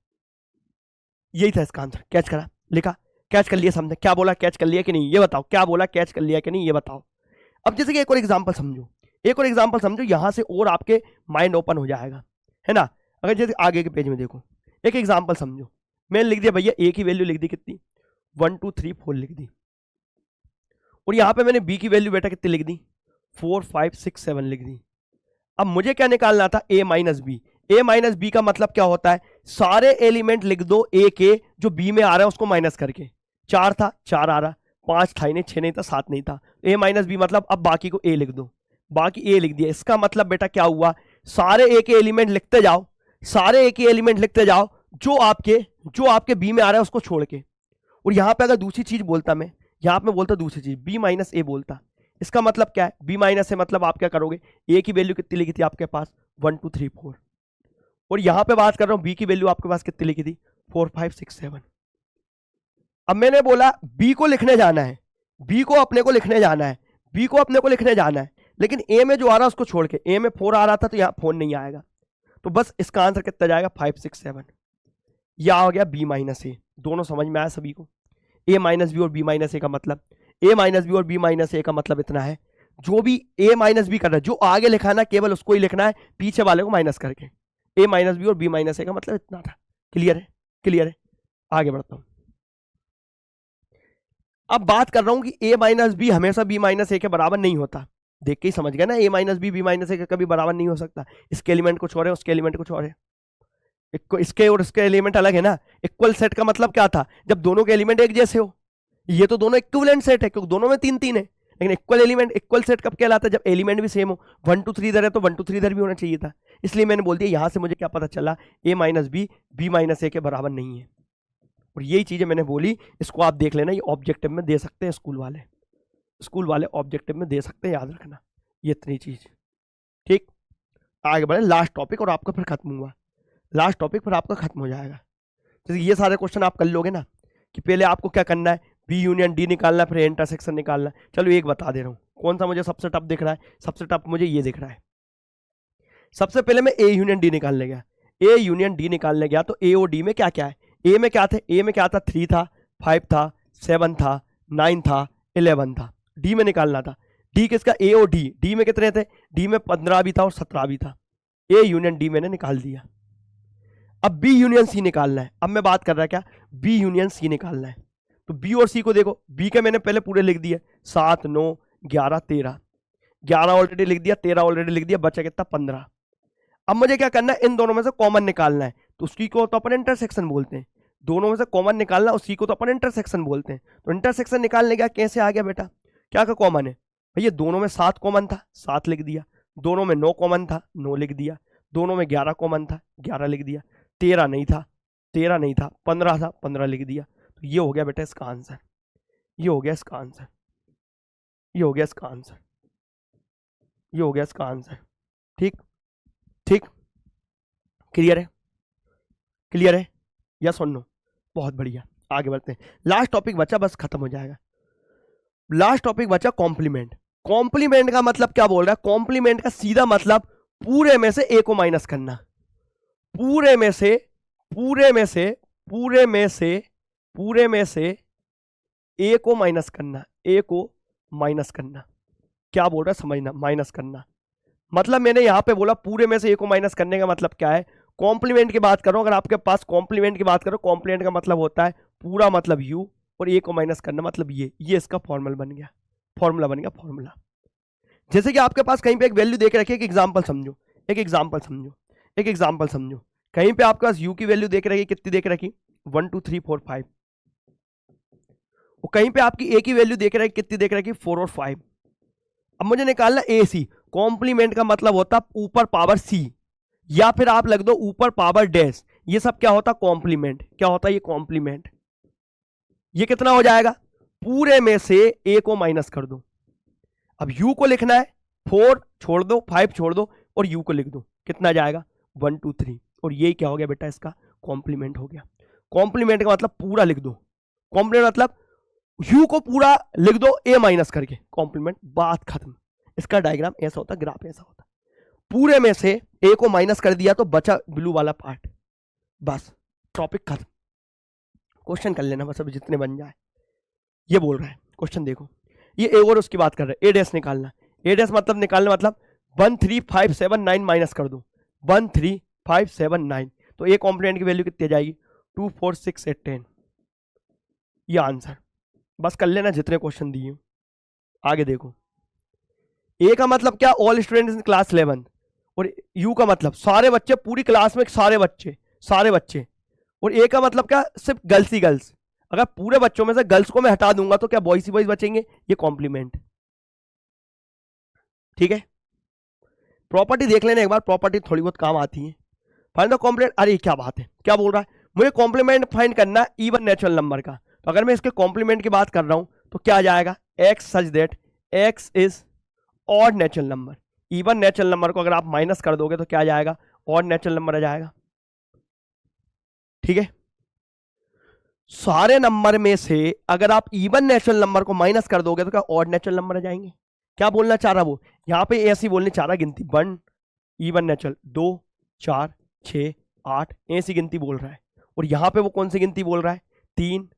यही था इसका आंसर। कैच करा, लिखा, कैच कर लिया, समझे क्या बोला, कैच कर लिया कि नहीं ये बताओ, क्या बोला कैच कर लिया कि नहीं ये बताओ। अब जैसे कि एक और एग्जांपल समझो, एक और एग्जांपल समझो, यहां से और आपके माइंड ओपन हो जाएगा, है ना। अगर जैसे आगे के पेज में देखो, एक एग्जांपल समझो, मैंने लिख दिया भैया ए की वैल्यू लिख दी कितनी 1 2 3 4 लिख दी, और यहां पे मैंने बी की वैल्यू बेटा कितनी लिख दी 4 5 6 7 लिख दी। अब मुझे क्या निकालना था ए माइनस बी। ए माइनस बी का मतलब क्या होता है, सारे एलिमेंट लिख दो ए के जो बी में आ रहा है उसको माइनस करके। 4 था 4 आ रहा, 5 था ही नहीं, 6 नहीं था, 7 नहीं था, ए माइनस बी मतलब अब बाकी को ए लिख दो, बाकी ए लिख दिया। इसका मतलब बेटा क्या हुआ, सारे ए के एलिमेंट लिखते जाओ, सारे ए के एलिमेंट लिखते जाओ जो आपके बी में आ रहा है उसको छोड़ के। और यहां पे अगर दूसरी चीज बोलता, मैं यहां पे बोलता दूसरी चीज बी माइनस ए बोलता, इसका मतलब क्या है, बी माइनस ए मतलब आप क्या करोगे, ए की वैल्यू कितनी लिखी थी आपके पास 1 2 3 4, और यहां पे बात कर रहा हूं बी की वैल्यू आपके पास कितनी लिखी थी 4 5 6 7। अब मैंने बोला बी को लिखने जाना है, बी को अपने को लिखने जाना है, बी को अपने को लिखने जाना है, लेकिन ए में जो आ रहा है उसको छोड़ के, ए में 4 आ रहा था तो यहाँ 4 नहीं आएगा, तो बस इसका आंसर कितना जाएगा 5 6 7। यह आ गया बी माइनस ए। दोनों समझ में आया सभी को, ए माइनस बी और बी माइनस ए का मतलब, ए माइनस बी और बी माइनस ए का मतलब इतना है, जो भी ए माइनस बी कर रहा है जो आगे लिखाना केवल उसको ही लिखना है, पीछे वाले को माइनस करके। ए माइनस बी और बी माइनस ए का मतलब इतना था। क्लियर है, क्लियर है, आगे बढ़ता हूं। अब बात कर रहा हूं कि ए माइनस बी हमेशा बी माइनस ए के बराबर नहीं होता, देख के ही समझ गए ना, ए माइनस बी बी माइनस ए के कभी बराबर नहीं हो सकता। इसके एलिमेंट कुछ और है, उसके एलिमेंट कुछ और है, इसके और इसके एलिमेंट अलग है ना। इक्वल सेट का मतलब क्या था, जब दोनों के एलिमेंट एक जैसे हो, ये तो दोनों इक्विवेलेंट सेट है क्योंकि दोनों में 3 3 है, लेकिन इक्वल एलिमेंट इक्वल सेट कब कहलाता है, जब एलिमेंट भी सेम हो। 1 2 3 इधर है तो 1 2 3 इधर भी होना चाहिए था, इसलिए मैंने बोल दिया। यहां से मुझे क्या पता चला, ए माइनस बी बी माइनस ए के बराबर नहीं है, और यही चीजें मैंने बोली, इसको आप देख लेना, ये ऑब्जेक्टिव में दे सकते हैं स्कूल वाले ऑब्जेक्टिव में दे सकते हैं, याद रखना ये इतनी चीज। ठीक, आगे बढ़े, लास्ट टॉपिक और आपका फिर खत्म हुआ, लास्ट टॉपिक फिर आपका खत्म हो जाएगा। जैसे ये सारे क्वेश्चन आप कर लोगे ना, कि पहले आपको क्या करना है, बी यूनियन डी निकालना, फिर इंटरसेक्शन निकालना। चलो एक बता दे रहा हूँ, कौन सा मुझे सबसे टफ दिख रहा है, सबसे टफ मुझे ये दिख रहा है। सबसे पहले मैं ए यूनियन डी निकालने गया, ए यूनियन डी निकालने गया तो ए और डी में क्या क्या है, ए में क्या थे, ए में क्या था 3 था 5 था 7 था 9 था 11 था, डी में निकालना था। डी किसका, ए और डी में कितने थे, डी में 15 भी था और 17 भी था। ए यूनियन डी मैंने निकाल दिया। अब बी यूनियन सी निकालना है, अब मैं बात कर रहा क्या, बी यूनियन सी निकालना है। तो बी और सी को देखो, बी के मैंने पहले पूरे लिख दिए 7 9 11 13, 11 ऑलरेडी लिख दिया, 13 ऑलरेडी लिख दिया, बचा कितना 15। अब मुझे क्या करना है, इन दोनों में से कॉमन निकालना है, तो उसकी को तो अपन इंटरसेक्शन बोलते हैं। दोनों में से कॉमन निकालना, उसी को तो अपन इंटरसेक्शन बोलते हैं। तो इंटरसेक्शन निकालने गया, कैसे आ गया बेटा, क्या का कॉमन है भैया, दोनों में 7 कॉमन था 7 लिख दिया, दोनों में 9 कॉमन था 9 लिख दिया, दोनों में 11 कॉमन था 11 लिख दिया, 13 नहीं था 15 था 15 लिख दिया। तो ये हो गया बेटा इसका आंसर, ये हो गया इसका आंसर, ये हो गया इसका आंसर, ये हो गया इसका आंसर। ठीक ठीक, क्लियर है, क्लियर है, या सुन लो, बहुत बढ़िया, आगे बढ़ते हैं। लास्ट टॉपिक बचा, बस खत्म हो जाएगा। लास्ट टॉपिक बचा कॉम्प्लीमेंट। कॉम्प्लीमेंट का मतलब क्या बोल रहा है, कॉम्प्लीमेंट का सीधा मतलब पूरे में से ए को माइनस करना, पूरे में से पूरे में से पूरे में से पूरे में से ए को माइनस करना, ए को माइनस करना। क्या बोल रहा है समझना, माइनस करना मतलब मैंने यहां पे बोला पूरे में से ए को माइनस करने का मतलब क्या है, कॉम्प्लीमेंट की बात करो। अगर आपके पास कॉम्प्लीमेंट की बात करो, कॉम्प्लीमेंट का मतलब होता है पूरा मतलब यू, और ए को माइनस करना मतलब ये इसका फॉर्मूला बन गया, फॉर्मूला बन गया, फॉर्मूला। जैसे कि आपके पास कहीं पे एक वैल्यू देके रखी है, एक एग्जांपल समझो, एक एग्जांपल समझो, एक एग्जांपल समझो। कहीं पे आपके पास u की वैल्यू देख रखी, कितनी देख रखी 1 2 3 4 5, और कहीं पे आपकी ए की वैल्यू देख रहा है कितनी, देख रहा है कि 4 और 5। अब मुझे निकालना ए सी। कॉम्प्लीमेंट का मतलब होता ऊपर पावर सी, या फिर आप लग दो ऊपर पावर डैश। ये सब क्या होता, कॉम्प्लीमेंट। क्या होता है ये, कॉम्प्लीमेंट। ये कितना हो जाएगा, पूरे में से ए को माइनस कर दो। अब यू को लिखना है, 4 छोड़ दो, 5 छोड़ दो, और यू को लिख दो। कितना जाएगा, 1 2 3, और ये क्या हो गया बेटा, इसका कॉम्प्लीमेंट हो गया। कॉम्प्लीमेंट का मतलब पूरा लिख दो। कॉम्प्लीमेंट मतलब यू को पूरा लिख दो ए माइनस करके, कॉम्प्लीमेंट, बात खत्म। इसका डायग्राम ऐसा होता, ग्राफ ऐसा होता। पूरे में से ए को माइनस कर दिया तो बचा ब्लू वाला पार्ट, बस टॉपिक खत्म। क्वेश्चन कर लेना बस, अभी जितने बन जाए। ये बोल रहा है क्वेश्चन, देखो ये ए और उसकी बात कर रहा है। ए डैश निकालना, ए डैश मतलब निकालना मतलब 1 3 5 7 9 माइनस कर दो, 1 3 5 7 9, तो ए कॉम्प्लीमेंट की वैल्यू कितनी आ जाएगी, 2 4 6 8 10। ये आंसर, बस कर लेना जितने क्वेश्चन दिए। आगे देखो, ए का मतलब क्या, ऑल स्टूडेंट्स इन क्लास 11, और यू का मतलब सारे बच्चे, पूरी क्लास में सारे बच्चे, सारे बच्चे, और ए का मतलब क्या, सिर्फ गर्ल्स ही गर्ल्स। अगर पूरे बच्चों में से गर्ल्स को मैं हटा दूंगा तो क्या बॉयज ही बॉयज बचेंगे, ये कॉम्प्लीमेंट। ठीक है, प्रॉपर्टी देख लेना एक बार, प्रॉपर्टी थोड़ी बहुत काम आती है। फाइंड द कॉम्प्लीमेंट, अरे क्या बात है, क्या बोल रहा है, मुझे कॉम्प्लीमेंट फाइंड करना है इवन नेचुरल नंबर का। तो अगर मैं इसके कॉम्प्लीमेंट की बात कर रहा हूं तो क्या आ जाएगा, x such that x is odd natural number. Even natural number को अगर आप माइनस कर दोगे तो क्या आ जाएगा, ऑड नेचुरल नंबर आ जाएगा। ठीक है, सारे नंबर में से अगर आप इवन नेचुरल नंबर को माइनस कर दोगे तो क्या ऑड नेचुरल नंबर आ जाएंगे। क्या बोलना चाह रहा वो, यहां पे ऐसी बोलनी चाह रहा गिनती, 1 इवन नेचुरल, 2 4 6 8, ऐसी गिनती बोल रहा है। और यहां पे वो कौन सी गिनती बोल रहा है, 3,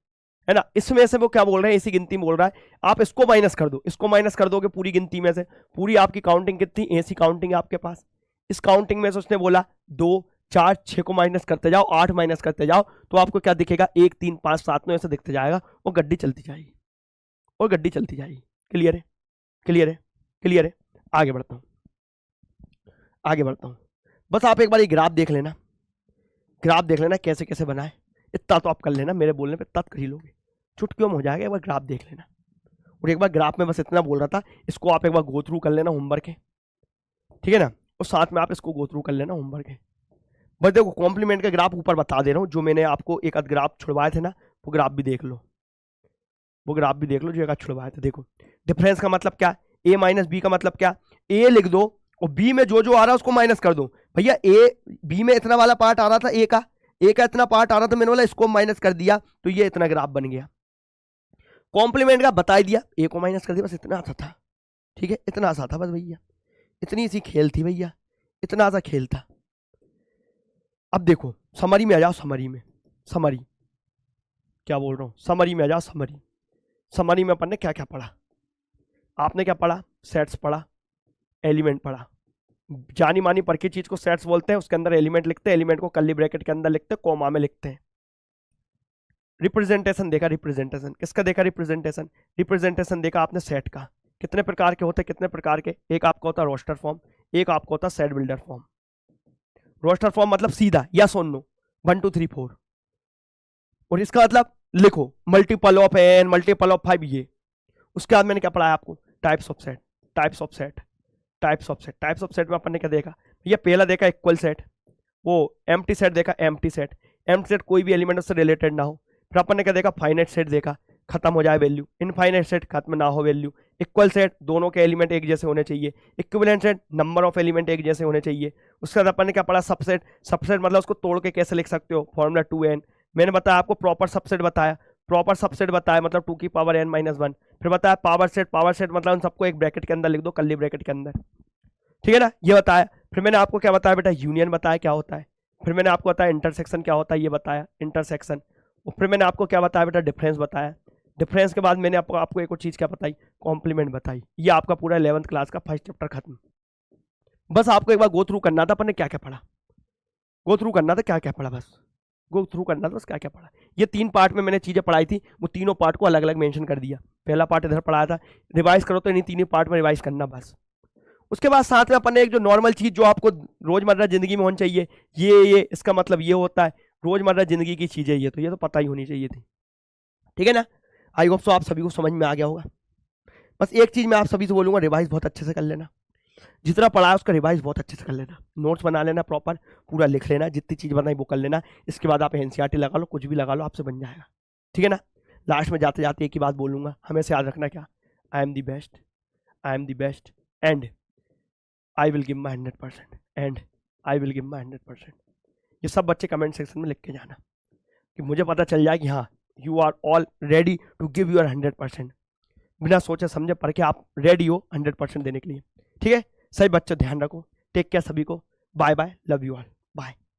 है ना। इसमें से वो क्या बोल रहा है, ऐसी गिनती बोल रहा है। आप इसको माइनस कर दो, इसको माइनस कर दोगे पूरी गिनती में से, पूरी आपकी काउंटिंग कितनी, ऐसी काउंटिंग है आपके पास। इस काउंटिंग में से उसने बोला 2 4 6 को माइनस करते जाओ, 8 माइनस करते जाओ, तो आपको क्या दिखेगा, 1 3 5 7 9 ऐसे दिखते जाएगा, और गड्डी चलती जाएगी, और गड्डी चलती जाएगी। क्लियर है, क्लियर है, क्लियर है। आगे बढ़ता हूं, आगे बढ़ता हूं। बस आप एक बार ये ग्राफ देख लेना, ग्राफ देख लेना कैसे कैसे बना है। इतना तो आप कर लेना, मेरे बोलने पे इतना कर ही लोगे, चुटकियों में हो जाएगा। एक बार ग्राफ देख लेना, और एक बार ग्राफ में बस इतना बोल रहा था, इसको आप एक बार गो थ्रू कर लेना होमवर्क है, ठीक है ना, और साथ में आप इसको गो थ्रू कर लेना होमवर्क है। बस देखो कॉम्प्लीमेंट का ग्राफ ऊपर बता दे रहा हूँ, जो मैंने आपको एक आध ग्राफ छुड़वाए थे ना, वो ग्राफ भी देख लो, वो ग्राफ भी देख लो जो एक आध छुड़वाए थे। देखो डिफरेंस का मतलब क्या, ए माइनस बी का मतलब क्या, ए लिख दो और बी में जो जो आ रहा है उसको माइनस कर दो। भैया ए बी में इतना वाला पार्ट आ रहा था, ए का इतना पार्ट आ रहा था, मैंने बोला इसको माइनस कर दिया तो ये इतना ग्राफ बन गया। कॉम्प्लीमेंट का बता दिया, ए को माइनस कर दिया, बस इतना आसा था। ठीक है, इतना आसा था बस भैया, इतनी सी खेल थी भैया, इतना सा खेल था। अब देखो समरी में आ जाओ, समरी में, समरी क्या बोल रहा हूँ, समरी में आ जाओ, समरी। समरी में अपन ने क्या क्या पढ़ा, आपने क्या पढ़ा, सेट्स पढ़ा, एलिमेंट पढ़ा। जानी मानी पर की चीज को सेट्स बोलते हैं, उसके अंदर एलिमेंट लिखते हैं, एलिमेंट को कर्ली ब्रैकेट के अंदर लिखते हैं, कोमा में लिखते हैं। रिप्रेजेंटेशन देखा, रिप्रेजेंटेशन किसका देखा, रिप्रेजेंटेशन, रिप्रेजेंटेशन देखा आपने सेट का, कितने प्रकार के होते हैं, कितने प्रकार के, एक आपका होता है रोस्टर फॉर्म, एक आपका होता है set builder form. Roster form मतलब सीधा यस और नो, 1 2 3 4, और इसका मतलब लिखो multiple of N, multiple of 5, ये। उसके बाद मैंने क्या पढ़ाया आपको, types of set, types of set, types of set. Types of set में अपन ने क्या देखा, ये पहला देखा इक्वल सेट, वो एम्प्टी सेट देखा, एम्प्टी सेट, एम्प्टी सेट कोई भी एलिमेंट उससे रिलेटेड ना हो। फिर अपन ने क्या देखा, फाइनाइट सेट देखा, खत्म हो जाए वैल्यू, इनफाइनाइट सेट खत्म ना हो वैल्यू, इक्वल सेट दोनों के एलिमेंट एक जैसे होने चाहिए, equivalent set number of element एक जैसे होने चाहिए। उसके बाद अपन ने क्या पढ़ा, सबसेट, सबसेट मतलब उसको तोड़ के कैसे लिख सकते हो, फॉर्मूला 2n। मैंने बताया आपको प्रॉपर सबसेट बताया, प्रॉपर सबसेट बताया मतलब 2 की पावर n माइनस 1। फिर बताया पावर सेट, पावर सेट मतलब उन सबको एक ब्रैकेट के अंदर लिख दो, कर्ली ब्रैकेट के अंदर, ठीक है ना, ये बताया। फिर मैंने आपको क्या बताया बेटा, यूनियन बताया क्या होता है। फिर मैंने आपको बताया इंटरसेक्शन क्या होता है, ये बताया इंटरसेक्शन। और फिर मैंने आपको क्या बताया बेटा, डिफरेंस बताया। डिफरेंस के बाद मैंने आपको एक और चीज़ क्या बताई, कॉम्प्लीमेंट बताई। ये आपका पूरा 11th क्लास का फर्स्ट चैप्टर खत्म। बस आपको एक बार गो थ्रू करना था अपन ने क्या क्या पढ़ा, गो थ्रू करना था क्या क्या पढ़ा, बस गो थ्रू करना था बस क्या क्या पढ़ा। ये 3 पार्ट में मैंने चीज़ें पढ़ाई थी, वो तीनों पार्ट को अलग अलग मेंशन कर दिया। पहला पार्ट इधर पढ़ाया था, रिवाइज करो तो इन्हीं तीनों पार्ट में रिवाइज करना बस। उसके बाद साथ में अपन ने एक जो नॉर्मल चीज़ जो आपको रोजमर्रा जिंदगी में होनी चाहिए, ये इसका मतलब ये होता है, रोजमर्रा जिंदगी की चीजें ये तो पता ही होनी चाहिए थी, ठीक है ना। आई होप सो आप सभी को समझ में आ गया होगा। बस एक चीज मैं आप सभी से बोलूंगा, रिवाइज बहुत अच्छे से कर लेना, जितना पढ़ा है उसका रिवाइज बहुत अच्छे से कर लेना, नोट्स बना लेना प्रॉपर, पूरा लिख लेना, जितनी चीज बनाई वो कर लेना। इसके बाद आप एनसीईआरटी लगा लो, कुछ भी लगा लो, आपसे बन जाएगा, ठीक है ना। लास्ट में जाते जाते एक ही बात बोलूंगा, हमेशा याद रखना क्या, I am the best, I am the best and I will give my 100%, and I will give my 100%। ये सब बच्चे कमेंट सेक्शन में लिख के जाना, कि मुझे पता चल जाए कि हाँ you are all ready to give your 100%, बिना सोचे समझे पढ़ के आप रेडी हो 100% देने के लिए, ठीक है। सही बच्चों ध्यान रखो, टेक केयर सभी को, bye bye, love you all, bye.